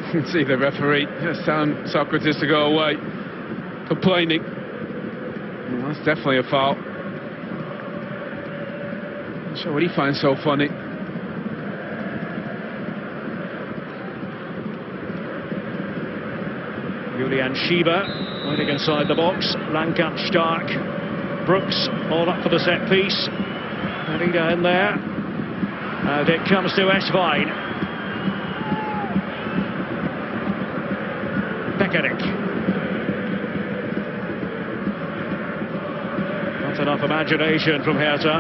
Speaker 5: You can see the referee just telling Socrates to go away, complaining. Well, that's definitely a foul. Not sure what he finds so funny.
Speaker 4: Julian Schieber waiting inside the box. Langkamp, Stark, Brooks all up for the set piece. Herta in there. And it comes to Esvine. Beckerik. Not enough imagination from Herta.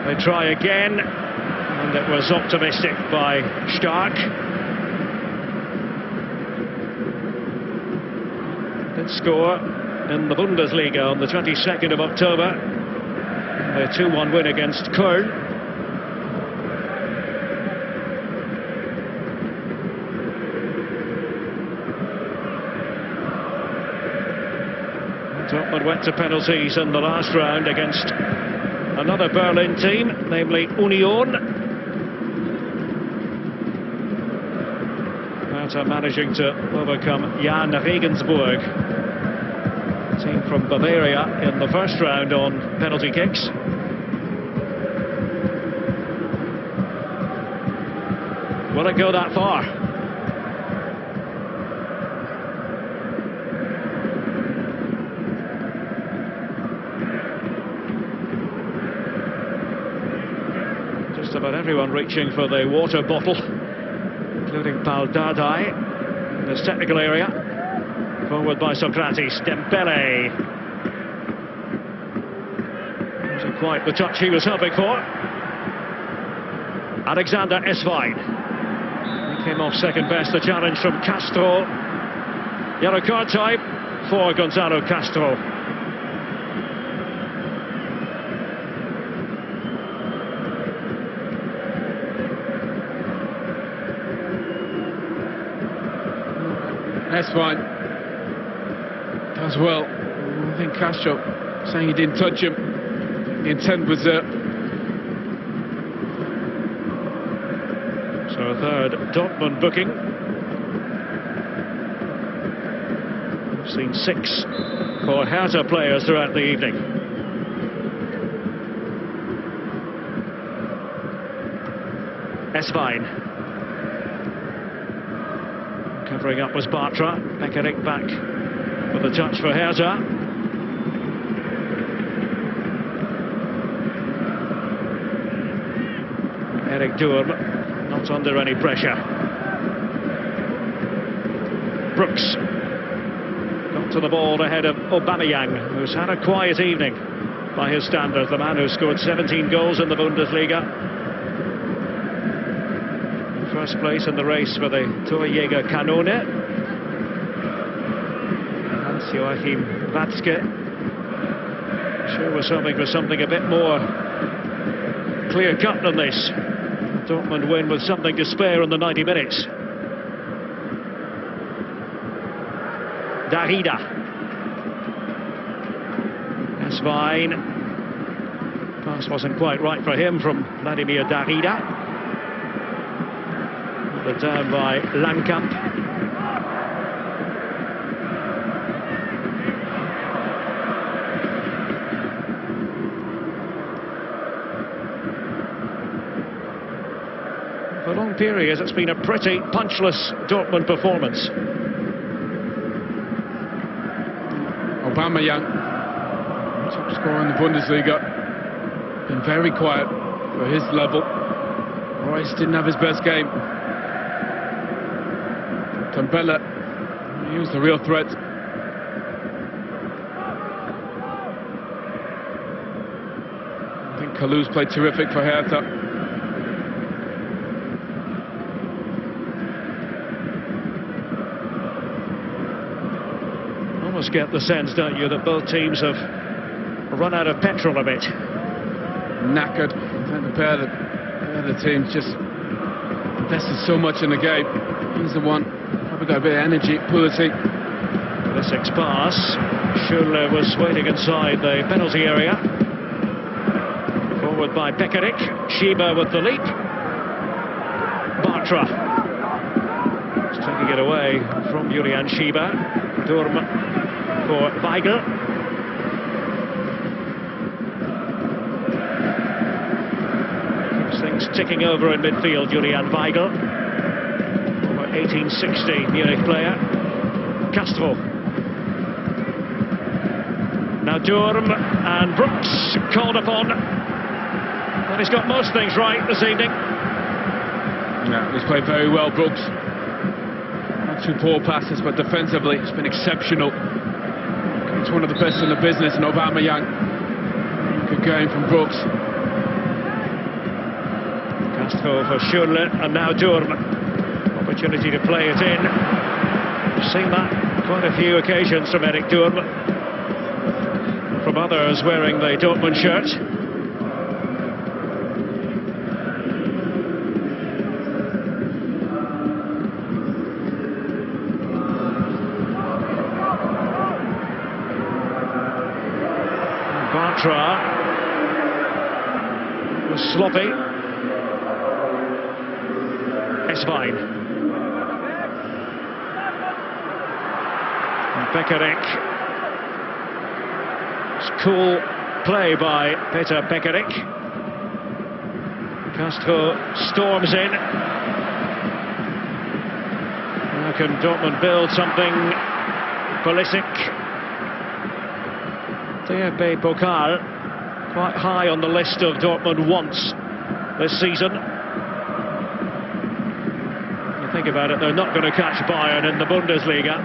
Speaker 4: They try again, and it was optimistic by Stark. Did score in the Bundesliga on the 22nd of October. A 2-1 win against Köln. Dortmund went to penalties in the last round against another Berlin team, namely Union. Herta managing to overcome Jan Regensburg, team from Bavaria, in the first round on penalty kicks. Will it go that far? Just about everyone reaching for the water bottle, including Pal Dardai in this technical area. Forward by Socrates. Dembele. Wasn't quite the touch he was hoping for. Alexander Esvine. He came off second best. The challenge from Castro. Yellow card time for Gonzalo Castro.
Speaker 5: Esvine does well. I think Castro saying he didn't touch him. The intent was there.
Speaker 4: So a third Dortmund booking. We've seen 6 for Herta players throughout the evening. Esvine. Covering up was Bartra. Beckerik back with a touch for Herta. Eric Durm not under any pressure. Brooks got to the ball ahead of Aubameyang, who's had a quiet evening by his standards. The man who scored 17 goals in the Bundesliga. First place in the race for the Torjäger Kanone. Hans-Joachim Watzke sure was hoping for something a bit more clear-cut than this. Dortmund win with something to spare in the 90 minutes. Darida. Esvine. Pass wasn't quite right for him from Vladimir Darida. But down by Langkamp. For long periods, it's been a pretty punchless Dortmund performance.
Speaker 5: Aubameyang, top scorer in the Bundesliga, been very quiet for his level. Royce didn't have his best game. Dembele, he was the real threat. I think Kalou's played terrific for Herta.
Speaker 4: Almost get the sense, don't you, that both teams have run out of petrol a bit.
Speaker 5: Knackered. I think the teams just invested so much in the game. He's the one probably got a bit of energy, Pulisic.
Speaker 4: Pulisic's pass. Schürrle was waiting inside the penalty area. Forward by Beckerik. Schieber with the leap. Bartra. Just taking it away from Julian Schieber. Durm for Weigl. Keeps things ticking over in midfield, Julian Weigl. 1860 Munich player. Castro. Now Durham and Brooks called upon. And he's got most things right this evening.
Speaker 5: Yeah, he's played very well, Brooks. Not two poor passes, but defensively it's been exceptional. It's one of the best in the business, and Aubameyang. Good game from Brooks.
Speaker 4: Castro for Schürrle, and now Durham. Opportunity to play it in. We've seen that quite a few occasions from Eric Durham. From others wearing the Dortmund shirt. Bartra was sloppy. Esvine. And Beckerick. It's cool play by Peter Beckerick. Castro storms in. Now can Dortmund build something? Pulisic. DFB Pokal, quite high on the list of Dortmund wants this season. When you think about it, they're not going to catch Bayern in the Bundesliga.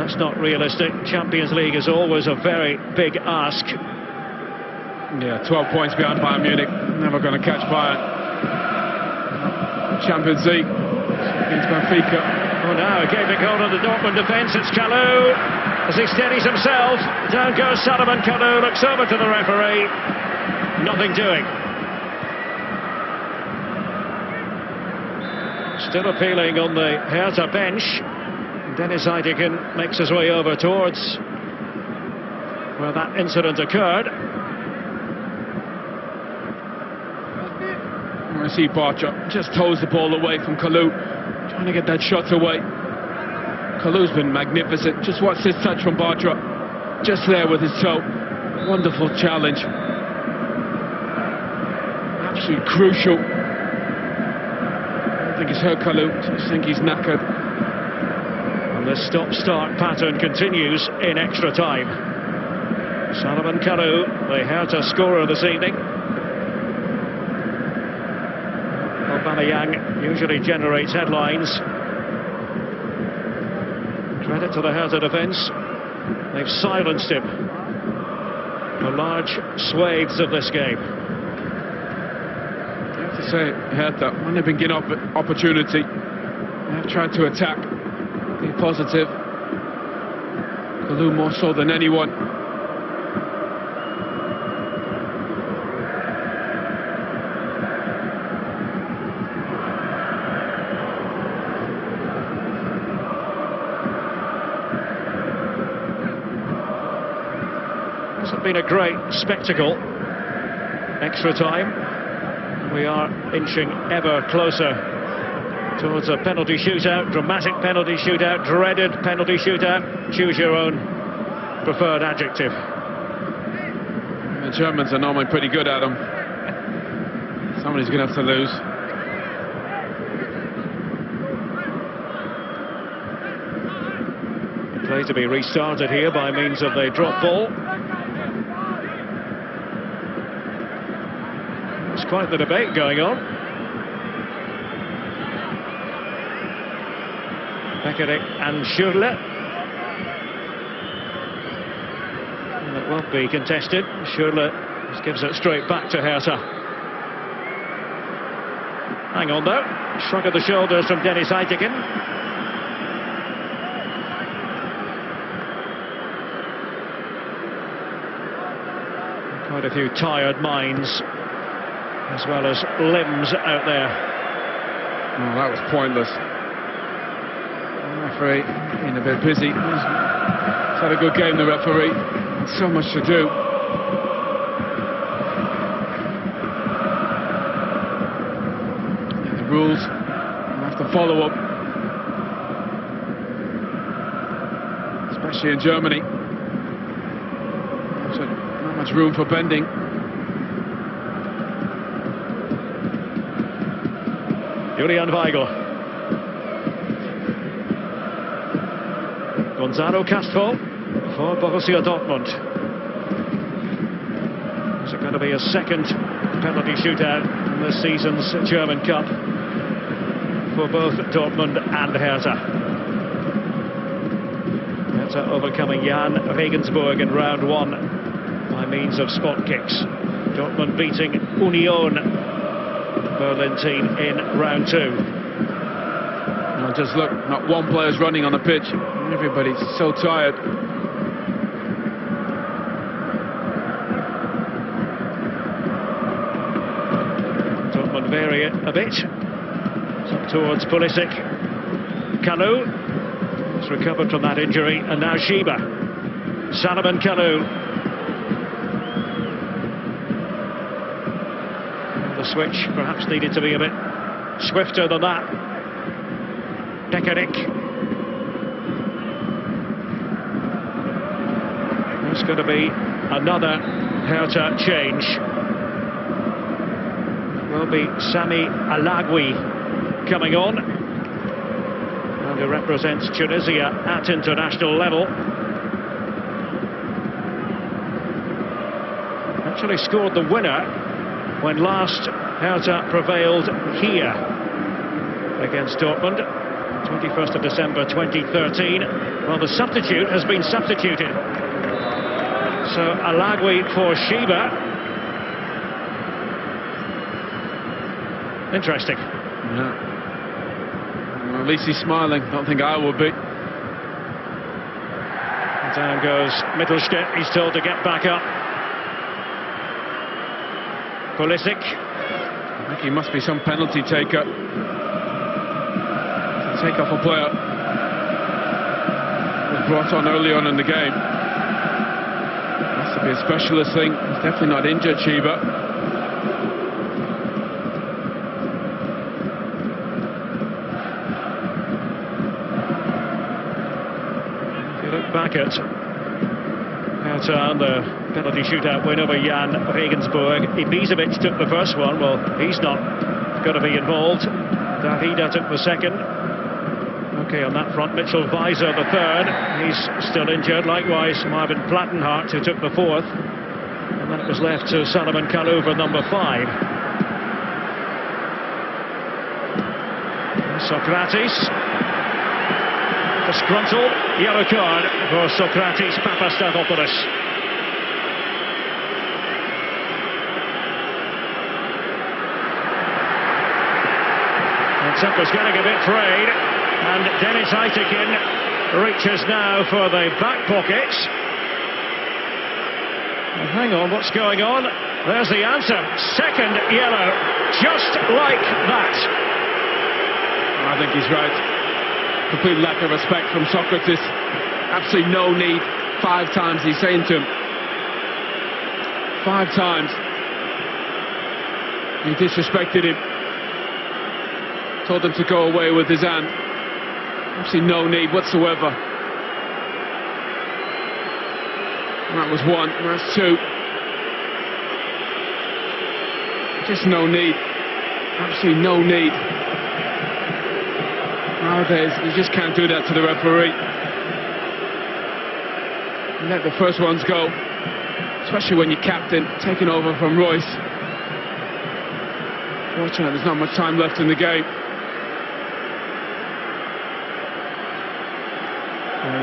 Speaker 4: That's not realistic. Champions League is always a very big ask.
Speaker 5: Yeah, 12 points behind Bayern Munich. Never going to catch Bayern. Champions League against Benfica.
Speaker 4: Oh, now a gaping hole on the Dortmund defence. It's Kalou. As he steadies himself, down goes Salomon Kalou, looks over to the referee. Nothing doing. Still appealing on the Herta bench. Dennis Eideken makes his way over towards where that incident occurred.
Speaker 5: I see Bartra just toes the ball away from Kalou, trying to get that shot away. Kalou's been magnificent. Just watch this touch from Bartra. Just there with his toe. Wonderful challenge. Absolutely crucial. I don't think he's hurt Kalou. I just think he's knackered.
Speaker 4: And the stop-start pattern continues in extra time. Salomon Kalou, the Herta scorer this evening. Aubameyang usually generates headlines. Credit to the Herta defence. They've silenced him for large swathes of this game.
Speaker 5: I have to say, Herta, when they've been given opportunity, they have tried to attack, be positive. Kalou more so than anyone.
Speaker 4: Hasn't been a great spectacle. Extra time. We are inching ever closer towards a penalty shootout, dramatic penalty shootout, dreaded penalty shootout. Choose your own preferred adjective.
Speaker 5: The Germans are normally pretty good at them. Somebody's going to have to lose.
Speaker 4: The play to be restarted here by means of the drop ball. There's quite the debate going on. Beckerick and Schürrle. And it won't be contested. Schürrle just gives it straight back to Herta. Hang on though. Shrug of the shoulders from Dennis Eideken. Quite a few tired minds, as well as limbs out there.
Speaker 5: Oh, that was pointless. The referee being a bit busy. He's had a good game, the referee. So much to do. Yeah, the rules, we'll have to follow up. Especially in Germany. So not much room for bending.
Speaker 4: Julian Weigl. Gonzalo Castro for Borussia Dortmund. Is it going to be a second penalty shootout in this season's German Cup for both Dortmund and Herta? Herta overcoming Jan Regensburg in round 1 by means of spot kicks. Dortmund beating Union Berlin team in round 2.
Speaker 5: Now just look, not one player's running on the pitch. Everybody's so tired.
Speaker 4: Dortmund vary it a bit. Up towards Pulisic. Kalou has recovered from that injury, and now Shiba. Salomon Kalou. The switch perhaps needed to be a bit swifter than that. Pekarik. There's going to be another Herta change. Will be Sami Alagui coming on, and he represents Tunisia at international level. Actually scored the winner when last Herta prevailed here against Dortmund, 21st of December 2013. Well, the substitute has been substituted. So Alagui for Shiba. Interesting.
Speaker 5: Yeah. Well, at least he's smiling. Don't think I would be.
Speaker 4: Down goes Mittelstädt. He's told to get back up. Pulisic.
Speaker 5: I think he must be some penalty taker. Take off a player was brought on early on in the game. Has to be a specialist thing. He's definitely not injured, Shiba.
Speaker 4: If you look back at Herta and the penalty shootout win over Jan Regensburg, Ibisevic took the first one. Well, he's not going to be involved. Davida took the second. Okay, on that front, Mitchell Weiser the third. He's still injured. Likewise, Marvin Plattenhardt, who took the fourth. And then it was left to Salomon Kalou for number 5. Socrates. Disgruntled yellow card for Socrates Papastathopoulos. And temper's getting a bit frayed. And Dennis Aitekin reaches now for the back pockets. And hang on, what's going on? There's the answer. Second yellow, just like that.
Speaker 5: I think he's right. Complete lack of respect from Socrates. Absolutely no need. 5 times he's saying to him. 5 times. He disrespected him. Told him to go away with his hand. Absolutely no need whatsoever. That was 1, that's 2. Just no need. Absolutely no need. Nowadays, you just can't do that to the referee. You let the first ones go, especially when you're captain, taking over from Royce. Fortunately, there's not much time left in the game.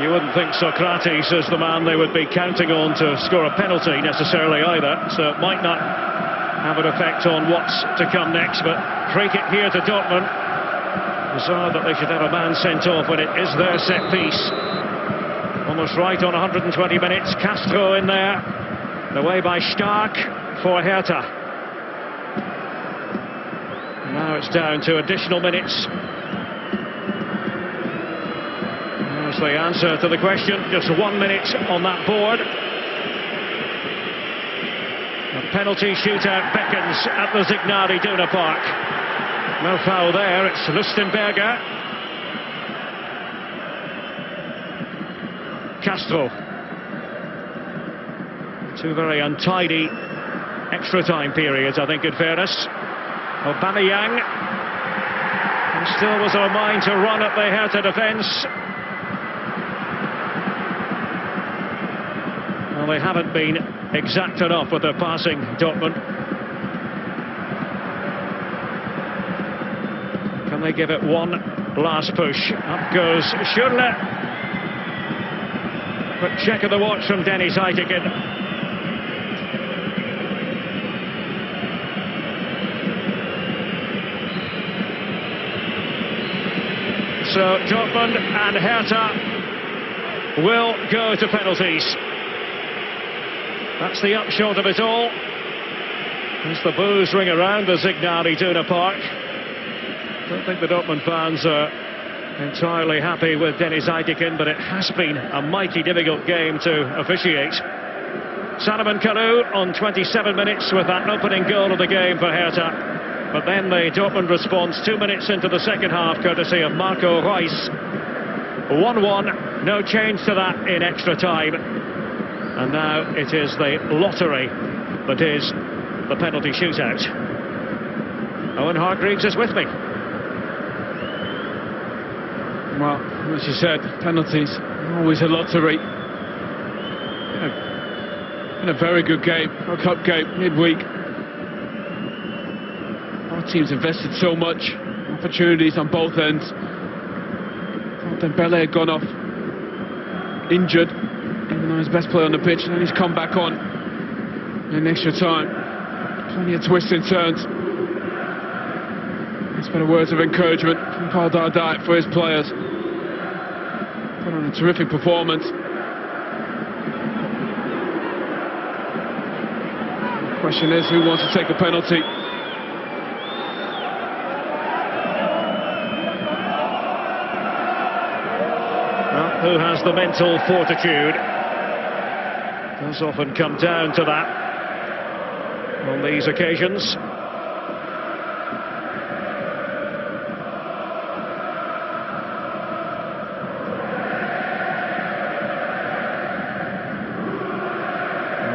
Speaker 4: You wouldn't think Socrates is the man they would be counting on to score a penalty necessarily either, so it might not have an effect on what's to come next, but free kick here to Dortmund. Bizarre that they should have a man sent off when it is their set piece. Almost right on 120 minutes. Castro in there. Away by Stark for Herta. Now it's down to additional minutes. There's the answer to the question. Just 1 minute on that board. A penalty shootout beckons at the Signal Iduna Park. No foul there, it's Lustenberger. Castro. 2 very untidy extra time periods, I think, in fairness. Aubameyang. And still was of a mind to run at the Herta defence. Well, they haven't been exact enough with their passing, Dortmund. Can they give it one last push? Up goes Schürrle. Quick check of the watch from Dennis Eitekin. So Dortmund and Herta will go to penalties. That's the upshot of it all. As the boos ring around the Signal Iduna Park. Don't think the Dortmund fans are entirely happy with Dennis Eitekin, but it has been a mighty difficult game to officiate. Salomon Kalou on 27 minutes with that opening goal of the game for Herta. But then the Dortmund response 2 minutes into the second half, courtesy of Marco Reus. 1-1, no change to that in extra time. And now it is the lottery that is the penalty shootout. Owen Hargreaves is with me.
Speaker 5: Well, as you said, penalties, always a lottery. In a very good game, a cup game, midweek. Our team's invested so much, opportunities on both ends. Dembele had gone off injured, even though he's best player on the pitch, and then he's come back on in extra time. Plenty of twists and turns. That's been words of encouragement from Paul Dardai for his players. Put on a terrific performance. The question is, who wants to take a penalty?
Speaker 4: Well, who has the mental fortitude? Does often come down to that on these occasions.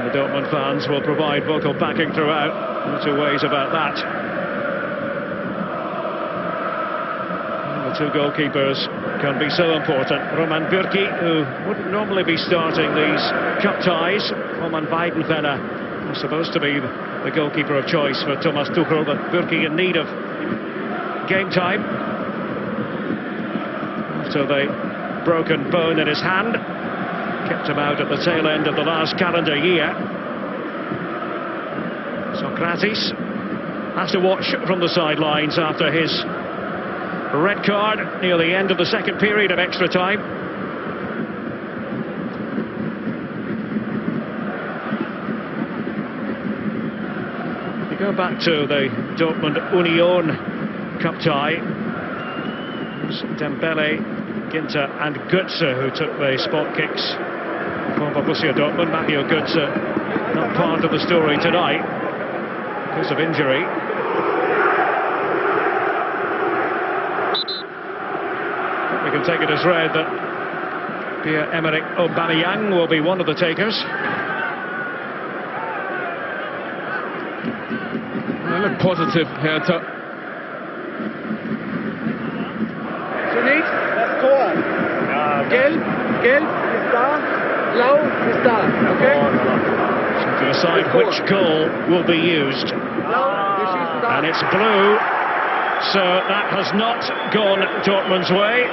Speaker 4: The Dortmund fans will provide vocal backing throughout. No two ways about that. And the two goalkeepers can be so important. Roman Bürki, who wouldn't normally be starting these cup ties. Roman Weidenfeller was supposed to be the goalkeeper of choice for Thomas Tuchel, but Bürki in need of game time after the broken bone in his hand. Kept him out at the tail end of the last calendar year. Socrates has to watch from the sidelines after his red card near the end of the second period of extra time. If you go back to the Dortmund Union Cup tie, it was Dembele, Ginter and Götze who took the spot kicks for Borussia Dortmund. Mario Götze not part of the story tonight because of injury. We can take it as read that Pierre-Emerick Aubameyang will be one of the takers.
Speaker 5: They look positive, Herta.
Speaker 8: Zunächst das Tor. Gelb ist da, blau ist da, okay?
Speaker 4: To decide which goal will be used. And it's blue, so that has not gone Dortmund's way.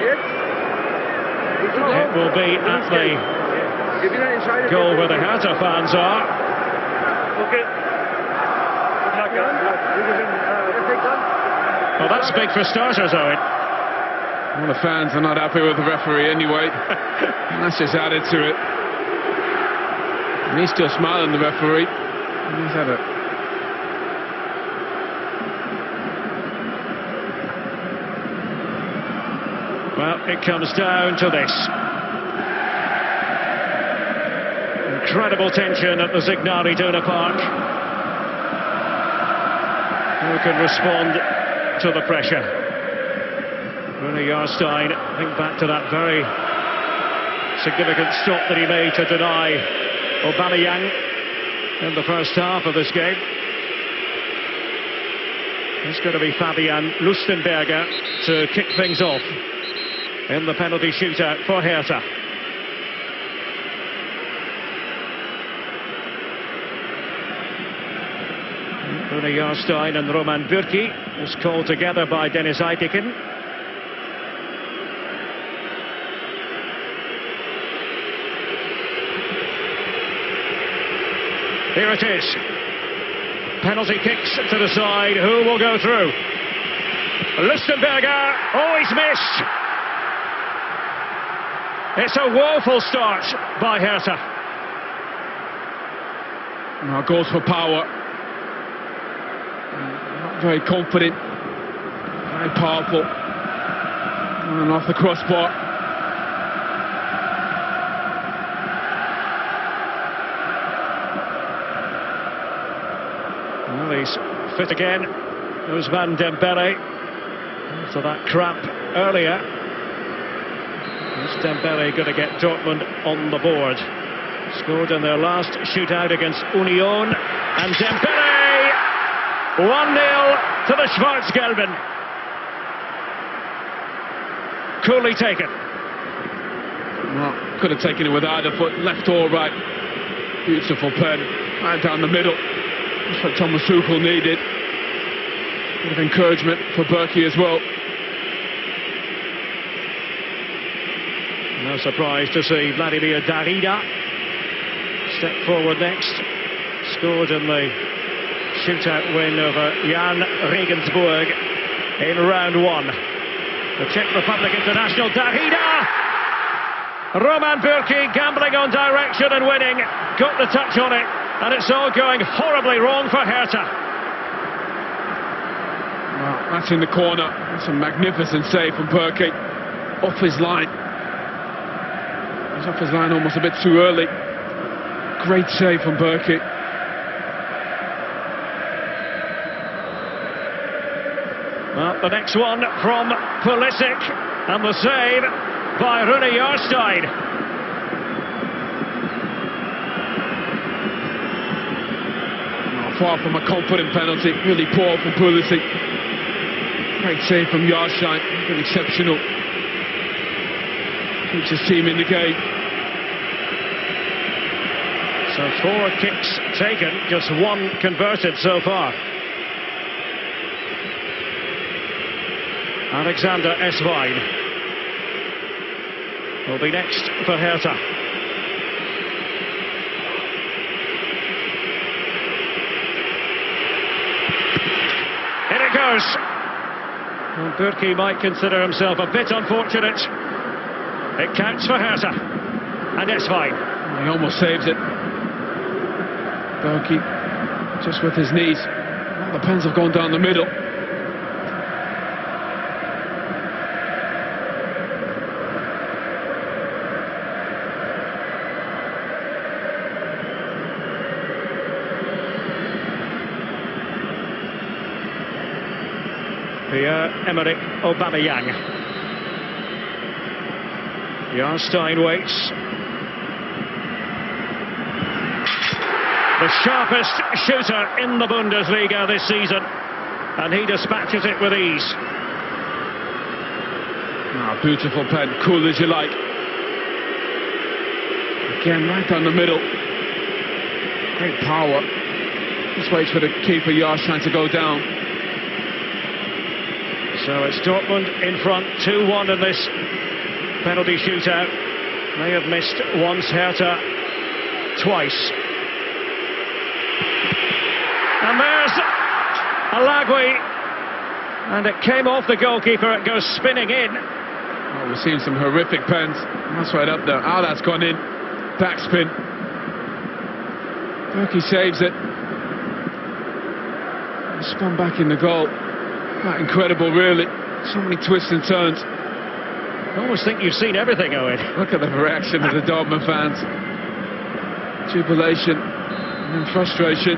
Speaker 4: It will be at the goal where the Herta fans are. Well, that's big for starters, Owen.
Speaker 5: Well, the fans are not happy with the referee anyway. That's just added to it. And he's still smiling, the referee. And he's had it.
Speaker 4: Well, it comes down to this. Incredible tension at the Signal Iduna Park. Who can respond to the pressure? Rune Jarstein, think back to that very significant stop that he made to deny Aubameyang in the first half of this game. It's going to be Fabian Lustenberger to kick things off in the penalty shootout for Herta. Rune Jarstein and Roman Bürki is called together by Dennis Eitikin. Here it is. Penalty kicks to the side. Who will go through? Lustenberger. Oh, he's missed. It's a woeful start by Herta.
Speaker 5: Now goes for power. Not very confident. Very powerful. And off the crossbar.
Speaker 4: Well, he's fit again. Ousmane Dembele. After that cramp earlier. Is Dembele going to get Dortmund on the board? Scored in their last shootout against Union. And Dembele! 1-0 to the Schwarzgelben. Coolly taken.
Speaker 5: Well, could have taken it with either foot, left or right. Beautiful pen, right down the middle. That's what Thomas Tuchel needed. Bit of encouragement for Bürki as well.
Speaker 4: No surprise to see Vladimir Darida step forward next. Scored in the shootout win over Jan Regensburg in round 1. The Czech Republic international Darida! Roman Bürki gambling on direction and winning. Got the touch on it, and it's all going horribly wrong for Herta.
Speaker 5: Well, that's in the corner. That's a magnificent save from Bürki. Off his line. He's off his line almost a bit too early. Great save from Bürki.
Speaker 4: Well, the next one from Pulisic, and the save by Rune Jarstein.
Speaker 5: Far from a confident penalty, really poor from Pulisic. Great save from Jarstein, been exceptional. Keeps his team in the game.
Speaker 4: So 4 kicks taken, just 1 converted so far. Alexander Eswein will be next for Herta. Here it goes. Well, Bürki might consider himself a bit unfortunate. It counts for Herta. And Eswein.
Speaker 5: He almost saves it. Bürki just with his knees. Well, the pens have gone down the middle.
Speaker 4: Pierre-Emerick Aubameyang. Jarstein waits. The sharpest shooter in the Bundesliga this season, and he dispatches it with ease.
Speaker 5: Beautiful pen, cool as you like. Again, right down the middle. Great power. Just waits for the keeper Jarstein to go down.
Speaker 4: So it's Dortmund in front, 2-1 in this penalty shootout. May have missed once, Herta twice. And there's Alagui, and it came off the goalkeeper, it goes spinning in.
Speaker 5: Oh, we've seen some horrific pens. That's right up there. Oh, that's gone in. Backspin. Bürki saves it. Spun back in the goal. Quite incredible, really. So many twists and turns.
Speaker 4: I almost think you've seen everything, Owen.
Speaker 5: Look at the reaction of the Dortmund fans. Jubilation and then frustration.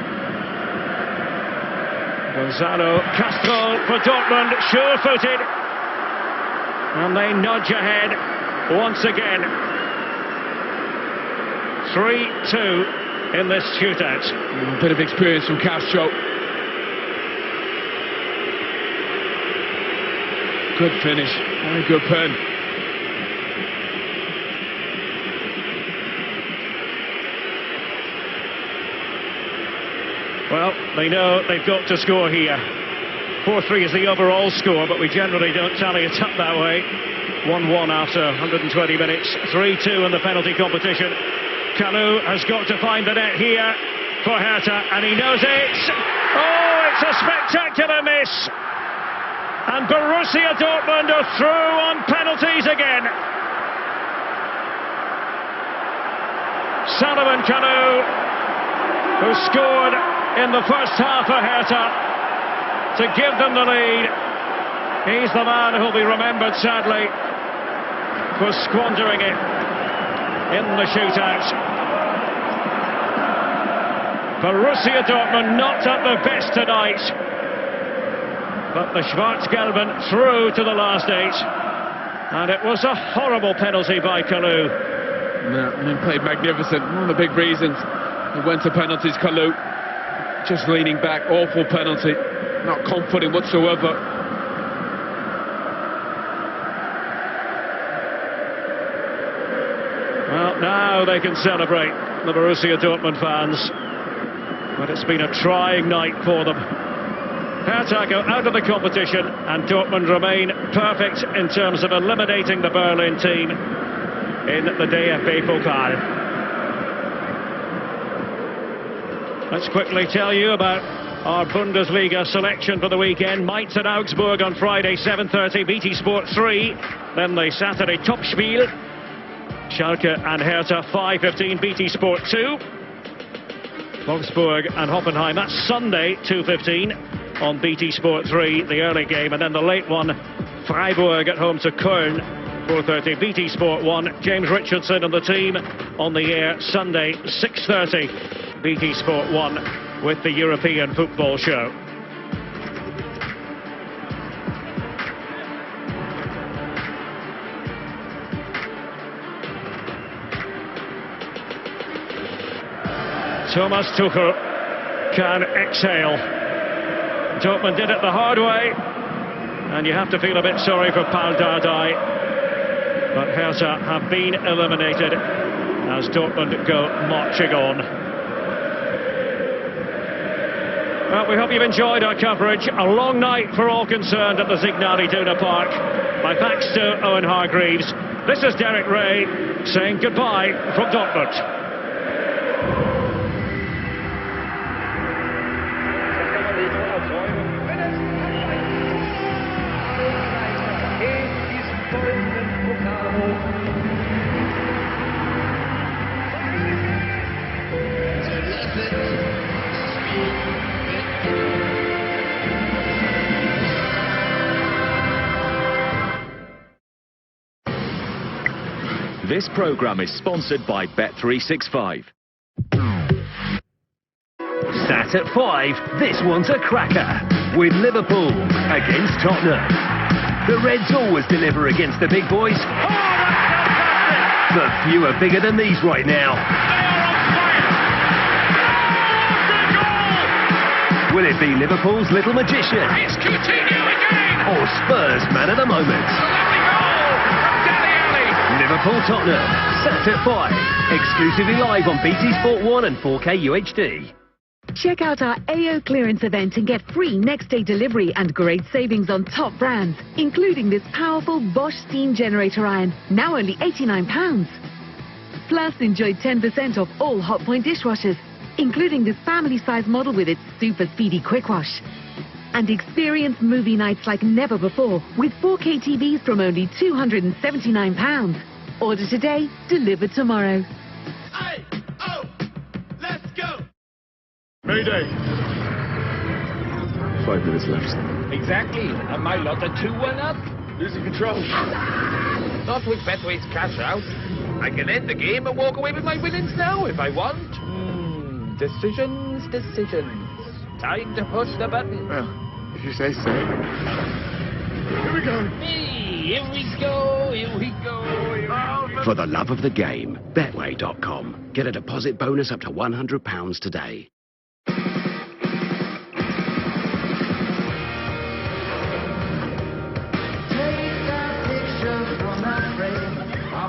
Speaker 4: Gonzalo Castro for Dortmund, sure-footed. And they nudge ahead once again. 3-2 in this shootout.
Speaker 5: A bit of experience from Castro. Good finish, very good pen.
Speaker 4: Well, they know they've got to score here. 4-3 is the overall score, but we generally don't tally it up that way. 1-1 after 120 minutes, 3-2 in the penalty competition. Kalou has got to find the net here for Herta, and he knows it. Oh, it's a spectacular miss. And Borussia Dortmund are through on penalties again. Salomon Kalou, who scored in the first half for Herta to give them the lead. He's the man who'll be remembered, sadly, for squandering it in the shootout. Borussia Dortmund not at their best tonight, but the Schwarz-Gelben through to the last 8, and it was a horrible penalty by Kalou.
Speaker 5: Yeah, and he played magnificent. One of the big reasons he went to penalties, Kalou. Just leaning back, awful penalty. Not confident whatsoever.
Speaker 4: Well, now they can celebrate, the Borussia Dortmund fans. But it's been a trying night for them. Herta go out of the competition, and Dortmund remain perfect in terms of eliminating the Berlin team in the DFB Pokal. Let's quickly tell you about our Bundesliga selection for the weekend. Mainz and Augsburg on Friday, 7:30, BT Sport 3. Then the Saturday Topspiel, Schalke and Herta, 5:15, BT Sport 2. Wolfsburg and Hoffenheim, that's Sunday, 2:15 on BT Sport 3, the early game. And then the late one, Freiburg at home to Köln, 4:30, BT Sport 1. James Richardson and the team on the air Sunday, 6:30, BT Sport 1. with the European football show. Thomas Tuchel can exhale. Dortmund did it the hard way, and you have to feel a bit sorry for Paul Dardai. But Herta have been eliminated as Dortmund go marching on. Well, we hope you've enjoyed our coverage. A long night for all concerned at the Signal Iduna Park. My thanks to Owen Hargreaves. This is Derek Ray saying goodbye from Dortmund.
Speaker 18: This programme is sponsored by Bet365.
Speaker 13: Sat at 5, this one's a cracker. With Liverpool against Tottenham. The Reds always deliver against the big boys. Oh, that's fantastic! But few are bigger than these right now. Will it be Liverpool's little magician?
Speaker 21: It's Coutinho again!
Speaker 13: Or Spurs man of the moment? Liverpool-Tottenham, Sat at 5. Exclusively live on BT Sport 1 and 4K UHD.
Speaker 17: Check out our AO clearance event and get free next-day delivery and great savings on top brands, including this powerful Bosch steam generator iron, now only £89. Plus, enjoy 10% off all Hotpoint dishwashers, including this family-size model with its super speedy quick wash. And experience movie nights like never before with 4K TVs from only £279. Order today, delivered tomorrow.
Speaker 21: Let's go!
Speaker 15: Mayday!
Speaker 19: 5 minutes left.
Speaker 21: Exactly, and my lot are 2-1 up.
Speaker 15: Losing control.
Speaker 21: Not with Betway's cash out. I can end the game and walk away with my winnings now if I want. Decisions. Time to push the button.
Speaker 15: Well, if you say so. Here we go.
Speaker 21: Hey, here we go.
Speaker 22: For the love of the game, Betway.com. Get a deposit bonus up to £100 today.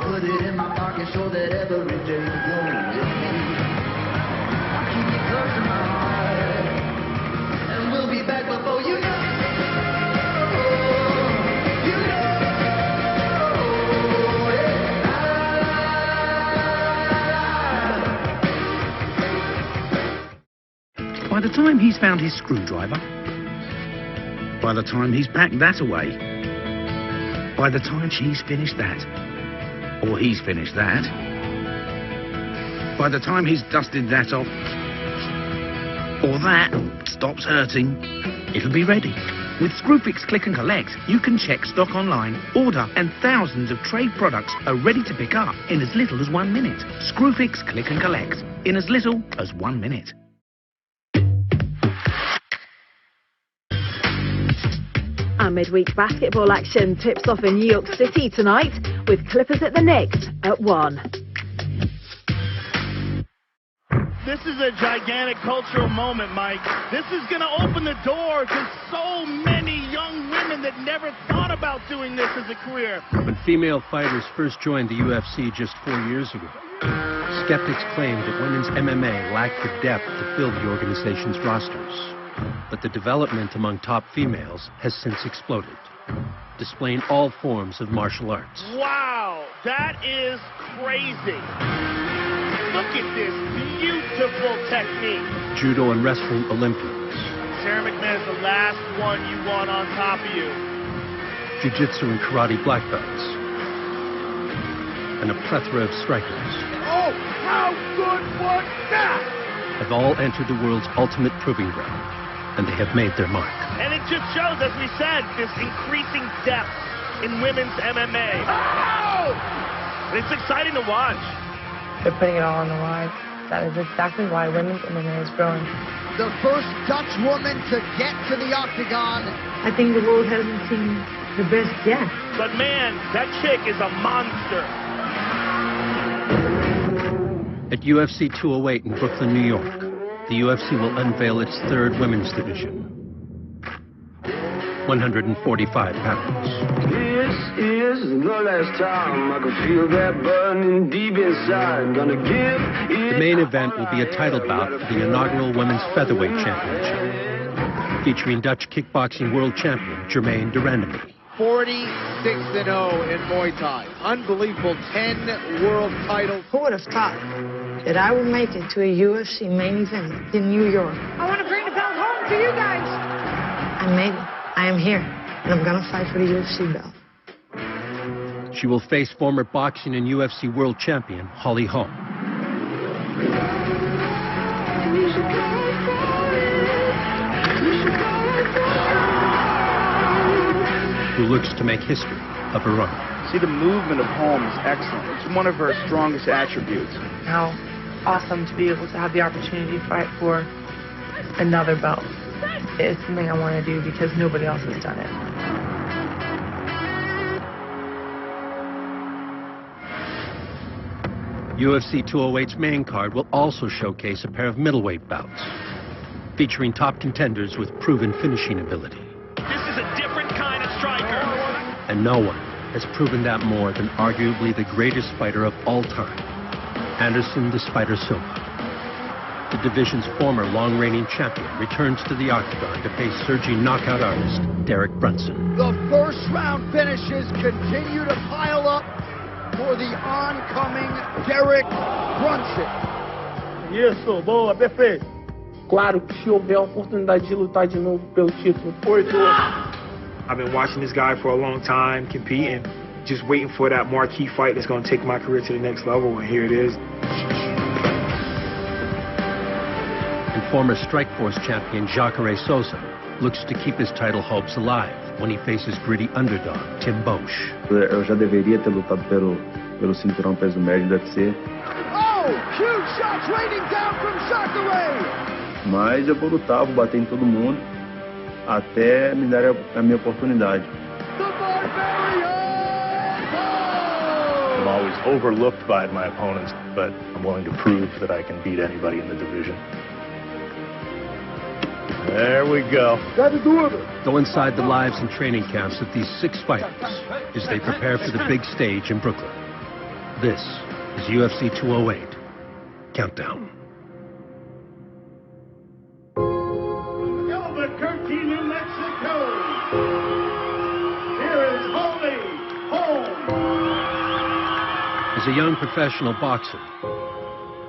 Speaker 1: Put it in my pocket so that every day you're with me. I keep you close to my heart.
Speaker 11: By the time he's found his screwdriver, by the time he's packed that away, by the time she's finished that, or he's finished that, by the time he's dusted that off, or that stops hurting, it'll be ready. With Screwfix Click and Collect, you can check stock online, order, and thousands of trade products are ready to pick up in as little as 1 minute. Screwfix Click and Collect, in as little as 1 minute.
Speaker 7: Our midweek basketball action tips off in New York City tonight with Clippers at the Knicks at 1.
Speaker 16: This is a gigantic cultural moment, Mike. This is going to open the door to so many young women that never thought about doing this as a career.
Speaker 19: When female fighters first joined the UFC just 4 years ago, skeptics claimed that women's MMA lacked the depth to fill the organization's rosters. But the development among top females has since exploded, displaying all forms of martial arts.
Speaker 16: Wow, that is crazy. Look at this beautiful technique.
Speaker 19: Judo and wrestling Olympians.
Speaker 16: Sarah McMahon is the last one you want on top of you.
Speaker 19: Jiu-jitsu and karate black belts. And a plethora of strikers.
Speaker 16: Oh, how good was that?
Speaker 19: Have all entered the world's ultimate proving ground, and they have made their mark.
Speaker 16: And it just shows, as we said, this increasing depth in women's MMA. Oh! It's exciting to watch.
Speaker 23: They're putting it all on the line. That is exactly why women's MMA is growing.
Speaker 24: The first Dutch woman to get to the octagon.
Speaker 23: I think the world hasn't seen the best yet.
Speaker 16: But man, that chick is a monster.
Speaker 19: At UFC 208 in Brooklyn, New York, the UFC will unveil its third women's division. 145 pounds.
Speaker 25: This is the last time I can feel that burning deep inside. Gonna give
Speaker 19: The main event will be a title bout for the inaugural Women's Featherweight Championship, featuring Dutch kickboxing world champion Germaine de Randamie.
Speaker 24: 46-0 in Muay Thai. Unbelievable 10 world titles.
Speaker 23: Who would have thought that I would make it to a UFC main event in New York?
Speaker 27: I want to bring the belt home to you guys.
Speaker 23: I made it. I am here, and I'm gonna fight for the UFC belt.
Speaker 19: She will face former boxing and UFC world champion Holly Holm, who looks to make history of her own.
Speaker 28: See, the movement of Holm is excellent. It's one of her strongest attributes.
Speaker 23: How awesome to be able to have the opportunity to fight for another belt. It's something I want to do because nobody else has done it.
Speaker 19: UFC 208's main card will also showcase a pair of middleweight bouts, featuring top contenders with proven finishing ability.
Speaker 16: This is a different kind of striker.
Speaker 19: And no one has proven that more than arguably the greatest fighter of all time, Anderson the Spider Silva. The division's former long-reigning champion returns to the octagon to face surging knockout artist Derek Brunson.
Speaker 24: The first round finishes continue to pile up for the oncoming Derek Brunson.
Speaker 28: Isso, boa, perfeito.
Speaker 29: Claro que se houver a oportunidade de lutar de novo pelo título,
Speaker 28: I've been watching this guy for a long time, competing, just waiting for that marquee fight that's going to take my career to the next level, and here it is.
Speaker 19: And former Strikeforce champion Jacare Souza looks to keep his title hopes alive when he faces gritty underdog Tim Bosch.
Speaker 30: Eu já deveria ter lutado pelo cinturão peso médio do UFC.
Speaker 24: Oh, huge shots raining down from Jacare!
Speaker 30: Mas eu vou lutar, vou bater em todo mundo até me dar a minha oportunidade.
Speaker 2: I'm always overlooked by my opponents, but I'm willing to prove that I can beat anybody in the division. There we go.
Speaker 19: Go inside the lives and training camps of these 6 fighters as they prepare for the big stage in Brooklyn. This is UFC 208 Countdown.
Speaker 16: Albuquerque, New Mexico. Here is Holly Holm.
Speaker 19: As a young professional boxer,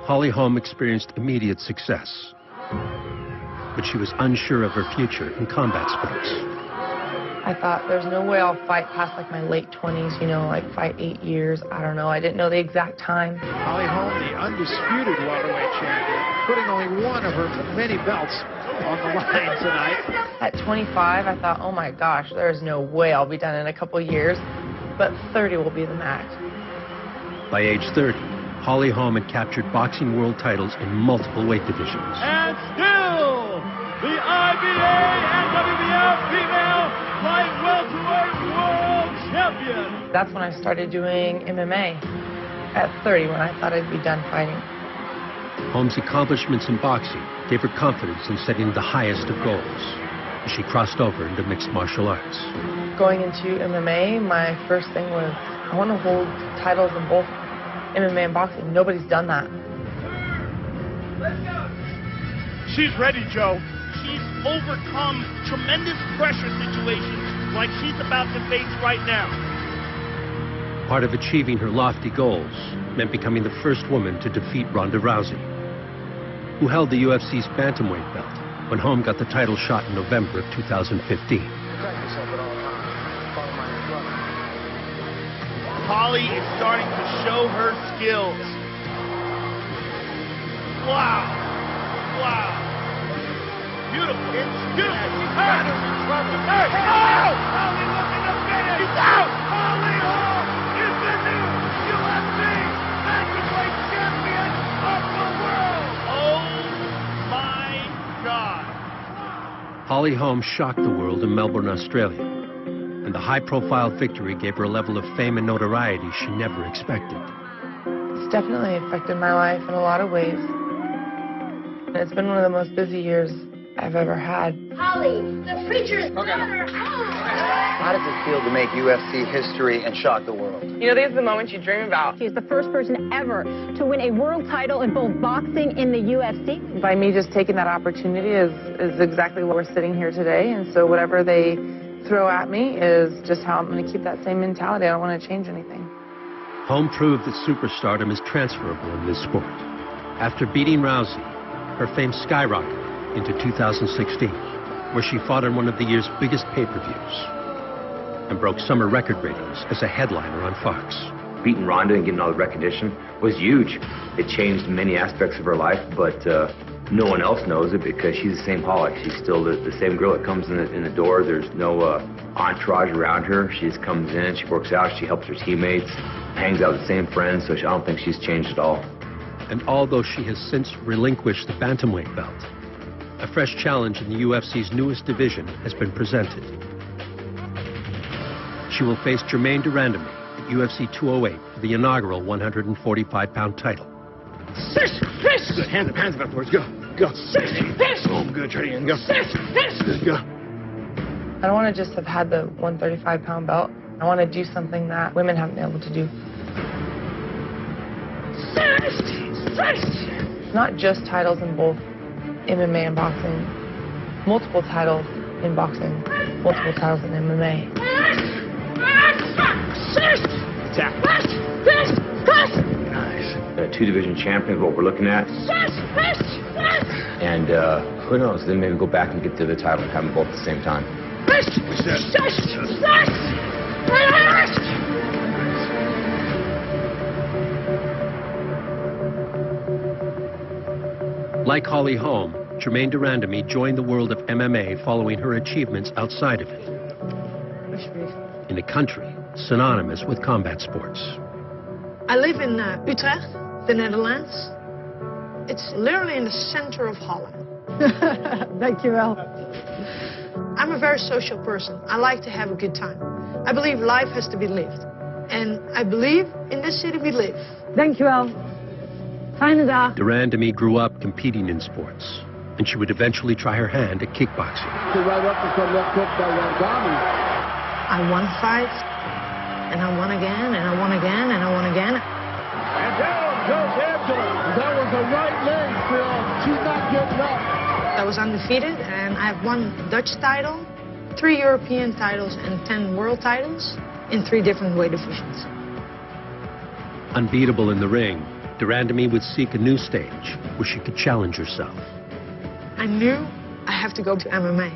Speaker 19: Holly Holm experienced immediate success. but she was unsure of her future in combat sports.
Speaker 23: I thought there's no way I'll fight past like my late 20s, you know, like fight 8 years. I don't know. I didn't know the exact time.
Speaker 3: Holly Holm, the undisputed welterweight champion, putting only one of her many belts on the line tonight.
Speaker 23: At 25, I thought, oh my gosh, there's no way I'll be done in a couple years, but 30 will be the max.
Speaker 19: By age 30, Holly Holm had captured boxing world titles in multiple weight divisions.
Speaker 16: And still, the IBA and WBF female light welterweight world champion.
Speaker 23: That's when I started doing MMA at 30, when I thought I'd be done fighting.
Speaker 19: Holm's accomplishments in boxing gave her confidence in setting the highest of goals as she crossed over into mixed martial arts.
Speaker 23: Going into MMA, my first thing was, I want to hold titles in both MMA and boxing. Nobody's done that.
Speaker 16: Let's go. She's ready, Joe. She's overcome tremendous pressure situations like she's about to face right now.
Speaker 19: Part of achieving her lofty goals meant becoming the first woman to defeat Ronda Rousey, who held the UFC's bantamweight belt when Holm got the title shot in November of 2015.
Speaker 16: Holly is starting to show her skills. Wow. Wow. Beautiful. It's beautiful. She's hurt. Hey. Oh! Holly looking to finish. She's out. Holly Holm is the new UFC bantamweight champion of the world. Oh my God.
Speaker 19: Holly Holm shocked the world in Melbourne, Australia, and the high-profile victory gave her a level of fame and notoriety she never expected.
Speaker 23: It's definitely affected my life in a lot of ways. And it's been one of the most busy years I've ever had.
Speaker 27: Holly, the preacher's daughter.
Speaker 5: How does it feel to make UFC history and shock the world?
Speaker 23: You know, these are the moments you dream about.
Speaker 27: She's the first person ever to win a world title in both boxing in the UFC.
Speaker 23: By me just taking that opportunity is exactly why we're sitting here today. And so whatever they throw at me is just how I'm going to keep that same mentality. I don't want to change anything.
Speaker 19: Holm proved that superstardom is transferable in this sport. After beating Rousey, her fame skyrocketed into 2016, where she fought on one of the year's biggest pay-per-views and broke summer record ratings as a headliner on Fox.
Speaker 6: Beating Ronda and getting all the recognition was huge. It changed many aspects of her life, but no one else knows it because she's the same Holly. She's still the same girl that comes in the door. There's no entourage around her. She just comes in, she works out, she helps her teammates, hangs out with the same friends, so I don't think she's changed at all.
Speaker 19: And although she has since relinquished the bantamweight belt, a fresh challenge in the UFC's newest division has been presented. She will face Germaine de Randamie at UFC 208 for the inaugural 145-pound title.
Speaker 5: Good. Hands up, boys. Go. Oh, good. Try again. Go. Go.
Speaker 23: I don't want to just have had the 135-pound belt. I want to do something that women haven't been able to do. Not just titles in both MMA and boxing. Multiple titles in boxing. Multiple titles in MMA.
Speaker 6: Tap. Nice. A two-division champion is what we're looking at. And who knows, then maybe go back and get the other title and have them both at the same time.
Speaker 19: Like Holly Holm, Germaine de Randamie joined the world of MMA following her achievements outside of it, in a country synonymous with combat sports.
Speaker 27: I live in Utrecht, the Netherlands. It's literally in the center of Holland. Dankjewel. I'm a very social person. I like to have a good time. I believe life has to be lived. And I believe in this city we live. Dankjewel. Fijne dag.
Speaker 19: De Randamie grew up competing in sports, and she would eventually try her hand at kickboxing.
Speaker 27: I won a fight, and I won again, and I won again, and I won again.
Speaker 3: And down goes Angela. That was a right leg, Phil. She's not getting up.
Speaker 27: I was undefeated, and I have one Dutch title, 3 European titles, and 10 world titles in 3 different weight divisions.
Speaker 19: Unbeatable in the ring, de Randamie would seek a new stage where she could challenge herself.
Speaker 27: I knew I have to go to MMA.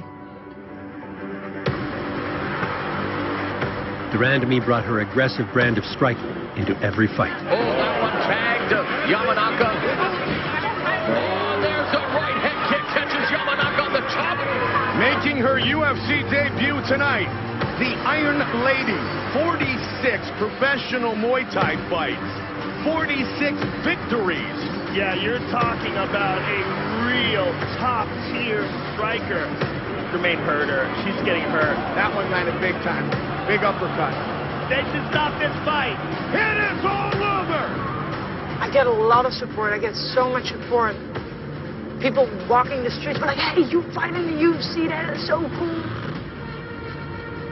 Speaker 19: Durandamy brought her aggressive brand of striking into every fight.
Speaker 21: Oh, that one tagged Yamanaka. Oh, there's a right head kick, catches Yamanaka on the top.
Speaker 16: Making her UFC debut tonight, the Iron Lady. 46 professional Muay Thai fights, 46 victories.
Speaker 4: Yeah, you're talking about a real top-tier striker. Jermaine Herta, she's getting hurt.
Speaker 24: That one landed big time. Big uppercut.
Speaker 4: They should stop this fight.
Speaker 16: It is all over.
Speaker 27: I get a lot of support. I get so much support. People walking the streets were like, hey, you fight in the UFC, that is so cool.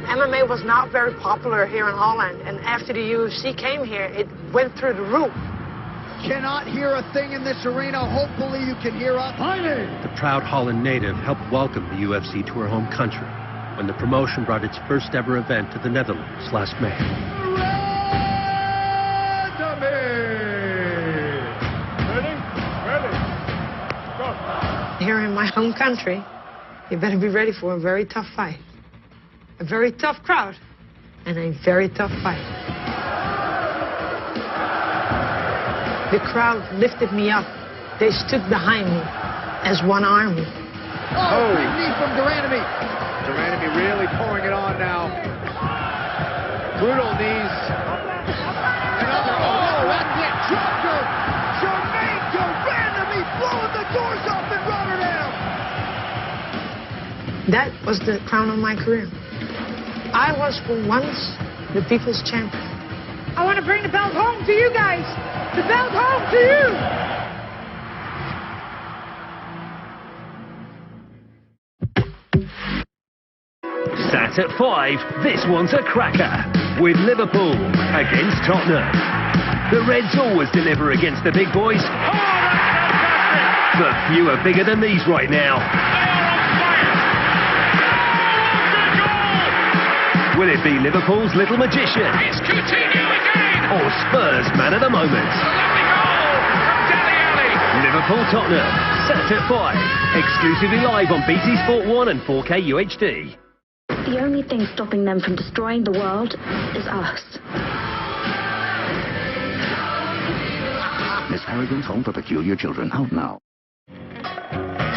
Speaker 27: MMA was not very popular here in Holland, and after the UFC came here, it went through the roof.
Speaker 24: Cannot hear a thing in this arena. Hopefully you can hear us.
Speaker 19: The proud Holland native helped welcome the UFC to her home country when the promotion brought its first ever event to the Netherlands last May.
Speaker 4: Ready? Go.
Speaker 27: Here in my home country, you better be ready for a very tough fight. A very tough crowd, and a very tough fight. The crowd lifted me up. They stood behind me as one army.
Speaker 24: Oh, big knee from Durandamy. Durandamy really pouring it on now. Brutal knees. Another, oh, that's it. Dropped her. Jermaine Durandamy blowing the doors off in Rotterdam.
Speaker 27: That was the crown of my career. I was, for once, the people's champion. I want to bring the belt home to you guys. The belt home to you.
Speaker 8: Sat at 5, this one's a cracker. With Liverpool against Tottenham. The Reds always deliver against the big boys.
Speaker 16: Oh, that's fantastic!
Speaker 8: But few are bigger than these right now. Will it be Liverpool's little magician?
Speaker 21: It's Coutinho again!
Speaker 8: Or Spurs' man of the moment?
Speaker 21: Lovely goal from Dele Alli.
Speaker 8: Liverpool-Tottenham, set at 5. Exclusively live on BT Sport 1 and 4K UHD.
Speaker 9: The only thing stopping them from destroying the world is us.
Speaker 22: Miss Harrigan's Home for Peculiar Children, out now.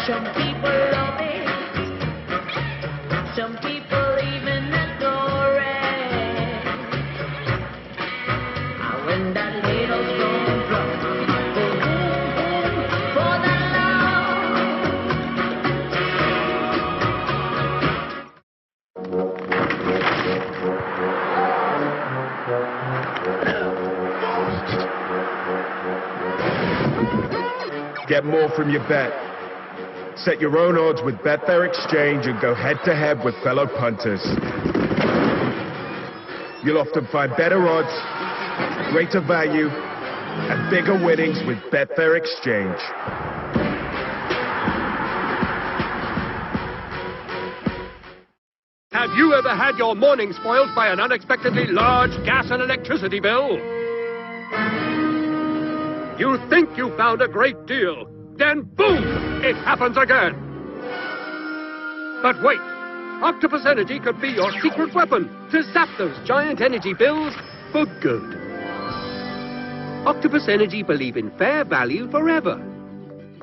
Speaker 10: Some people love it. Some people even adore it. And when that little stone drops, boom, boom, for the
Speaker 16: Get more from your bet. Set your own odds with Betfair Exchange and go head-to-head with fellow punters. You'll often find better odds, greater value, and bigger winnings with Betfair Exchange.
Speaker 12: Have you ever had your morning spoiled by an unexpectedly large gas and electricity bill? You think you found a great deal, then boom, it happens again. But wait, Octopus Energy could be your secret weapon to zap those giant energy bills for good. Octopus Energy believe in fair value forever.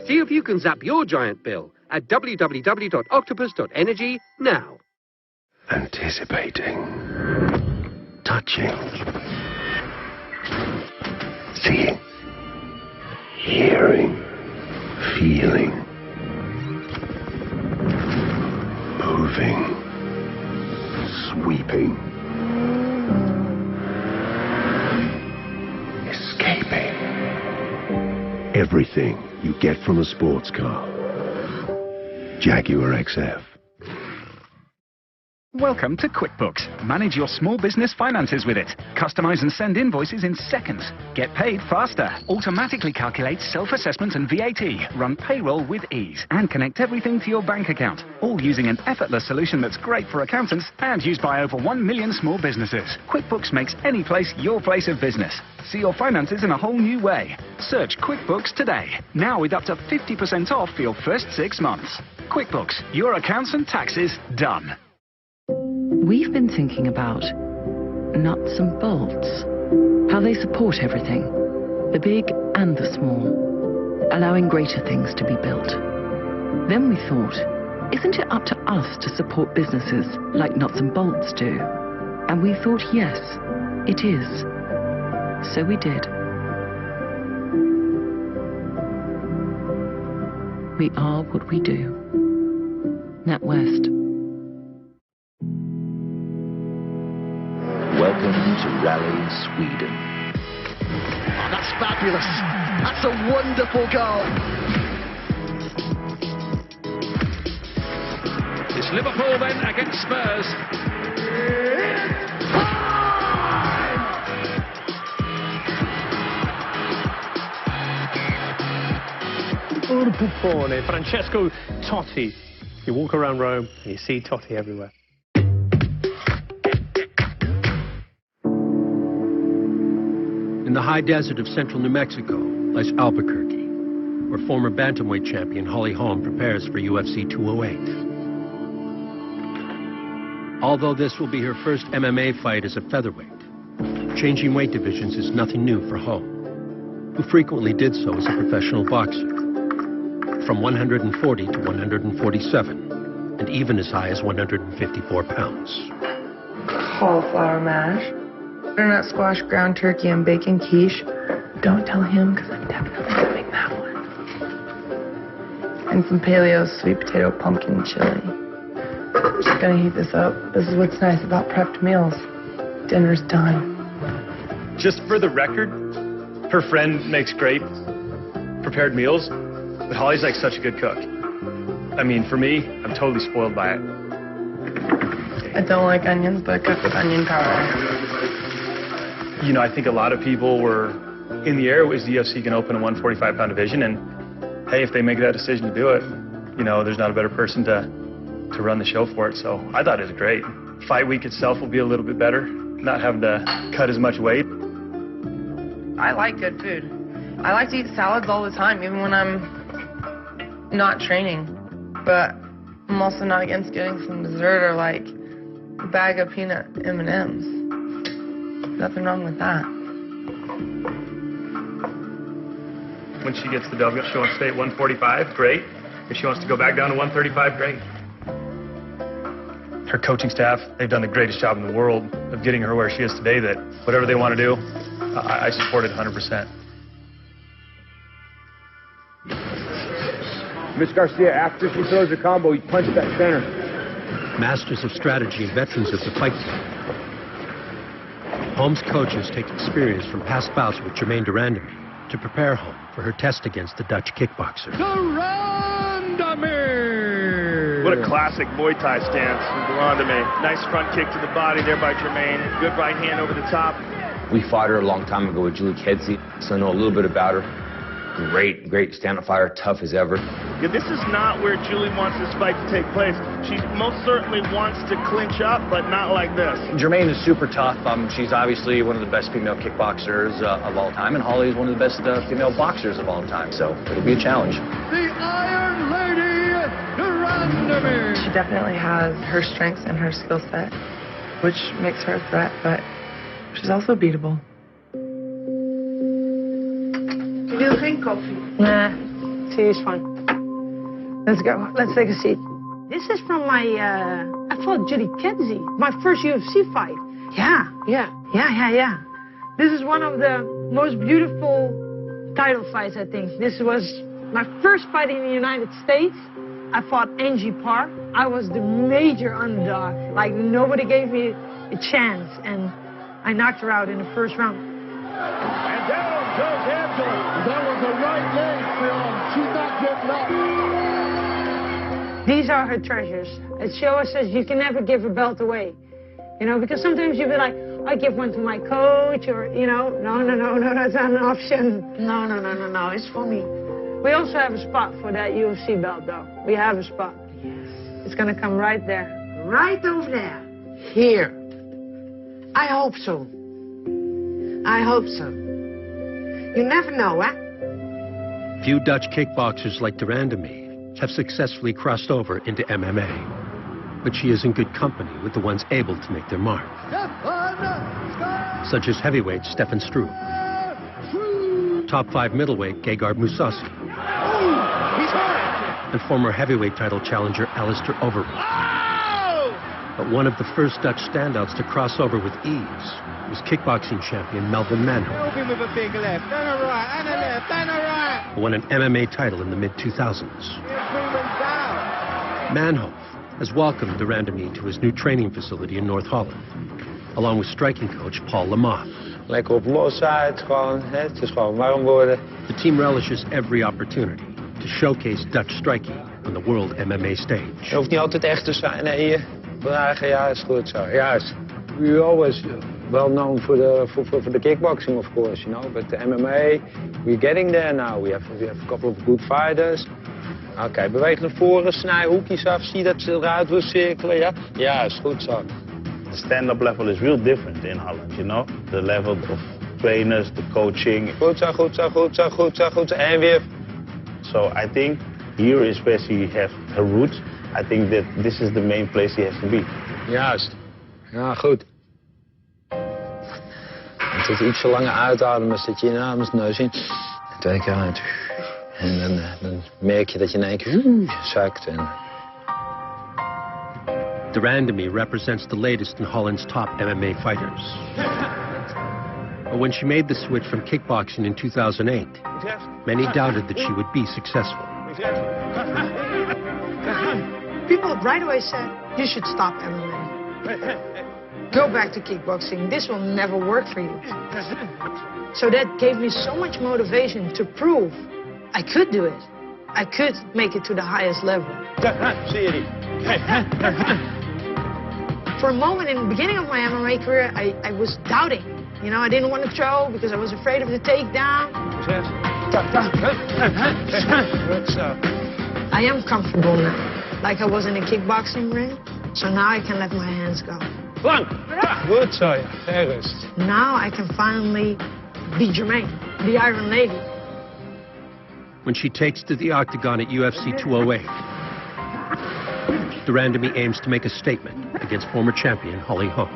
Speaker 12: See if you can zap your giant bill at www.octopus.energy now.
Speaker 22: Anticipating. Touching. Seeing. Hearing. Feeling. Moving. Sweeping. Escaping. Everything you get from a sports car. Jaguar XF.
Speaker 1: Welcome to QuickBooks. Manage your small business finances with it. Customize and send invoices in seconds. Get paid faster. Automatically calculate self-assessment and VAT. Run payroll with ease. And connect everything to your bank account. All using an effortless solution that's great for accountants and used by over 1 million small businesses. QuickBooks makes any place your place of business. See your finances in a whole new way. Search QuickBooks today. Now with up to 50% off for your first 6 months. QuickBooks. Your accounts and taxes done.
Speaker 7: We've been thinking about nuts and bolts, how they support everything, the big and the small, allowing greater things to be built. Then we thought, isn't it up to us to support businesses like nuts and bolts do? And we thought, yes, it is. So we did. We are what we do. NatWest.
Speaker 22: Welcome to Rally Sweden.
Speaker 24: Oh, that's fabulous. That's a wonderful goal.
Speaker 12: It's Liverpool then against Spurs.
Speaker 11: Il Pupone, Francesco Totti. You walk around Rome and you see Totti everywhere.
Speaker 19: In the high desert of central New Mexico lies Albuquerque, where former bantamweight champion Holly Holm prepares for UFC 208. Although this will be her first MMA fight as a featherweight, changing weight divisions is nothing new for Holm, who frequently did so as a professional boxer, from 140 to 147, and even as high as 154 pounds.
Speaker 23: Cauliflower mash, butternut squash, ground turkey, and bacon quiche. Don't tell him, because I'm definitely having that one. And some paleo sweet potato pumpkin chili. Just gonna heat this up. This is what's nice about prepped meals. Dinner's done.
Speaker 13: Just for the record, her friend makes great prepared meals, but Holly's like such a good cook. I mean, for me, I'm totally spoiled by it.
Speaker 23: I don't like onions, but I cook with onion powder.
Speaker 13: You know, I think a lot of people were in the air, is the UFC going to open a 145-pound division? And hey, if they make that decision to do it, you know, there's not a better person to run the show for it. So I thought it was great. Fight week itself will be a little bit better, not having to cut as much weight.
Speaker 23: I like good food. I like to eat salads all the time, even when I'm not training. But I'm also not against getting some dessert or like a bag of peanut M&Ms. Nothing wrong with that.
Speaker 13: When she gets the W, she wants to stay at 145, great. If she wants to go back down to 135, great. Her coaching staff, they've done the greatest job in the world of getting her where she is today, that whatever they want to do, I support it 100%.
Speaker 14: Miss Garcia, after she throws her combo, you punch that center.
Speaker 19: Masters of strategy and veterans of the fight scene. Holm's coaches take experience from past bouts with Jermaine Durandamy to prepare Holm for her test against the Dutch kickboxer.
Speaker 4: Durandamy! What a classic Muay Thai stance from Durandamy. Nice front kick to the body there by Jermaine. Good right hand over the top.
Speaker 6: We fought her a long time ago with Julie Kedzie, so I know a little bit about her. Great stand-up fighter, tough as ever.
Speaker 4: Yeah, this is not where Julie wants this fight to take place. She most certainly wants to clinch up, but not like this.
Speaker 13: Jermaine is super tough. She's obviously one of the best female kickboxers of all time, and Holly is one of the best female boxers of all time, so it'll be a challenge.
Speaker 24: The Iron Lady, Durandamy!
Speaker 23: She definitely has her strengths and her skill set, which makes her a threat, but she's also beatable.
Speaker 27: Wil geen coffee? Nah, tea is fine. Let's go. Let's take a seat. This is from my, I fought Julie Kedzie, my first UFC fight. Yeah. This is one of the most beautiful title fights, I think. This was my first fight in the United States. I fought Angie Park. I was the major underdog. Like, nobody gave me a chance, and I knocked her out in the first round.
Speaker 24: And down goes Angela. That was a right leg, Phil. She's not getting up.
Speaker 27: These are her treasures. As she always says, you can never give a belt away. You know, because sometimes you'll be like, I give one to my coach, or, you know, no, that's not an option. No, it's for me. We also have a spot for that UFC belt, though. We have a spot. It's going to come right there. Right over there. Here. I hope so. I hope so. You never know, eh?
Speaker 19: Few Dutch kickboxers like de Randamie have successfully crossed over into MMA. But she is in good company with the ones able to make their mark. Such as heavyweight Stefan Struve, top 5 middleweight Gegard Mousasi, and former heavyweight title challenger Alistair Overeem. But one of the first Dutch standouts to cross over with ease was kickboxing champion Melvin Manhoef,
Speaker 24: With a big left, and a right, and a left, and a right.
Speaker 19: who won an MMA title in the mid-2000s. Manhoef has welcomed de Randamie to his new training facility in North Holland, along with striking coach Paul Lamothe.
Speaker 2: Lekker op losheid, gewoon, het is gewoon warm worden.
Speaker 19: The team relishes every opportunity to showcase Dutch striking on the world MMA stage.
Speaker 2: Je hoeft niet altijd echt te zijn. Nee, je vragen, ja, is goed zo. Juist. We always well known for the kickboxing, of course, you know. But the MMA, we're getting there now. We have a couple of good fighters. Oké, beweeg naar voren, snij hoekjes af, zie dat ze eruit wil cirkelen, ja? Ja, is goed zo.
Speaker 15: The stand-up level is real different in Holland, you know? The level of trainers, the coaching.
Speaker 2: Goed zo, goed zo, goed zo, goed zo, goed zo, en weer.
Speaker 15: So I think here is where she has her roots. I think that this is the main place she has to be.
Speaker 2: Juist. Ja, goed. Het is iets langer uitademen, zit je in ademsneus in. 2 keer uit. En dan merk je dat je in één keer zakt.
Speaker 19: De Randamie represents the latest in Holland's top MMA fighters. But when she made the switch from kickboxing in 2008, many doubted that she would be successful.
Speaker 27: People right away said, you should stop MMA. Go back to kickboxing. This will never work for you. So that gave me so much motivation to prove I could do it. I could make it to the highest level. For a moment in the beginning of my MMA career, I was doubting. You know, I didn't want to throw because I was afraid of the takedown. I am comfortable now, like I was in a kickboxing ring. So now I can let my hands go.
Speaker 2: Goed zo, ja. Gerust.
Speaker 27: Now I can finally be Jermaine, the Iron Lady.
Speaker 19: When she takes to the octagon at UFC 208, de Randamie aims to make a statement against former champion Holly Holm.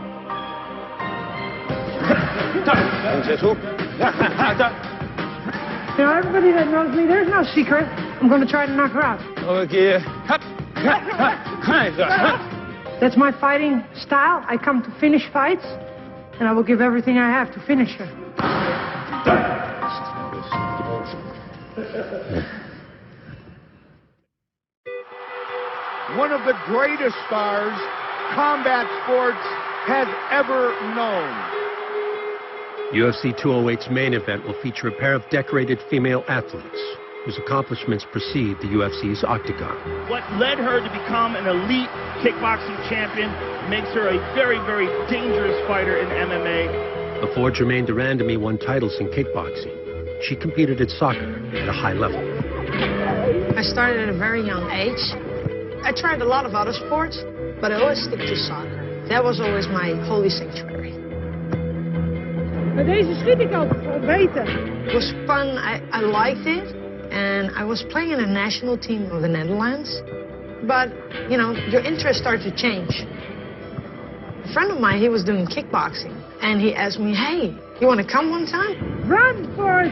Speaker 27: You know, everybody that knows me, there's no secret. I'm going to try to knock her out. That's my fighting style. I come to finish fights, and I will give everything I have to finish her.
Speaker 24: One of the greatest stars combat sports has ever known.
Speaker 19: UFC 208's main event will feature a pair of decorated female athletes whose accomplishments precede the UFC's octagon.
Speaker 4: What led her to become an elite kickboxing champion makes her a very, very dangerous fighter in MMA.
Speaker 19: Before Germaine de Randamie won titles in kickboxing, she competed at soccer at a high level.
Speaker 27: I started at a very young age. I tried a lot of other sports, but I always stick to soccer. That was always my holy sanctuary. Deze schiet ik ook beter. It was fun, I liked it, and I was playing in a national team of the Netherlands. But, you know, your interests start to change. A friend of mine, he was doing kickboxing, and he asked me, hey, you want to come one time? Run for it!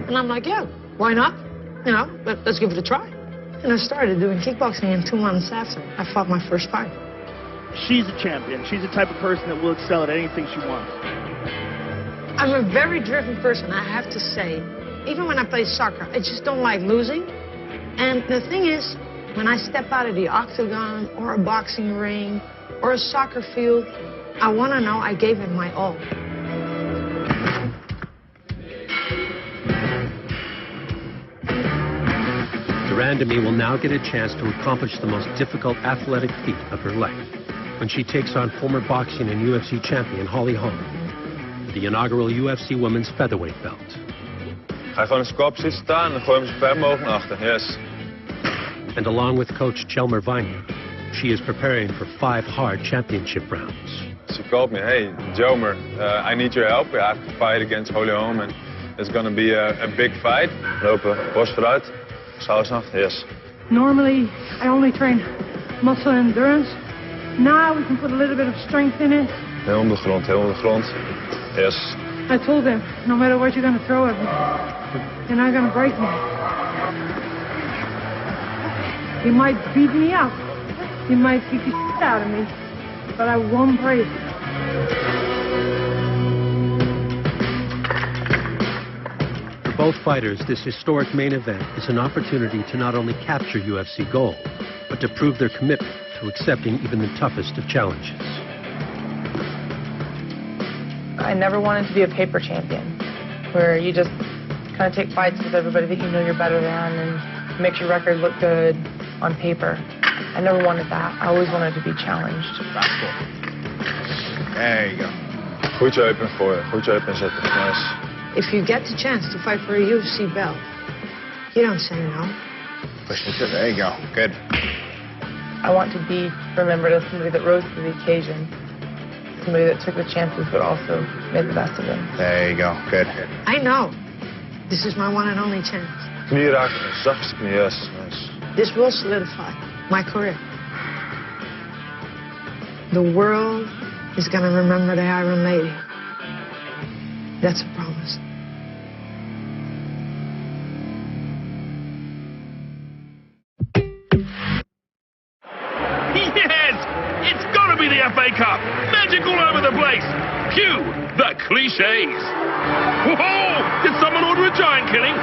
Speaker 27: And I'm like, yeah, why not? You know, let's give it a try. And I started doing kickboxing, and 2 months after, I fought my first fight.
Speaker 4: She's a champion. She's the type of person that will excel at anything she wants.
Speaker 27: I'm a very driven person, I have to say. Even when I play soccer, I just don't like losing. And the thing is, when I step out of the octagon or a boxing ring or a soccer field, I want to know I gave it my all.
Speaker 19: De Demi will now get a chance to accomplish the most difficult athletic feat of her life when she takes on former boxing and UFC champion Holly Holm, the inaugural UFC Women's Featherweight belt.
Speaker 3: Ga je gewoon in squat positie staan en gooi hem zo ver mogelijk naar achter. Yes.
Speaker 19: And along with coach Chelmer Viner, she is preparing for 5 hard championship rounds.
Speaker 3: She called me, hey, Jomer, I need your help. I have to fight against Holly Holm and it's going to be a big fight. Lopen, borst vooruit, schouders naar achter. Yes.
Speaker 27: Normally, I only train muscle endurance. Now we can put a little bit of strength in it.
Speaker 3: Heel om de grond, heel om de grond. Yes.
Speaker 27: I told him, no matter what you're going to throw at me, you're not going to break me. You might beat me up. You might kick the shit out of me, but I won't break.
Speaker 19: For both fighters, this historic main event is an opportunity to not only capture UFC gold, but to prove their commitment to accepting even the toughest of challenges.
Speaker 23: I never wanted to be a paper champion, where you just kind of take fights with everybody that you know you're better than and makes your record look good on paper. I never wanted that. I always wanted to be challenged.
Speaker 3: There you go. Goed je heupen voor je. Goed je heupen inzetten. Nice.
Speaker 27: If you get the chance to fight for a UFC belt, you don't say no.
Speaker 3: Push it. There you go. Good.
Speaker 23: I want to be remembered as somebody that rose to the occasion. Somebody that took the chances but also made the best of them.
Speaker 3: There you go. Good.
Speaker 27: I know. This is my one and only chance.
Speaker 3: Knie raken. Zachtste knie. Yes. Nice.
Speaker 27: This will solidify my career. The world is going to remember the Iron Lady. That's a promise.
Speaker 8: Yes! It's gotta be the FA Cup! Magic all over the place! Phew! The cliches! Whoa! Did someone order a giant killing?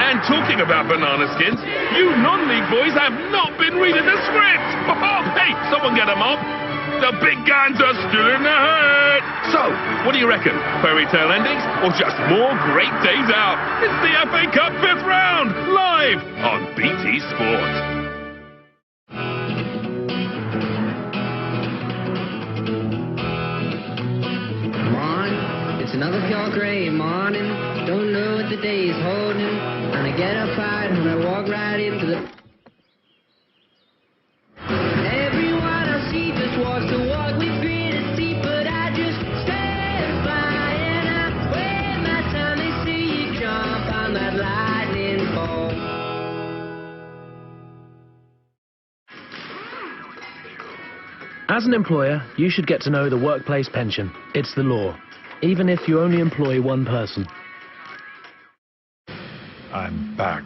Speaker 8: And talking about banana skins, you non-league boys have not been reading the script! Oh, hey, someone get them up! The big guns are still in the herd! So, what do you reckon? Fairy tale endings or just more great days out? It's the FA Cup 5th round, live on BT Sport.
Speaker 5: It's another pure grey morning, don't know what the day is holding, and I get up right and I walk right into the... Everyone I see just walks the walk with feet and deep, but I just stand by and I wait my time they see you jump on that lightning ball.
Speaker 17: As an employer, you should get to know the workplace pension. It's the law, even if you only employ one person.
Speaker 18: I'm back.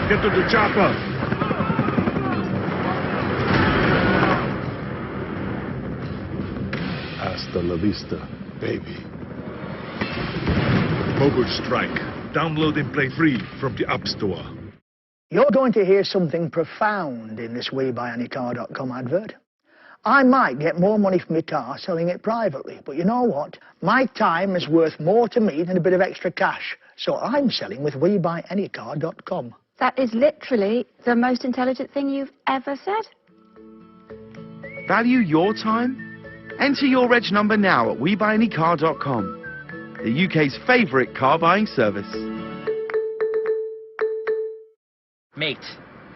Speaker 18: Get to the chopper! Hasta la vista, baby. Mobile Strike. Download and play free from the App Store.
Speaker 20: You're going to hear something profound in this WeBuyAnyCar.com advert. I might get more money for my car selling it privately, but you know what? My time is worth more to me than a bit of extra cash, so I'm selling with WeBuyAnyCar.com.
Speaker 9: That is literally the most intelligent thing you've ever said.
Speaker 25: Value your time? Enter your reg number now at WeBuyAnyCar.com, the UK's favourite car buying service.
Speaker 26: Mate,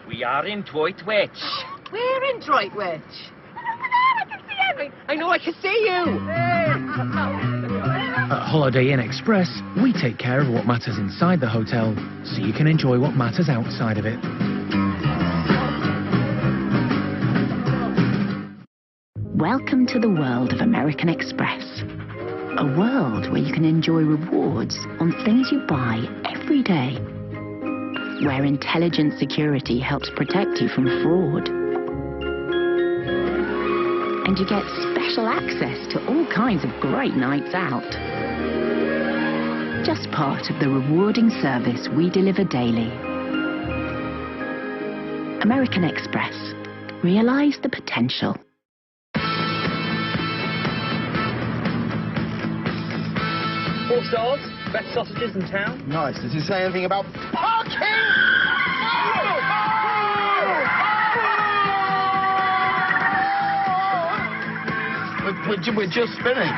Speaker 26: we are in Droitwich.
Speaker 28: We're in Droitwich. I know I can see you.
Speaker 17: At Holiday Inn Express, we take care of what matters inside the hotel, so you can enjoy what matters outside of it.
Speaker 29: Welcome to the world of American Express. A world where you can enjoy rewards on things you buy every day. Where intelligent security helps protect you from fraud. And you get special access to all kinds of great nights out. Just part of the rewarding service we deliver daily. American Express. Realize the potential.
Speaker 26: Full stars, Best sausages in town?
Speaker 24: Nice. Does it say anything about parking? We're just spinning.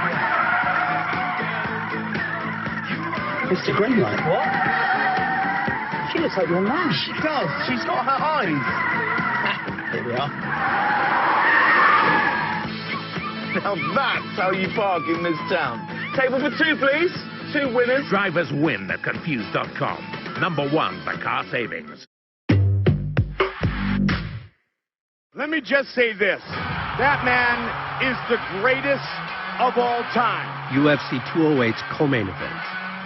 Speaker 20: Mr. Greenlight. What? She looks like your mum.
Speaker 24: She does. She's got her eyes. Here we are. Now that's how you park in this town. Table for two, please. Two winners.
Speaker 8: Drivers win at Confused.com. #1 for car savings.
Speaker 24: Let me just say this. That man is the greatest of all time.
Speaker 19: UFC 208's co-main event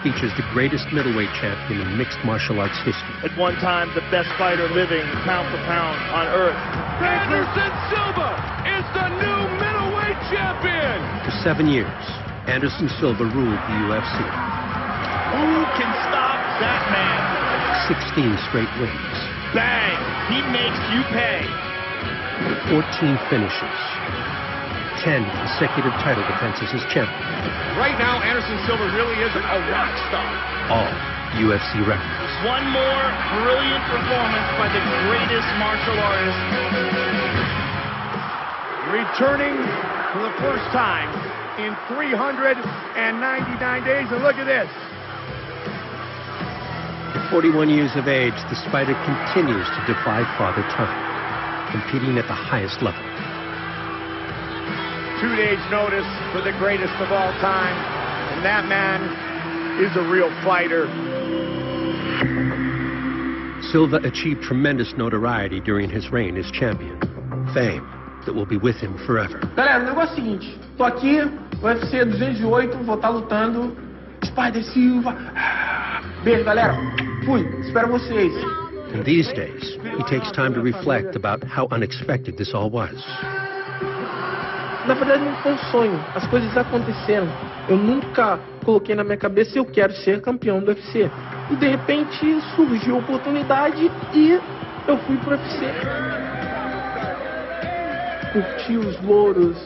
Speaker 19: features the greatest middleweight champion in mixed martial arts history.
Speaker 4: At one time, the best fighter living, pound for pound, on earth.
Speaker 8: Anderson Silva is the new middleweight champion.
Speaker 19: For 7 years, Anderson Silva ruled the UFC.
Speaker 4: Who can stop that man?
Speaker 19: 16 straight wins.
Speaker 4: Bang! He makes you pay.
Speaker 19: 14 finishes. 10 consecutive title defenses as champion.
Speaker 24: Right now, Anderson Silva really is a rock star.
Speaker 19: All UFC records.
Speaker 4: One more brilliant performance by the greatest martial artist. Returning for the first time in 399 days. And look at this.
Speaker 19: At 41 years of age, the Spider continues to defy Father Time, competing at the highest level.
Speaker 24: 2 days notice for the greatest of all time. And that man is a real fighter.
Speaker 19: Silva achieved tremendous notoriety during his reign as champion. Fame that will be with him forever.
Speaker 1: Galera, o negócio é o seguinte. Tô aqui, UFC 208, vou estar lutando. Spider Silva. Beijo, galera. Fui. Espero vocês.
Speaker 19: And these days, he takes time to reflect about how unexpected this all was.
Speaker 1: Na verdade, não foi um sonho. As coisas aconteceram. Eu nunca coloquei na minha cabeça eu quero ser campeão do UFC. E, de repente, surgiu a oportunidade e eu fui pro UFC. Curti os louros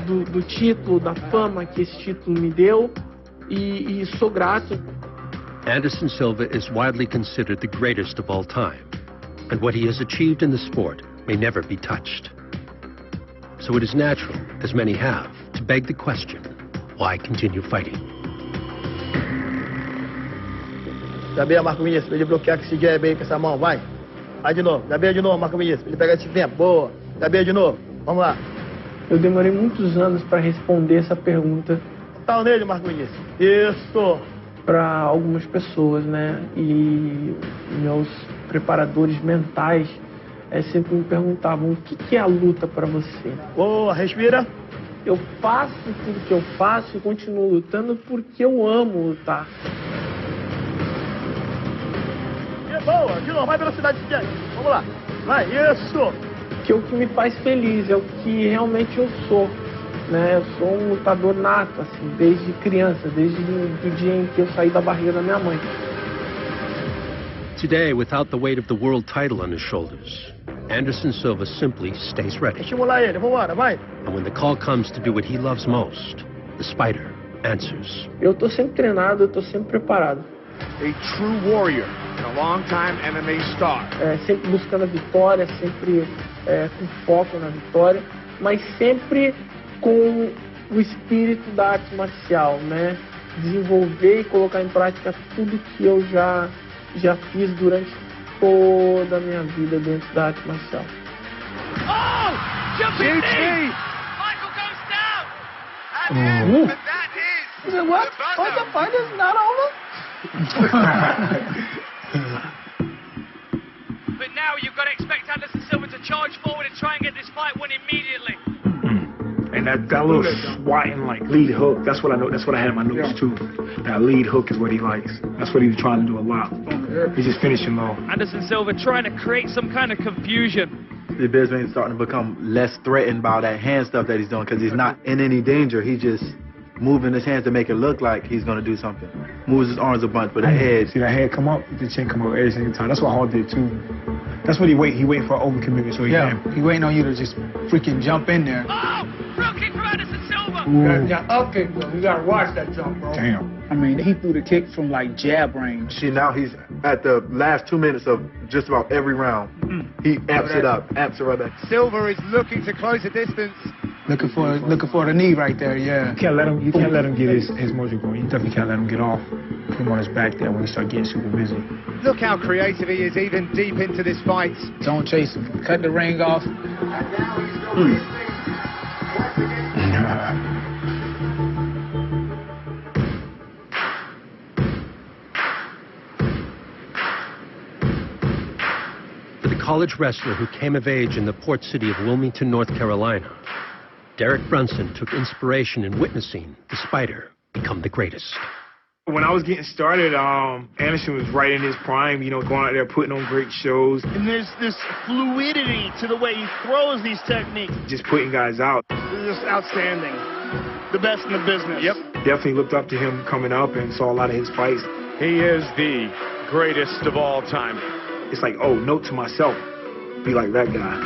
Speaker 1: do título, da fama que esse título me deu e sou grato.
Speaker 19: Anderson Silva is widely considered the greatest of all time, and what he has achieved in the sport may never be touched. So it is natural, as many have, to beg the question, why continue fighting?
Speaker 7: Gabriel, Marco Vinícius, pra ele bloquear que seguir bem com essa mão, vai. Vai de novo, Gabriel de novo, Marco Vinícius, pra ele pegar esse tempo, boa. Gabriel de novo, vamos lá.
Speaker 1: Eu demorei muitos anos para responder essa pergunta.
Speaker 7: Tá nele, Marco Vinícius. Isso.
Speaker 1: Para algumas pessoas, né? E meus preparadores mentais sempre me perguntavam o que é a luta para você.
Speaker 7: Boa, respira.
Speaker 1: Eu faço tudo que eu faço e continuo lutando porque eu amo lutar.
Speaker 7: Boa, de novo, mais velocidade de diante. Vamos lá. Vai, isso.
Speaker 1: Que é o que me faz feliz, é o que realmente eu sou. Né? Eu sou um lutador nato, assim, desde criança, desde o dia em que eu saí da barriga da minha mãe.
Speaker 19: Today, without the weight of the world title on his shoulders, Anderson Silva simply stays ready.
Speaker 7: Estimular ele, vambora, vai.
Speaker 19: And when the call comes to do what he loves most, the Spider answers.
Speaker 1: Eu tô sempre treinado, eu tô sempre preparado.
Speaker 24: A true warrior, and a long-time MMA star.
Speaker 1: Sempre buscando a vitória, sempre com foco na vitória, mas sempre com o espírito da arte marcial, né? Desenvolver e colocar em prática tudo que eu já fiz durante toda a minha vida dentro da arte marcial.
Speaker 8: Oh! Jumping knee! Michael goes down! And that is
Speaker 1: what? Oh, the fight is not over?
Speaker 8: But now you've got to expect Anderson Silva to charge forward and try and get this fight won immediately.
Speaker 10: And that little swatting, like, lead hook, that's what I know. That's what I had in my notes, too. That lead hook is what he likes. That's what he's trying to do a lot. He's just finishing low.
Speaker 4: Anderson Silva trying to create some kind of confusion.
Speaker 11: The Bisman's starting to become less threatened by that hand stuff that he's doing because he's not in any danger. He's just moving his hands to make it look like he's going to do something. Moves his arms a bunch, but the head...
Speaker 10: See that head come up, the chin come up every single time. That's what Hall did, too. That's what he waiting for an overcommitment so he can...
Speaker 12: He waiting on you to just freaking jump in there.
Speaker 8: Oh! Real kick from Anderson Silva!
Speaker 7: That up kick, bro. You gotta watch that jump, bro.
Speaker 10: Damn.
Speaker 2: I mean, he threw the kick from like jab range.
Speaker 11: See, now he's at the last 2 minutes of just about every round. He amps it up, amps it right back.
Speaker 24: Silva is looking to close the distance.
Speaker 2: Looking for the knee right there, yeah.
Speaker 10: You can't let him get his mojo going. You definitely can't let him get off. Put him on his back there when he start getting super busy.
Speaker 24: Look how creative he is, even deep into this fight.
Speaker 2: Don't chase him. Cut the ring off.
Speaker 19: For the college wrestler who came of age in the port city of Wilmington, North Carolina, Derek Brunson took inspiration in witnessing the Spider become the greatest.
Speaker 10: When I was getting started, Anderson was right in his prime, you know, going out there putting on great shows.
Speaker 4: And there's this fluidity to the way he throws these techniques.
Speaker 10: Just putting guys out.
Speaker 4: This is outstanding. The best in the business.
Speaker 10: Yep. Definitely looked up to him coming up and saw a lot of his fights.
Speaker 6: He is the greatest of all time.
Speaker 10: It's like, oh, note to myself, be like that guy.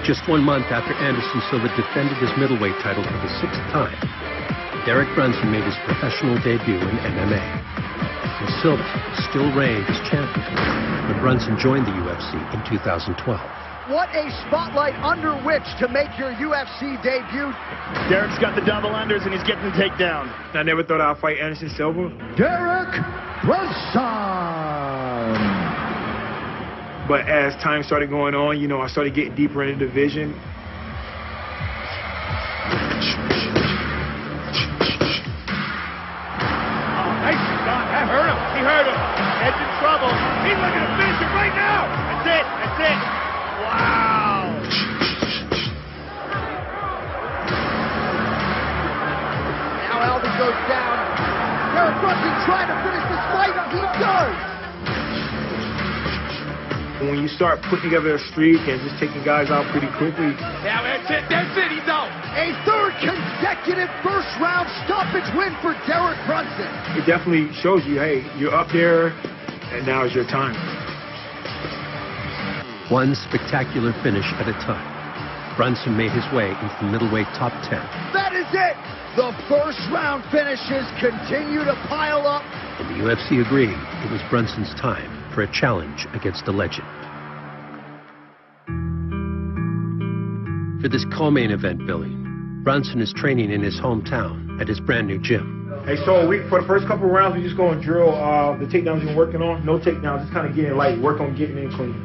Speaker 19: Just 1 month after Anderson Silva defended his middleweight title for the 6th time, Derek Brunson made his professional debut in MMA. And Silva still reigned as champion when Brunson joined the UFC in 2012.
Speaker 24: What a spotlight under which to make your UFC debut.
Speaker 4: Derek's got the double unders and he's getting the takedown.
Speaker 10: I never thought I'd fight Anderson Silva.
Speaker 24: Derek Brunson.
Speaker 10: But as time started going on, you know, I started getting deeper into the division.
Speaker 4: Oh, nice shot. That hurt him. He hurt him. Ed's in trouble. He's looking to finish it right now. That's it. That's it. Wow.
Speaker 24: Now Alvin goes down. Derek Brunson trying to finish this fight. He does.
Speaker 10: When you start putting together a streak and just taking guys out pretty quickly.
Speaker 24: Now that's it. That's it. He's out. A third consecutive first-round stoppage win for Derek Brunson.
Speaker 10: It definitely shows you, hey, you're up there, and now is your time.
Speaker 19: One spectacular finish at a time, Brunson made his way into the middleweight top 10.
Speaker 24: That is it. The first-round finishes continue to pile up.
Speaker 19: And the UFC agreed it was Brunson's time for a challenge against a legend. For this co-main event billing, Brunson is training in his hometown at his brand new gym.
Speaker 10: Hey, so for the first couple of rounds, we're just going to drill the takedowns you're working on. No takedowns, just kind of getting light, work on getting in clean.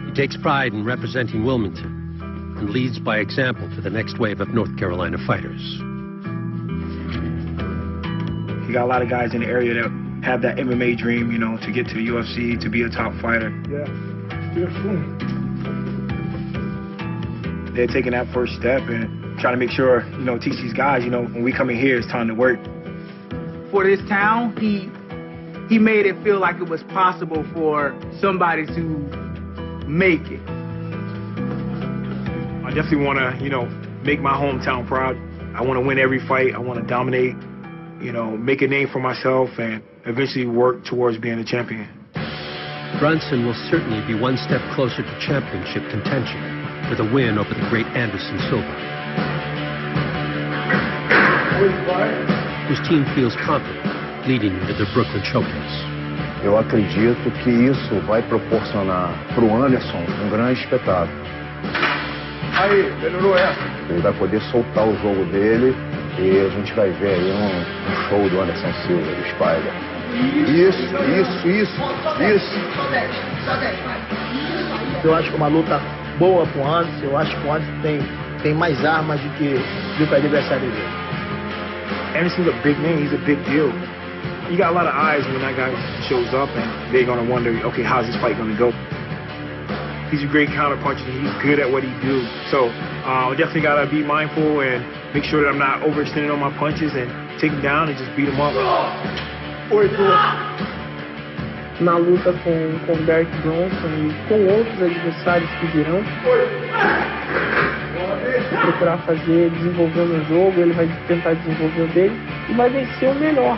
Speaker 19: He takes pride in representing Wilmington and leads by example for the next wave of North Carolina fighters.
Speaker 10: You got a lot of guys in the area that have that MMA dream, you know, to get to the UFC, to be a top fighter. Yeah. They're taking that first step and trying to make sure, you know, teach these guys, you know, when we come in here, it's time to work.
Speaker 2: For this town, he made it feel like it was possible for somebody to make it.
Speaker 10: I definitely want to, you know, make my hometown proud. I want to win every fight. I want to dominate, you know, make a name for myself and eventually work towards being a champion.
Speaker 19: Brunson will certainly be one step closer to championship contention with a win over the great Anderson Silva, whose team feels confident leading into the Brooklyn Showcase.
Speaker 12: Eu acredito que isso vai proporcionar para o Anderson grande espetáculo.
Speaker 7: Aí, melhorou essa.
Speaker 12: Ele vai poder soltar o jogo dele e a gente vai ver aí um show do Anderson Silva, do Spider. Isso.
Speaker 7: Eu acho que uma luta boa pro Anderson. Eu acho que o Anderson tem mais armas do que o adversário dele.
Speaker 10: Anderson's a big name. He's a big deal. You got a lot of eyes when that guy shows up, and they're gonna wonder, okay, how's this fight gonna go? He's a great counterpuncher, and he's good at what he do. So definitely gotta be mindful and make sure that I'm not overextending on my punches and take him down and just beat him up.
Speaker 1: Na luta com Derek Brunson e com outros adversários que virão, procurar desenvolver o meu jogo, ele vai tentar desenvolver o dele e vai vencer o melhor.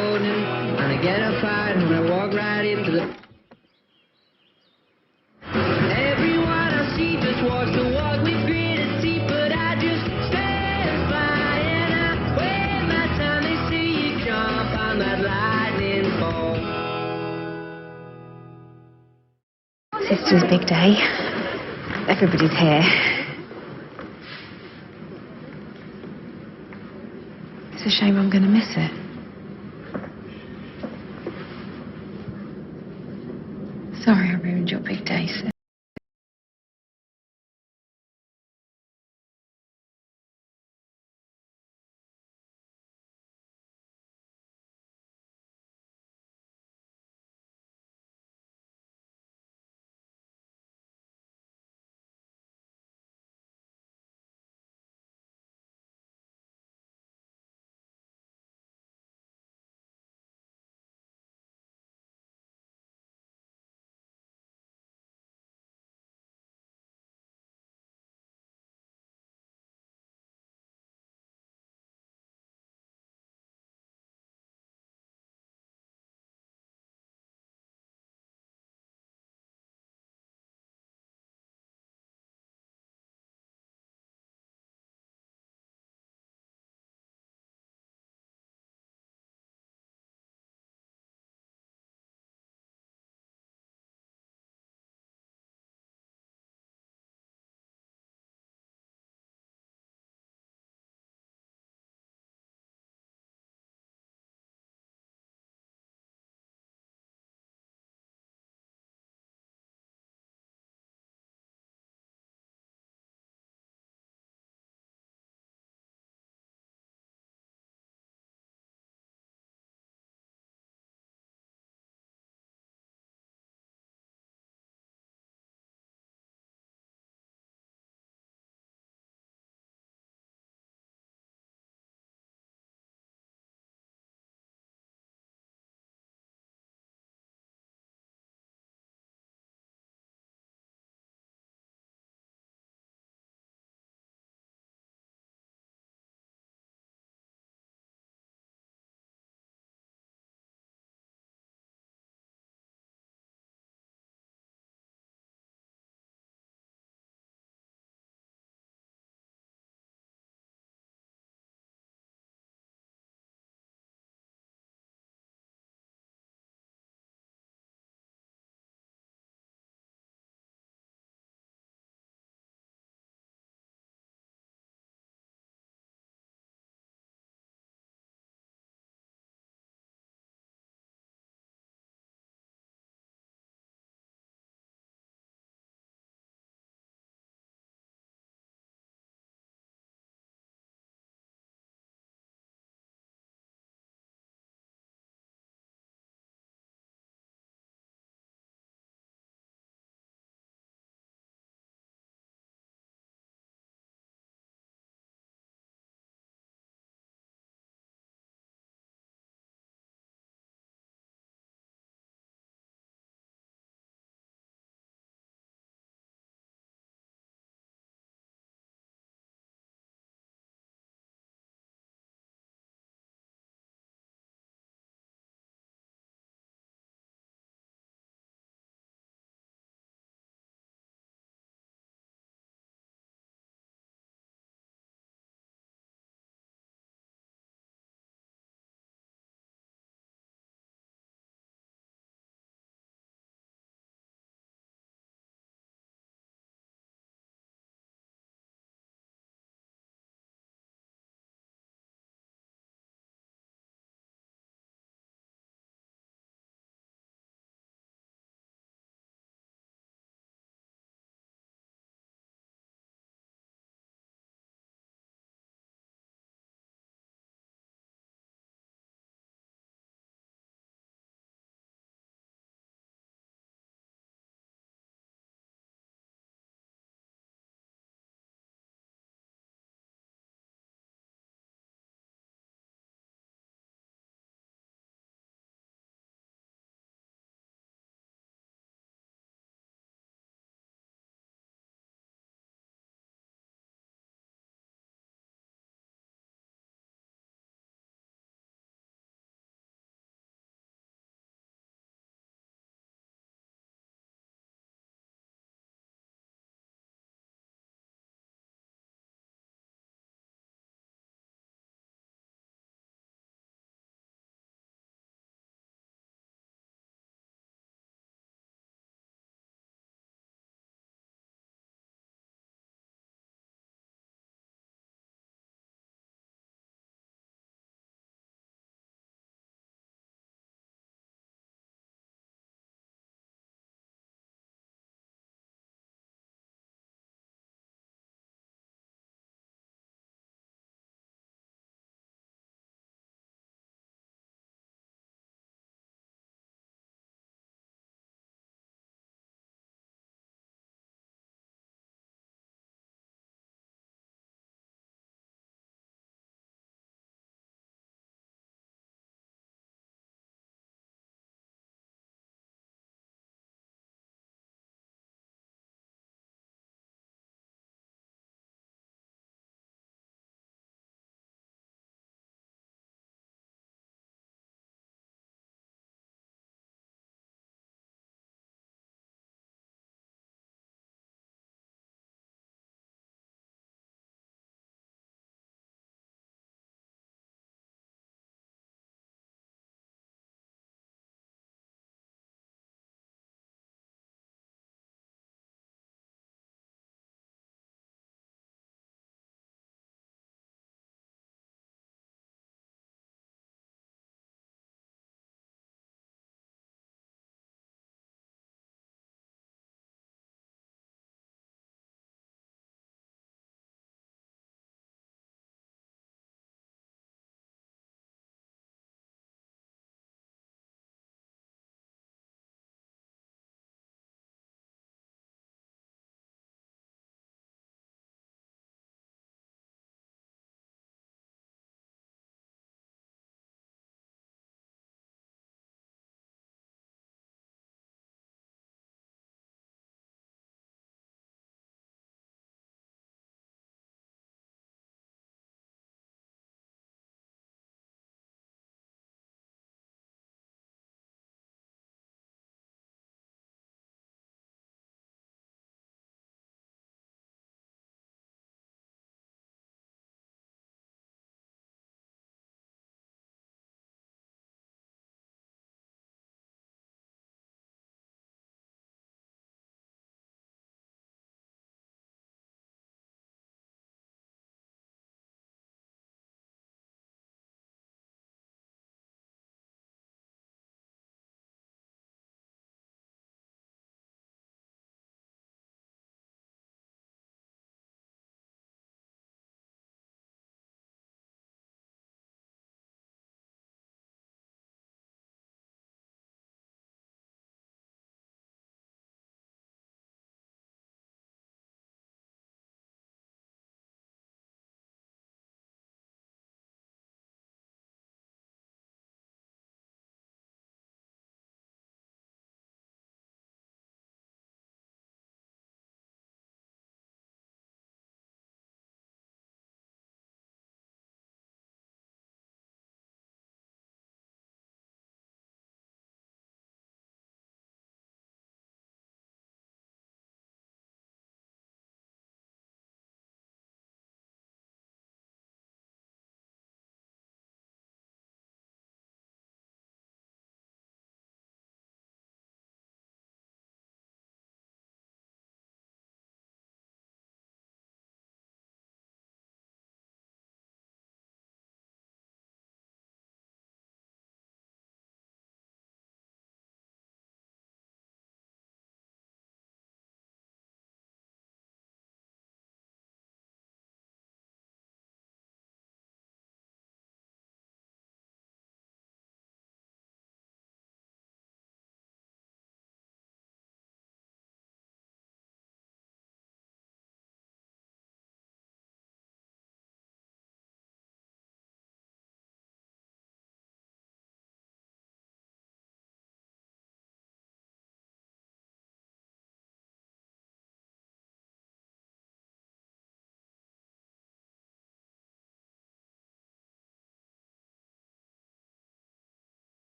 Speaker 5: morning, and I get up right when I walk right into the... Everyone I see just wants to walk with grit and teeth, but I just stand by and I wait my time. They see you jump on that lightning ball.
Speaker 3: Sister's big day. Everybody's here. It's a shame I'm going to miss it. Sorry I ruined your big day, sis.